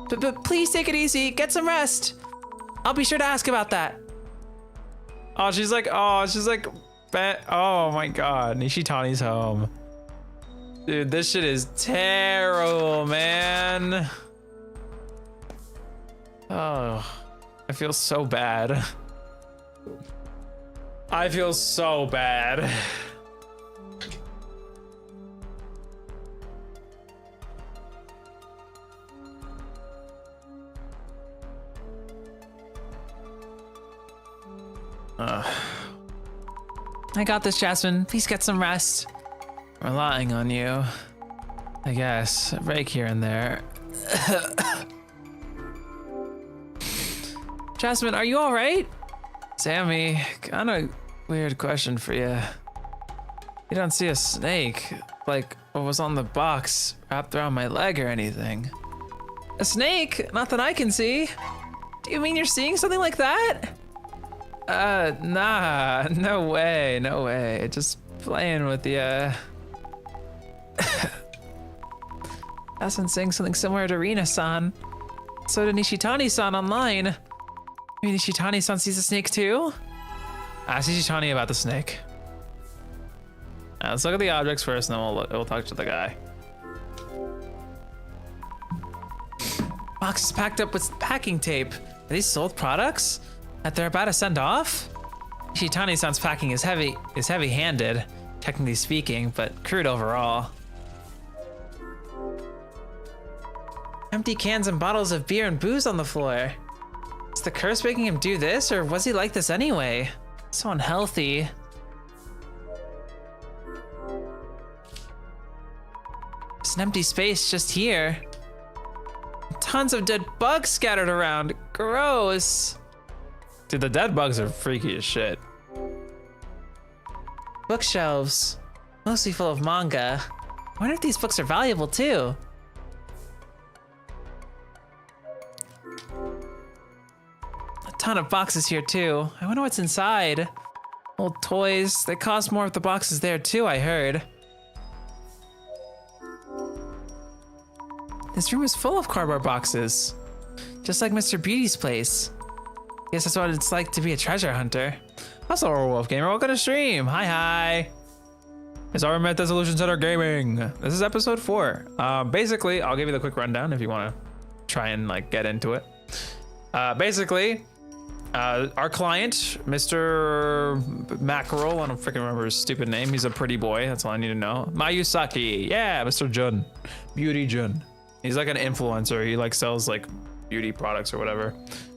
but please take it easy. Get some rest. I'll be sure to ask about that. Oh, she's like, oh my God, Nishitani's home. Dude, this shit is terrible, man. Oh, I feel so bad. I feel so bad. I got this, Jasmine. Please get some rest. Relying on you. I guess. A break here and there. Jasmine, are you all right? Sammy, kind of weird question for you. You don't see a snake, like what was on the box wrapped around my leg or anything. A snake? Not that I can see. Do you mean you're seeing something like that? Nah, no way. Just playing with you. I've been saying something similar to Rina-san. So did Nishitani-san online. I mean, Nishitani-san sees a snake too? Ask Nishitani about the snake. Let's look at the objects first, and then we'll talk to the guy. Box is packed up with packing tape. Are these sold products that they're about to send off? Nishitani-san's packing is heavy-handed, technically speaking, but crude overall. Empty cans and bottles of beer and booze on the floor. Is the curse making him do this, or was he like this anyway? So unhealthy. There's an empty space just here. Tons of dead bugs scattered around. Gross. Dude, the dead bugs are freaky as shit. Bookshelves, mostly full of manga. I wonder if these books are valuable too. A ton of boxes here too. I wonder what's inside. Old toys, they cost more if the boxes there too, I heard. This room is full of cardboard boxes. Just like Mr. Beauty's place. Guess that's what it's like to be a treasure hunter. Also, Wolf Gamer, welcome to stream. Hi. It's our Myth Dissolution Center Gaming. This is episode 4. Basically, I'll give you the quick rundown if you want to try and like get into it. Basically, our client, Mr. Mackerel, I don't freaking remember his stupid name. He's a pretty boy. That's all I need to know. Mayusaki. Yeah, Mr. Jun. Beauty Jun. He's like an influencer. He like sells like beauty products or whatever.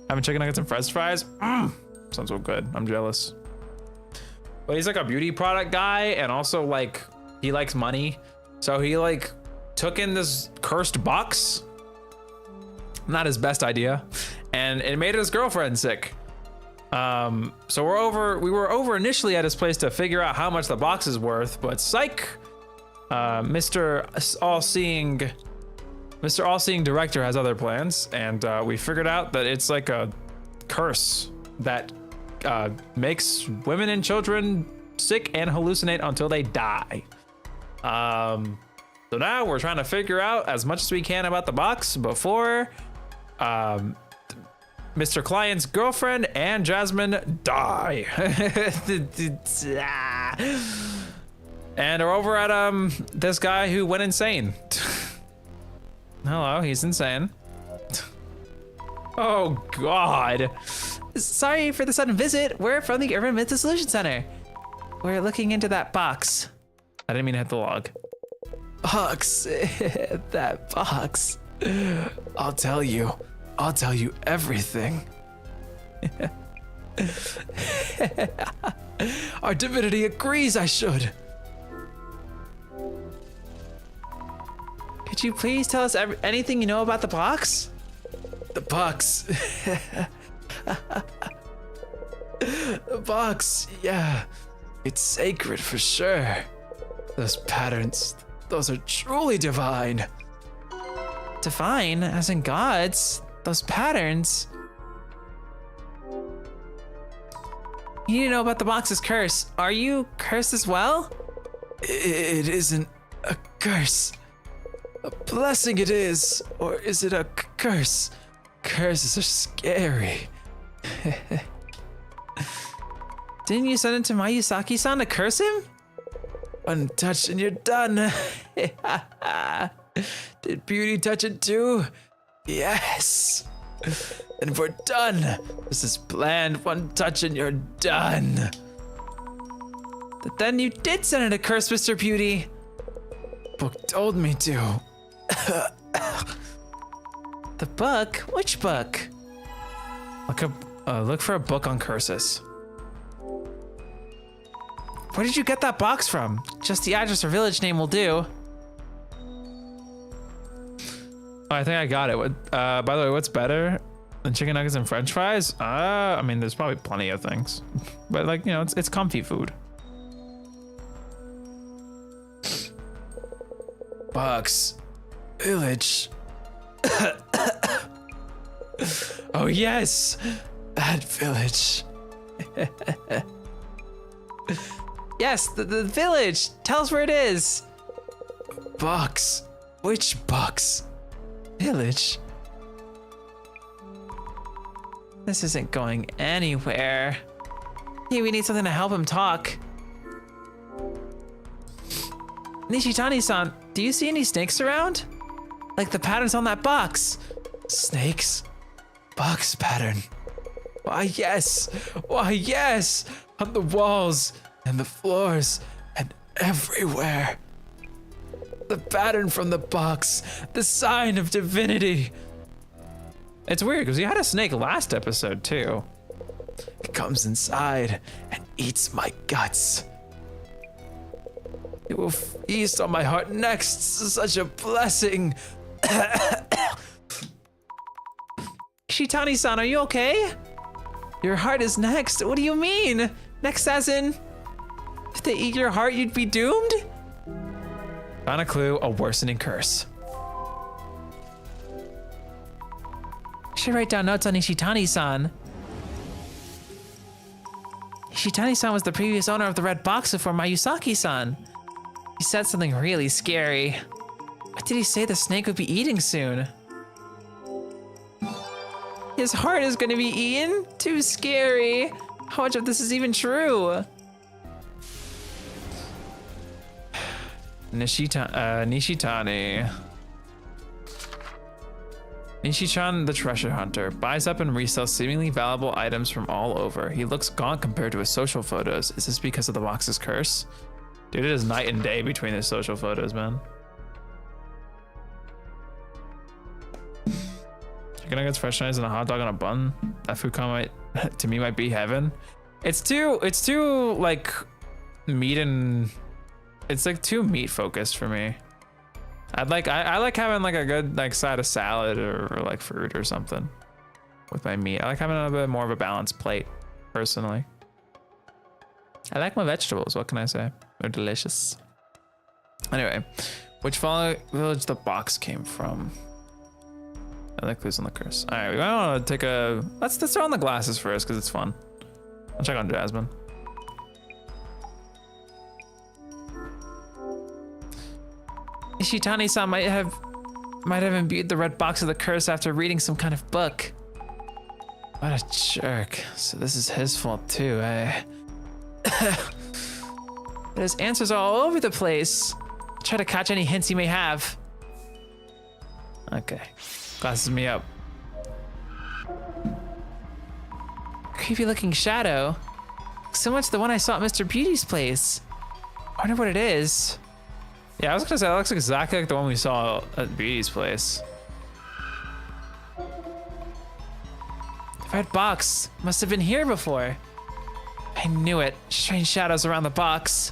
Having chicken nuggets and french fries. Sounds so good. I'm jealous. But he's like a beauty product guy, and also like he likes money. So he like took in this cursed box. Not his best idea. And it made his girlfriend sick. So we were over initially at his place to figure out how much the box is worth, but psych, Mr. All-Seeing Director has other plans, and we figured out that it's like a curse that makes women and children sick and hallucinate until they die. So now we're trying to figure out as much as we can about the box before Mr. Client's girlfriend and Jasmine die. And we're over at this guy who went insane. Hello, he's insane. Oh God. Sorry for the sudden visit. We're from the Urban Myth Dissolution Center. We're looking into that box. I didn't mean to hit the log. Box. That box. I'll tell you everything. Our divinity agrees I should. Could you please tell us anything you know about the box? The box. The box, yeah. It's sacred for sure. Those patterns, those are truly divine. Divine, as in gods. Those patterns. You need to know about the box's curse. Are you cursed as well? It isn't a curse. A blessing it is, or is it a curse? Curses are scary. Didn't you send it to Mayusaki-san to curse him? Untouched and you're done. Did Beauty touch it too? Yes. And we're done. This is planned. One touch and you're done. But then you did send it a curse, Mr. Beauty. Book told me to. The book? Which book? Look for a book on curses. Where did you get that box from? Just the address or village name will do. Oh, I think I got it. By the way, what's better than chicken nuggets and French fries? I mean, there's probably plenty of things, but like, you know, it's comfy food. Box. Village. Oh yes, That village. Yes, the village. Tell us where it is. Box. Which box? Village. This isn't going anywhere. Hey, we need something to help him talk. Nishitani-san, do you see any snakes around? Like the patterns on that box. Snakes. Box pattern. Why yes. Why yes. On the walls and the floors and everywhere. The pattern from the box. The sign of divinity. it's weird because you had a snake last episode too. It comes inside and eats my guts. It will feast on my heart next. Such a blessing. Nishitani-san, are you okay? Your heart is next. What do you mean? Next as in, if they eat your heart, you'd be doomed? Found a clue, a worsening curse. I should write down notes on Nishitani-san. Nishitani-san was the previous owner of the red box before Mayusaki-san. He said something really scary. What did he say the snake would be eating soon? His heart is gonna be eaten? Too scary. How much of this is even true? Nishitani. Nishichan, the treasure hunter, buys up and resells seemingly valuable items from all over. He looks gaunt compared to his social photos. Is this because of the box's curse? Dude, it is night and day between his social photos, man. Chicken nuggets, fresh fries, and a hot dog on a bun. That food combo to me might be heaven. It's too like meat and it's like too meat focused for me. I like having like a good like side of salad or like fruit or something with my meat. I like having a bit more of a balanced plate, personally. I like my vegetables, what can I say? They're delicious. Anyway, which village the box came from? I like clues on the curse. All right, we want to take a, let's throw on the glasses first because it's fun. I'll check on Jasmine. Nishitani-san might have imbued the red box with the curse after reading some kind of book. What a jerk. So this is his fault too, eh? There's answers all over the place. Try to catch any hints he may have. Okay. Glasses me up. Creepy looking shadow. So much the one I saw at Mr. Beauty's place. I wonder what it is. Yeah, I was gonna say, that looks exactly like the one we saw at Beauty's place. The red box must have been here before. I knew it. Strange shadows around the box.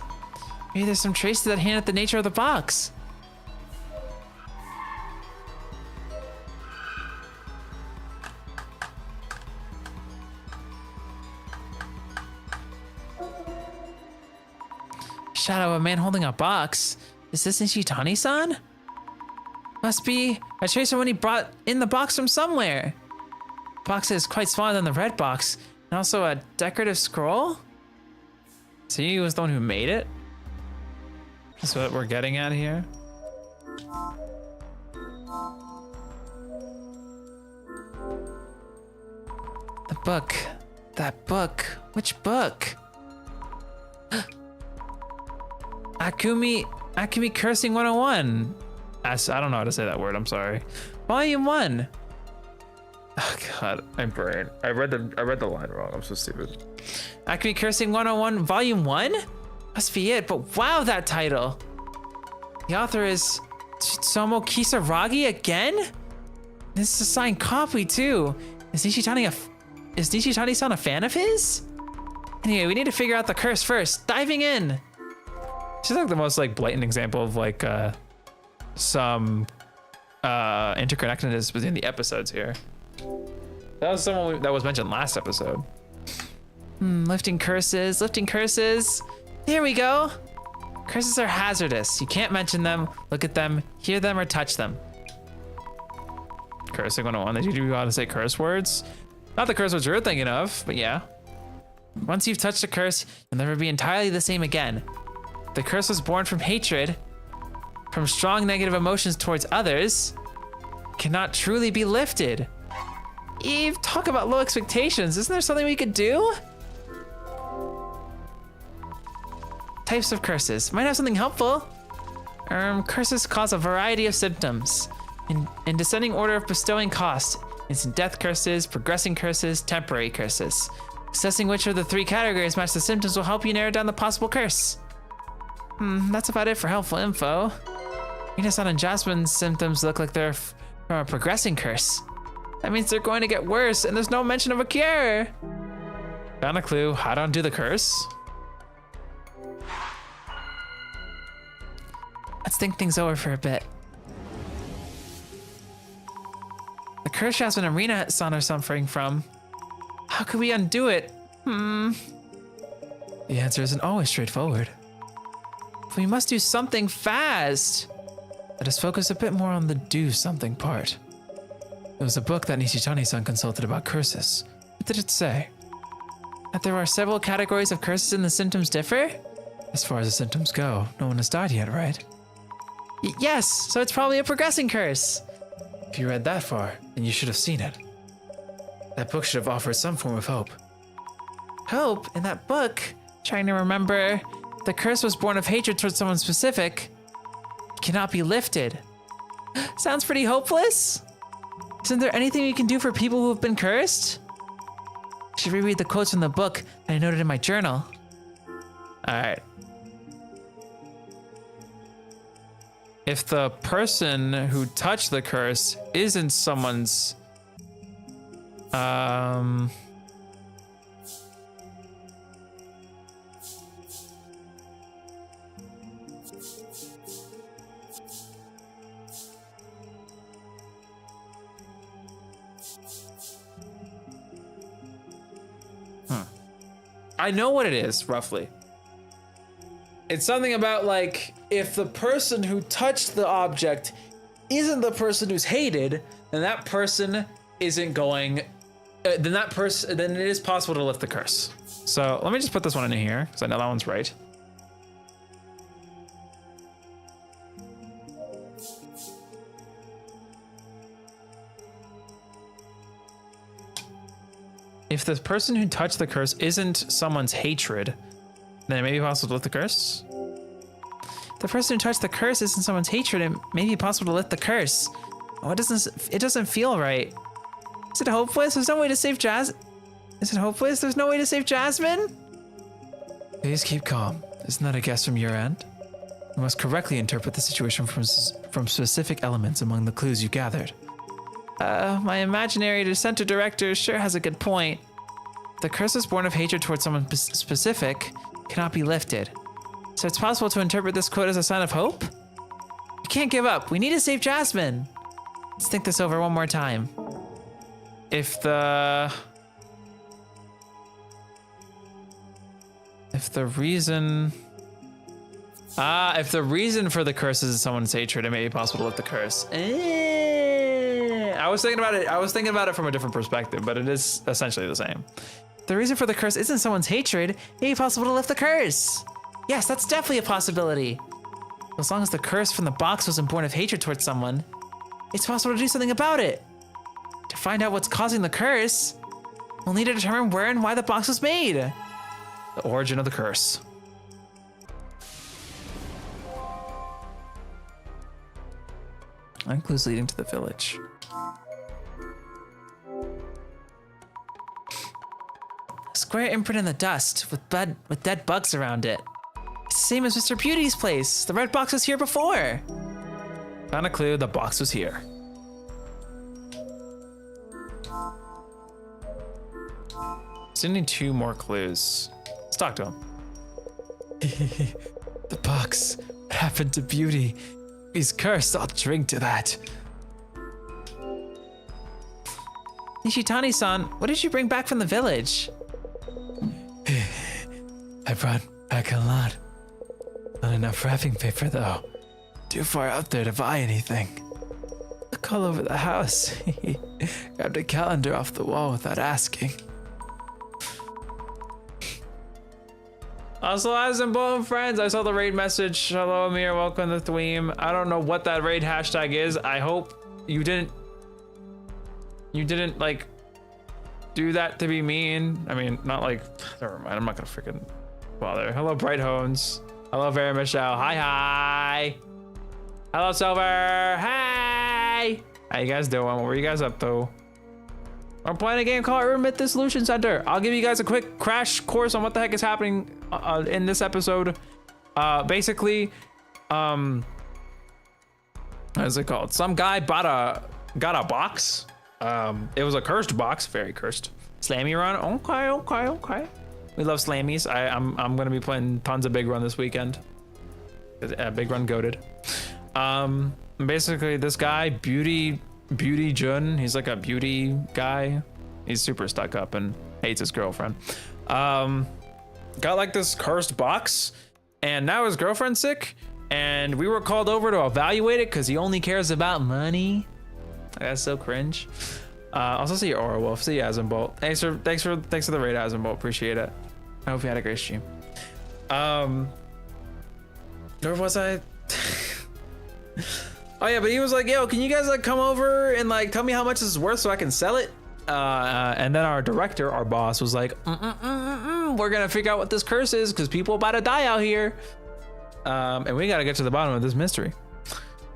Maybe there's some trace to that hint at the nature of the box. Shadow of a man holding a box. Is this Nishitani-san? Must be a tracer when he brought in the box from somewhere. The box is quite smaller than the red box, and also a decorative scroll? So he was the one who made it? That's what we're getting at here. The book. That book. Which book? Akumi Cursing 101. I don't know how to say that word, I'm sorry. Volume 1. Oh god, I'm brain. I read the line wrong. I'm so stupid. Akumi Cursing 101 Volume 1? Must be it, but wow, that title. The author is Tsutomu Kisaragi again? This is a signed copy too. Is Nishitani-san a fan of his? Anyway, we need to figure out the curse first. Diving in. This is like the most like blatant example of like some interconnectedness within the episodes here. That was someone that was mentioned last episode. Lifting curses, lifting curses. Here we go. Curses are hazardous. You can't mention them, look at them, hear them, or touch them. Cursing 101. Did you want to say curse words? Not the curse words you're thinking of, but yeah. Once you've touched a curse, you'll never be entirely the same again. The curse was born from hatred, from strong negative emotions towards others, cannot truly be lifted. Eve, talk about low expectations. Isn't there something we could do? Types of curses. Might have something helpful. Curses cause a variety of symptoms. In descending order of bestowing cost. Instant death curses, progressing curses, temporary curses. Assessing which of the 3 categories match the symptoms will help you narrow down the possible curse. That's about it for helpful info. Minasan and Jasmine's symptoms look like they're from a progressing curse. That means they're going to get worse, and there's no mention of a cure. Found a clue. How to undo the curse? Let's think things over for a bit. The curse Jasmine and Rina-san are suffering from. How could we undo it? The answer isn't always straightforward. We must do something fast. Let us focus a bit more on the do something part. There was a book that Nishitani-san consulted about curses. What did it say? That there are several categories of curses and the symptoms differ? As far as the symptoms go, no one has died yet, right? Yes, so it's probably a progressing curse. If you read that far, then you should have seen it. That book should have offered some form of hope. Hope? In that book? Trying to remember. The curse was born of hatred towards someone specific. It cannot be lifted. Sounds pretty hopeless. Isn't there anything we can do for people who have been cursed? I should reread the quotes from the book that I noted in my journal. All right. If the person who touched the curse isn't someone's I know what it is, roughly. It's something about like, if the person who touched the object isn't the person who's hated, then that person isn't going, then it is possible to lift the curse. So let me just put this one in here, because I know that one's right. If the person who touched the curse isn't someone's hatred, then it may be possible to lift the curse. The person who touched the curse isn't someone's hatred. It may be possible to lift the curse. Oh, it doesn't feel right. Is it hopeless? There's no way to save Is it hopeless? There's no way to save Jasmine? Please keep calm. Isn't that a guess from your end? You must correctly interpret the situation from specific elements among the clues you gathered. My imaginary center director sure has a good point. The curse is born of hatred towards someone specific, cannot be lifted. So it's possible to interpret this quote as a sign of hope? We can't give up. We need to save Jasmine. Let's think this over one more time. If the reason If the reason for the curse is someone's hatred, it may be possible to lift the curse. I was thinking about it. I was thinking about it from a different perspective, but it is essentially the same. The reason for the curse isn't someone's hatred, it may be possible to lift the curse. Yes, that's definitely a possibility. As long as the curse from the box wasn't born of hatred towards someone, it's possible to do something about it. To find out what's causing the curse, we'll need to determine where and why the box was made. The origin of the curse. And clues leading to the village. A square imprint in the dust with dead bugs around it. It's the same as Mr. Beauty's place. The red box was here before. Found a clue, the box was here. Still need 2 more clues. Let's talk to him. The box. What happened to Beauty? He's cursed. I'll drink to that. Nishitani-san, what did you bring back from the village? I brought back a lot. Not enough wrapping paper, though. Too far out there to buy anything. Look all over the house. Grabbed a calendar off the wall without asking. Also, as in both friends, I saw the raid message. Hello, Amir. Welcome to Thweem. I don't know what that raid hashtag is. I hope you didn't like do that to be mean. I mean, not like. Never mind. I'm not gonna freaking bother. Hello, Bright Hones. Hello, Vera Michelle. Hi. Hello, Silver. Hey. How you guys doing? What were you guys up to? I'm playing a game called Myth Dissolution Center. I'll give you guys a quick crash course on what the heck is happening in this episode. Basically, what is it called? Some guy got a box. It was a cursed box, very cursed. Slammy run. Okay. We love slammies. I'm gonna be playing tons of Big Run this weekend. Big Run goated. Basically, this guy, Beauty Jun, he's like a beauty guy. He's super stuck up and hates his girlfriend. Got like this cursed box, and now his girlfriend's sick, and we were called over to evaluate it because he only cares about money. That's so cringe. Also see your Aura Wolf. See you, Azimbolt. Thanks for the raid, Azimbolt. Appreciate it. I hope you had a great stream. Where was I? Oh yeah, but he was like, yo, can you guys like come over and like tell me how much this is worth so I can sell it? And then our director, our boss, was like, we're gonna figure out what this curse is because people about to die out here. And we gotta get to the bottom of this mystery.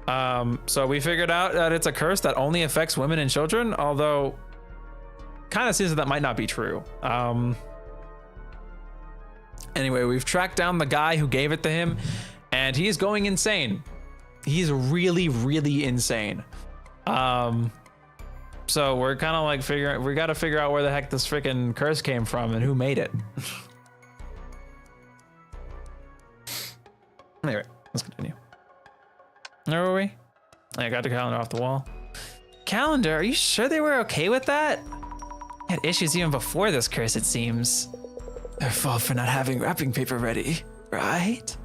So we figured out that it's a curse that only affects women and children, although kind of seems that might not be true. Anyway, we've tracked down the guy who gave it to him, and he's going insane. He's really, really insane. So we're kind of like we got to figure out where the heck this freaking curse came from and who made it. Anyway, let's continue. Where were we? I got the calendar off the wall. Calendar? Are you sure they were okay with that? Had issues even before this curse, it seems. Their fault for not having wrapping paper ready, right?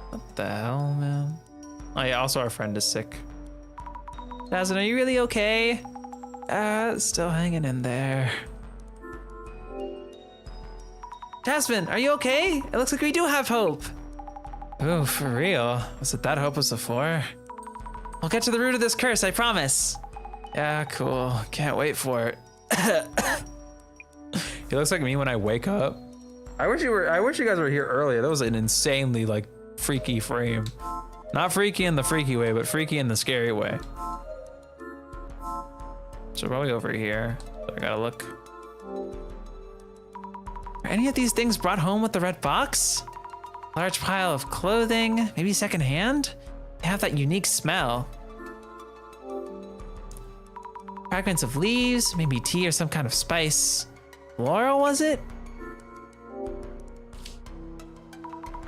What the hell, man? Oh yeah, also our friend is sick. Jasmine, are you really okay? Still hanging in there. Jasmine, are you okay? It looks like we do have hope. Oh, for real? Was it that hopeless before? We'll get to the root of this curse, I promise. Yeah, cool. Can't wait for it. He looks like me when I wake up. I wish you guys were here earlier. That was an insanely like freaky frame. Not freaky in the freaky way, but freaky in the scary way. So probably over here. I gotta look. Are any of these things brought home with the red box? Large pile of clothing, maybe secondhand? They have that unique smell. Fragments of leaves, maybe tea or some kind of spice. Laurel, was it?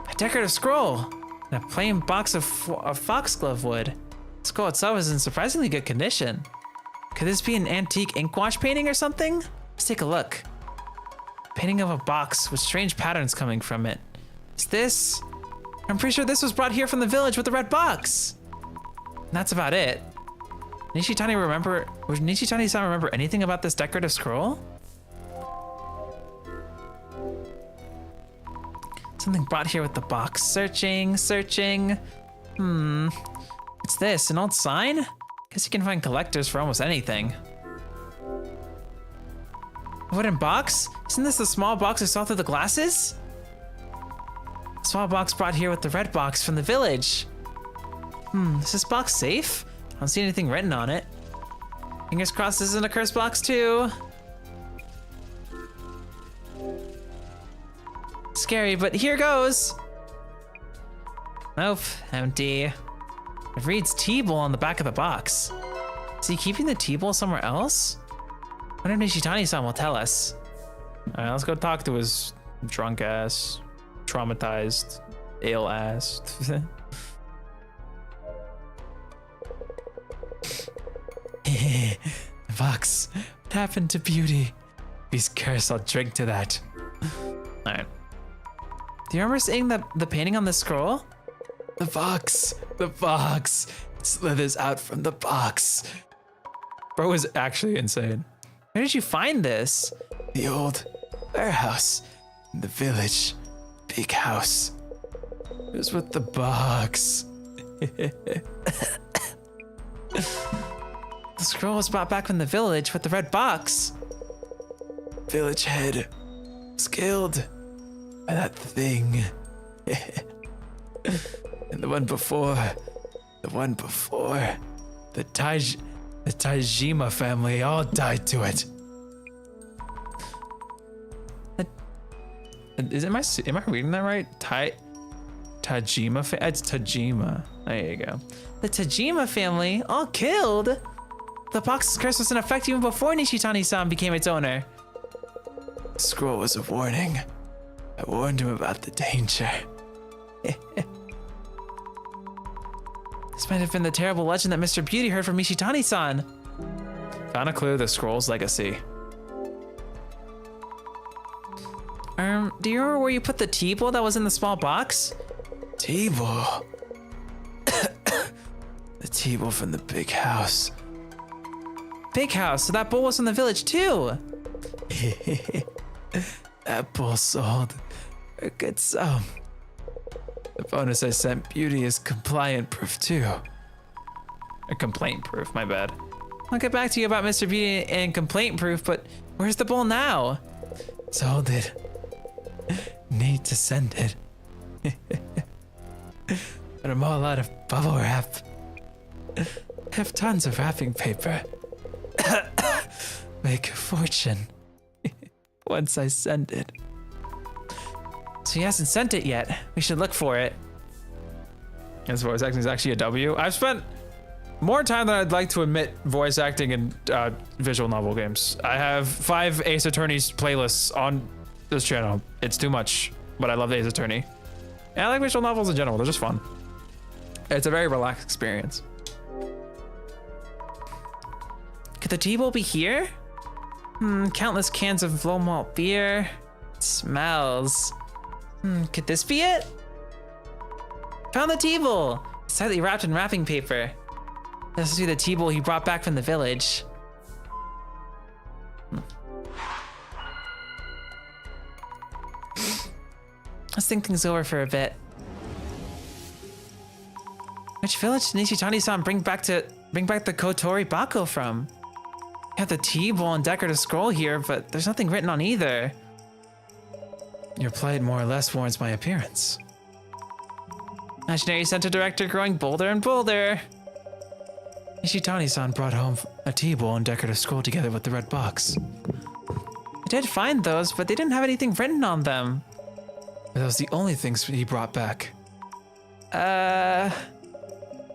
A decorative scroll and a plain box of foxglove wood. The scroll itself is in surprisingly good condition. Could this be an antique ink wash painting or something? Let's take a look. Painting of a box with strange patterns coming from it. Is this? I'm pretty sure this was brought here from the village with the red box. And that's about it. Would Nishitani-san remember anything about this decorative scroll? Something brought here with the box. Searching. What's this, an old sign? Guess you can find collectors for almost anything. A wooden box? Isn't this the small box I saw through the glasses? Small box brought here with the red box from the village. Is this box safe? I don't see anything written on it. Fingers crossed this isn't a curse box too. Scary, but here goes. Nope, empty. It reads T-Bowl on the back of the box. Is he keeping the T-Bowl somewhere else? I wonder if Nishitani-san will tell us. All right, let's go talk to his drunk ass, traumatized, ill ass. The box. What happened to Beauty? He's cursed, I'll drink to that. Alright. Do you remember seeing the painting on the scroll? The box. It slithers out from the box. Bro is actually insane. Where did you find this? The old warehouse in the village. Big house. It was with the box. The scroll was brought back from the village with the red box. Village head was killed by that thing. And the one before, the Tajima family all died to it. Am I reading that right? Tajima? It's Tajima. There you go. The Tajima family all killed. The box's curse was in effect even before Nishitani-san became its owner. The scroll was a warning. I warned him about the danger. This might have been the terrible legend that Mr. Beauty heard from Nishitani-san. Found a clue, the scroll's legacy. Do you remember where you put the T-Bowl that was in the small box? T-Bowl. The T-Bowl from the big house. Big house, so that bowl was from the village too. That bowl sold for a good sum. The bonus I sent Beauty is compliant proof too. A complaint proof, my bad. I'll get back to you about Mr. Beauty and complaint proof, but where's the bowl now? Sold it. Need to send it. But I'm all out of bubble wrap. I have tons of wrapping paper. Make a fortune once I send it. So he hasn't sent it yet. We should look for it. His voice acting is actually a W. I've spent more time than I'd like to admit voice acting in visual novel games. I have 5 Ace Attorneys playlists on this channel. It's too much, but I love the Ace Attorney. And I like visual novels in general. They're just fun. It's a very relaxed experience. Could the T-Bowl be here? Countless cans of low malt beer. It smells. Could this be it? Found the T-Bowl. It's tightly wrapped in wrapping paper. This must be the T-Bowl he brought back from the village. Let's think things over for a bit. Which village did Nishitani-san bring back the Kotori Bako from? We have the T-Bowl and decorative scroll here, but there's nothing written on either. Your plight more or less warrants my appearance. Imaginary Center Director growing bolder and bolder. Nishitani-san brought home a T-Bowl and decorative scroll together with the red box. I did find those, but they didn't have anything written on them. But that was the only things he brought back.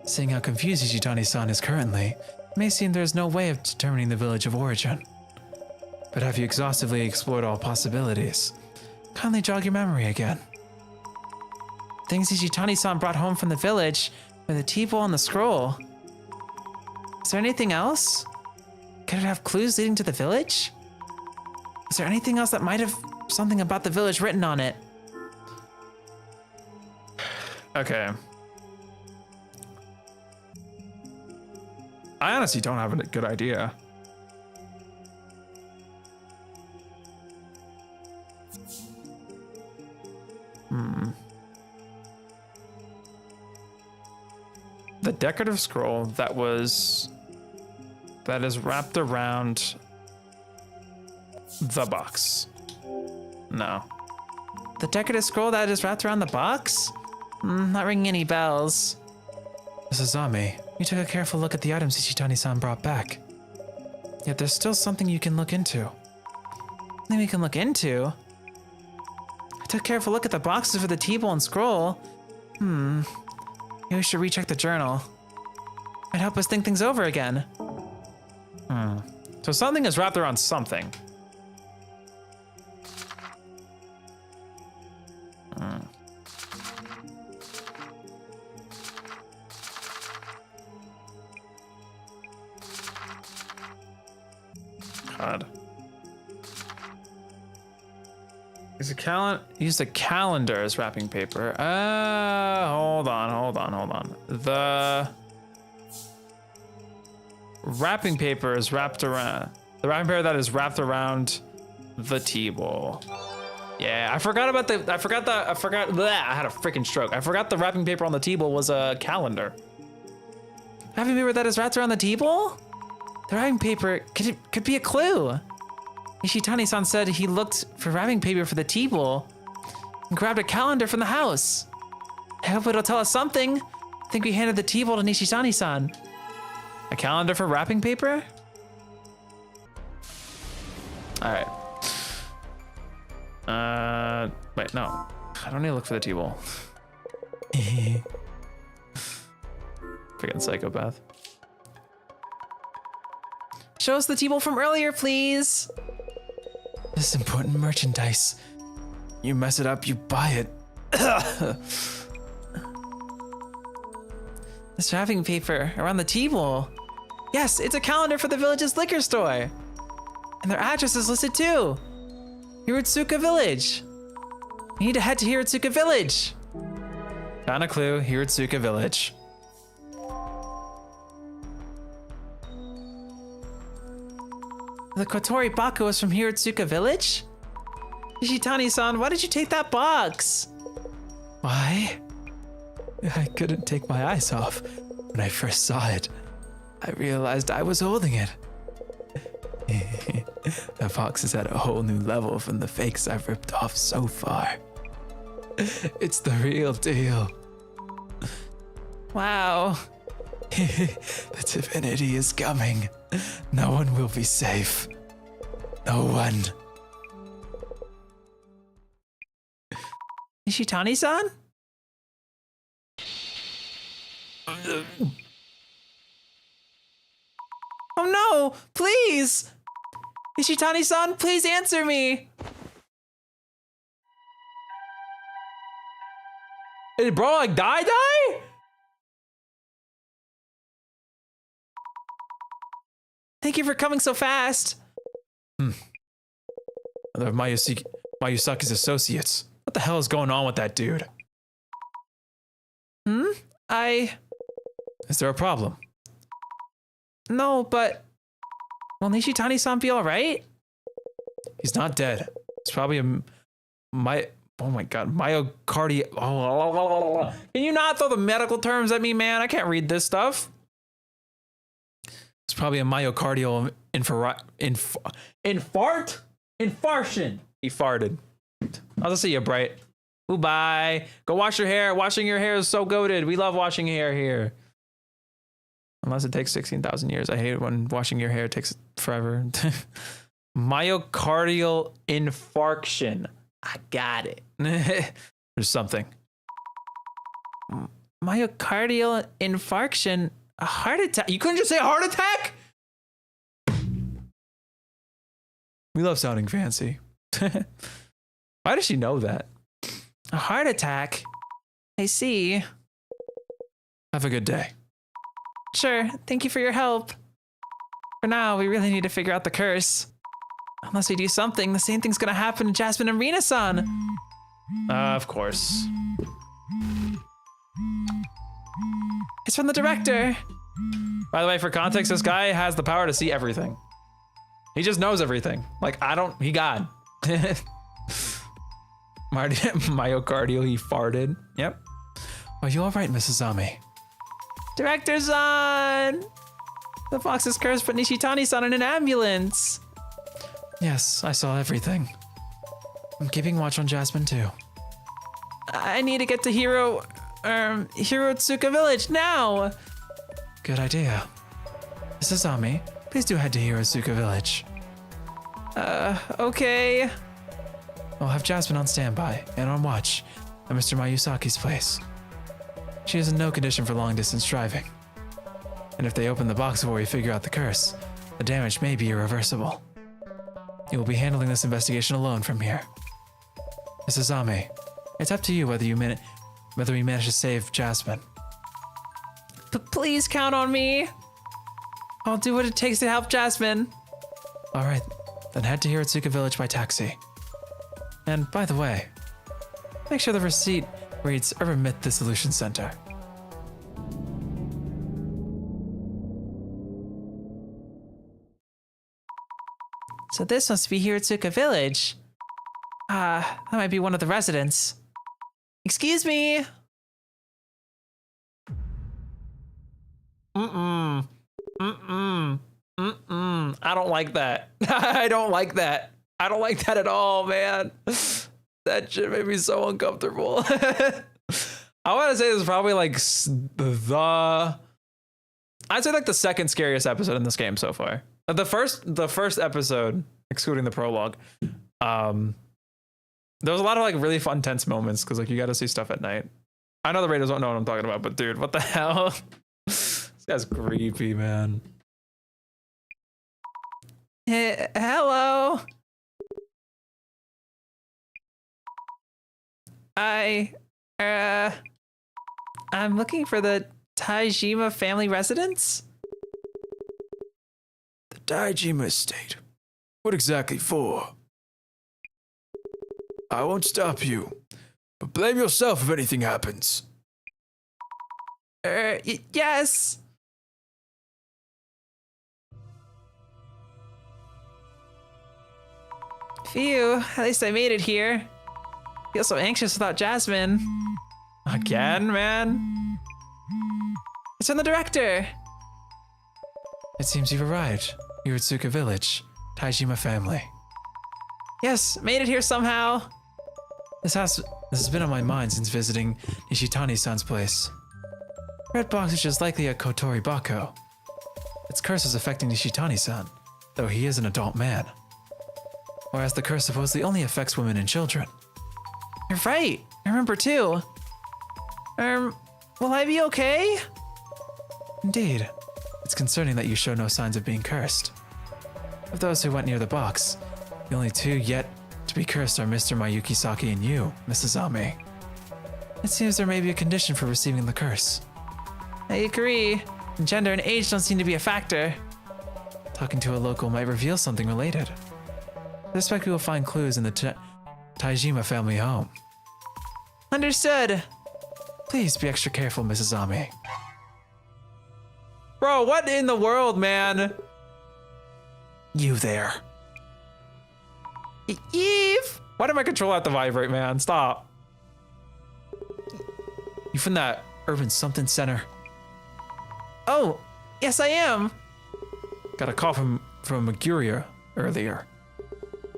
Seeing how confused Nishitani-san is currently, it may seem there is no way of determining the village of origin. But have you exhaustively explored all possibilities? Kindly jog your memory again. Things Nishitani-san brought home from the village were the T-Bowl and the scroll. Is there anything else? Could it have clues leading to the village? Is there anything else that might have something about the village written on it? Okay. I honestly don't have a good idea. The decorative scroll that is wrapped around the box. No. The decorative scroll that is wrapped around the box? Not ringing any bells. Sazami, you took a careful look at the items Ichitani-san brought back. Yet there's still something you can look into. Something we can look into? I took a careful look at the boxes for the T-bowl and scroll. Maybe we should recheck the journal. Might help us think things over again. So something is wrapped around something. God. Use a calendar as wrapping paper. Hold on. The wrapping paper is wrapped around the wrapping paper that is wrapped around the T-bowl. Yeah, I forgot. Bleh, I had a freaking stroke. I forgot the wrapping paper on the T-bowl was a calendar. Wrapping paper that is wrapped around the T-bowl? The wrapping paper could be a clue. Ishitani-san said he looked for wrapping paper for the T-bowl and grabbed a calendar from the house. I hope it'll tell us something. I think we handed the T-bowl to Nishitani-san. A calendar for wrapping paper? All right. Wait, no. I don't need to look for the T-bowl. Freaking psychopath. Show us the T-bowl from earlier, please. This is important merchandise. You mess it up, you buy it. This wrapping paper around the T-bowl. Yes, it's a calendar for the village's liquor store. And their address is listed too. Hirotsuka Village. We need to head to Hirotsuka Village. Found a clue, Hirotsuka Village. The Kotori Baku is from Hirotsuka Village? Ishitani-san, why did you take that box? Why? I couldn't take my eyes off. When I first saw it, I realized I was holding it. The box is at a whole new level from the fakes I've ripped off so far. It's the real deal. Wow. The divinity is coming. No one will be safe. No one. Ishitani-san? Oh no, please! Ishitani-san, please answer me! Hey, bro, like die? Thank you for coming so fast. They're Mayusaki's associates. What the hell is going on with that dude? Is there a problem? No, but... Will Nishitani-san be alright? He's not dead. It's probably oh my god, myocardial. Oh, can you not throw the medical terms at me, man? I can't read this stuff. It's probably a myocardial infarction. He farted. I'll just see you, Bright. Ooh, bye. Go wash your hair. Washing your hair is so goated. We love washing hair here. Unless it takes 16,000 years. I hate it when washing your hair takes forever. Myocardial infarction. I got it. There's something. Myocardial infarction? A heart attack? You couldn't just say a heart attack? We love sounding fancy. Why does she know that? A heart attack? I see. Have a good day. Sure, thank you for your help. For now, we really need to figure out the curse. Unless we do something, the same thing's gonna happen to Jasmine and Rina-san. Of course. It's from the director. By the way, for context, this guy has the power to see everything. He just knows everything. Like, he God. Myocardial, he farted. Yep. Are you all right, Mrs. Ami? Director-san! The fox is cursed, but Nishitani-san in an ambulance. Yes, I saw everything. I'm keeping watch on Jasmine too. I need to get to Hirotsuka Village now. Good idea. Mrs. Ami, please do head to Hirotsuka Village. Okay. I'll have Jasmine on standby and on watch at Mr. Mayusaki's place. She is in no condition for long-distance driving. And if they open the box before we figure out the curse, the damage may be irreversible. You will be handling this investigation alone from here. Mrs. Ami, it's up to you whether we manage to save Jasmine. Please count on me. I'll do what it takes to help Jasmine. All right, then head to Hirotsuka Village by taxi. And by the way, make sure the receipt reads Myth Dissolution Center. So this must be Hirotsuka Village. That might be one of the residents. Excuse me. I don't like that. I don't like that. I don't like that at all, man. That shit made me so uncomfortable. I want to say this is probably like I'd say like the second scariest episode in this game so far. The first episode, excluding the prologue, there was a lot of like really fun tense moments because like you got to see stuff at night. I know the Raiders don't know what I'm talking about, but dude, what the hell? This guy's creepy, man. Hello. I'm looking for the Taijima family residence. The Daijima estate. What exactly for? I won't stop you, but blame yourself if anything happens. Yes. Phew, at least I made it here. Feel so anxious without Jasmine. Again, man? It's from the director. It seems you've arrived. Hirotsuka Village, Taijima family. Yes, made it here somehow. This has been on my mind since visiting Nishitani-san's place. Red box is just likely a Kotori Bako. Its curse is affecting Nishitani-san, though he is an adult man. Whereas the curse supposedly only affects women and children. You're right. I remember too. Will I be okay? Indeed. It's concerning that you show no signs of being cursed. Of those who went near the box, the only two yet to be cursed are Mr. Mayuki-saki and you, Mrs. Ami. It seems there may be a condition for receiving the curse. I agree. Gender and age don't seem to be a factor. Talking to a local might reveal something related. I suspect we will find clues in the Taijima family home. Understood. Please be extra careful, Mrs. Ami. Bro, what in the world, man? You there. Eve! Why did my controller have to vibrate, man? Stop. You from that urban something center? Oh, yes I am. Got a call from Maguria earlier.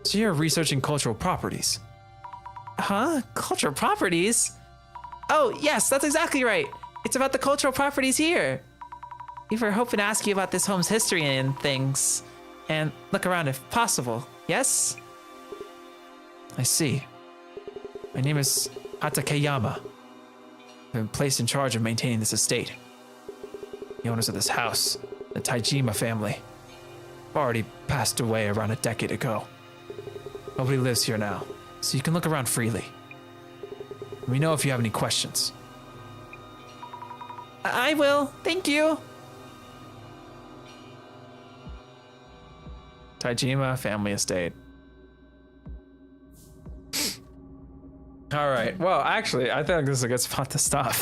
So you're researching cultural properties. Huh? Cultural properties? Oh, yes, that's exactly right. It's about the cultural properties here. We were hoping to ask you about this home's history and things. And look around if possible, yes? I see. My name is Hatakeyama. I've been placed in charge of maintaining this estate. The owners of this house, the Taijima family, have already passed away around a decade ago. Nobody lives here now, so you can look around freely. Let me know if you have any questions. I will, thank you. Taijima family estate. All right. Well, actually, I think this is a good spot to stop.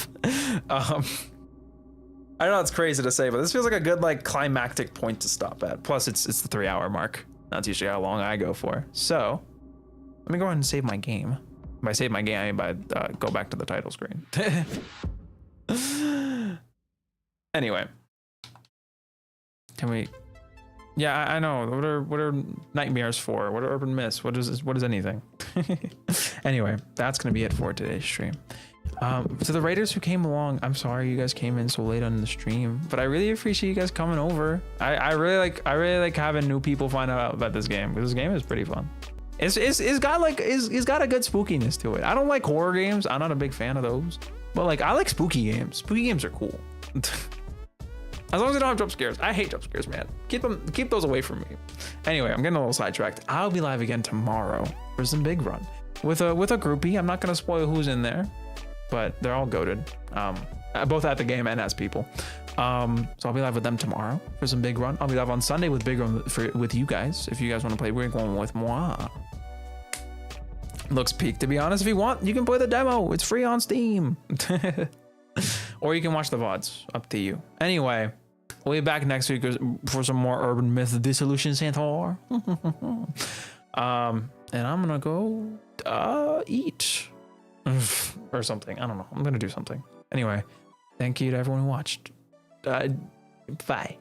I know it's crazy to say, but this feels like a good like climactic point to stop at. Plus, it's the 3-hour mark. That's usually how long I go for. So, let me go ahead and save my game. By save my game, I mean by go back to the title screen. Anyway, can we? Yeah, I know. What are nightmares for? What are urban myths? What is anything? Anyway, that's gonna be it for today's stream. To the raiders who came along, I'm sorry you guys came in so late on the stream, but I really appreciate you guys coming over. I really like having new people find out about this game, because this game is pretty fun. It's got a good spookiness to it. I don't like horror games. I'm not a big fan of those, but like I like spooky games. Spooky games are cool. As long as they don't have jump scares. I hate jump scares, man. Keep those away from me. Anyway, I'm getting a little sidetracked. I'll be live again tomorrow for some big run with a groupie. I'm not gonna spoil who's in there, but they're all goated. Both at the game and as people. So I'll be live with them tomorrow for some big run. I'll be live on Sunday with big run with you guys. If you guys want to play Big One with moi. Looks peak, to be honest. If you want, you can play the demo. It's free on Steam. Or you can watch the VODs. Up to you. Anyway, we'll be back next week for some more Urban Myth Dissolution Center. And I'm gonna go eat or something. I don't know. I'm gonna do something. Anyway, thank you to everyone who watched. Bye.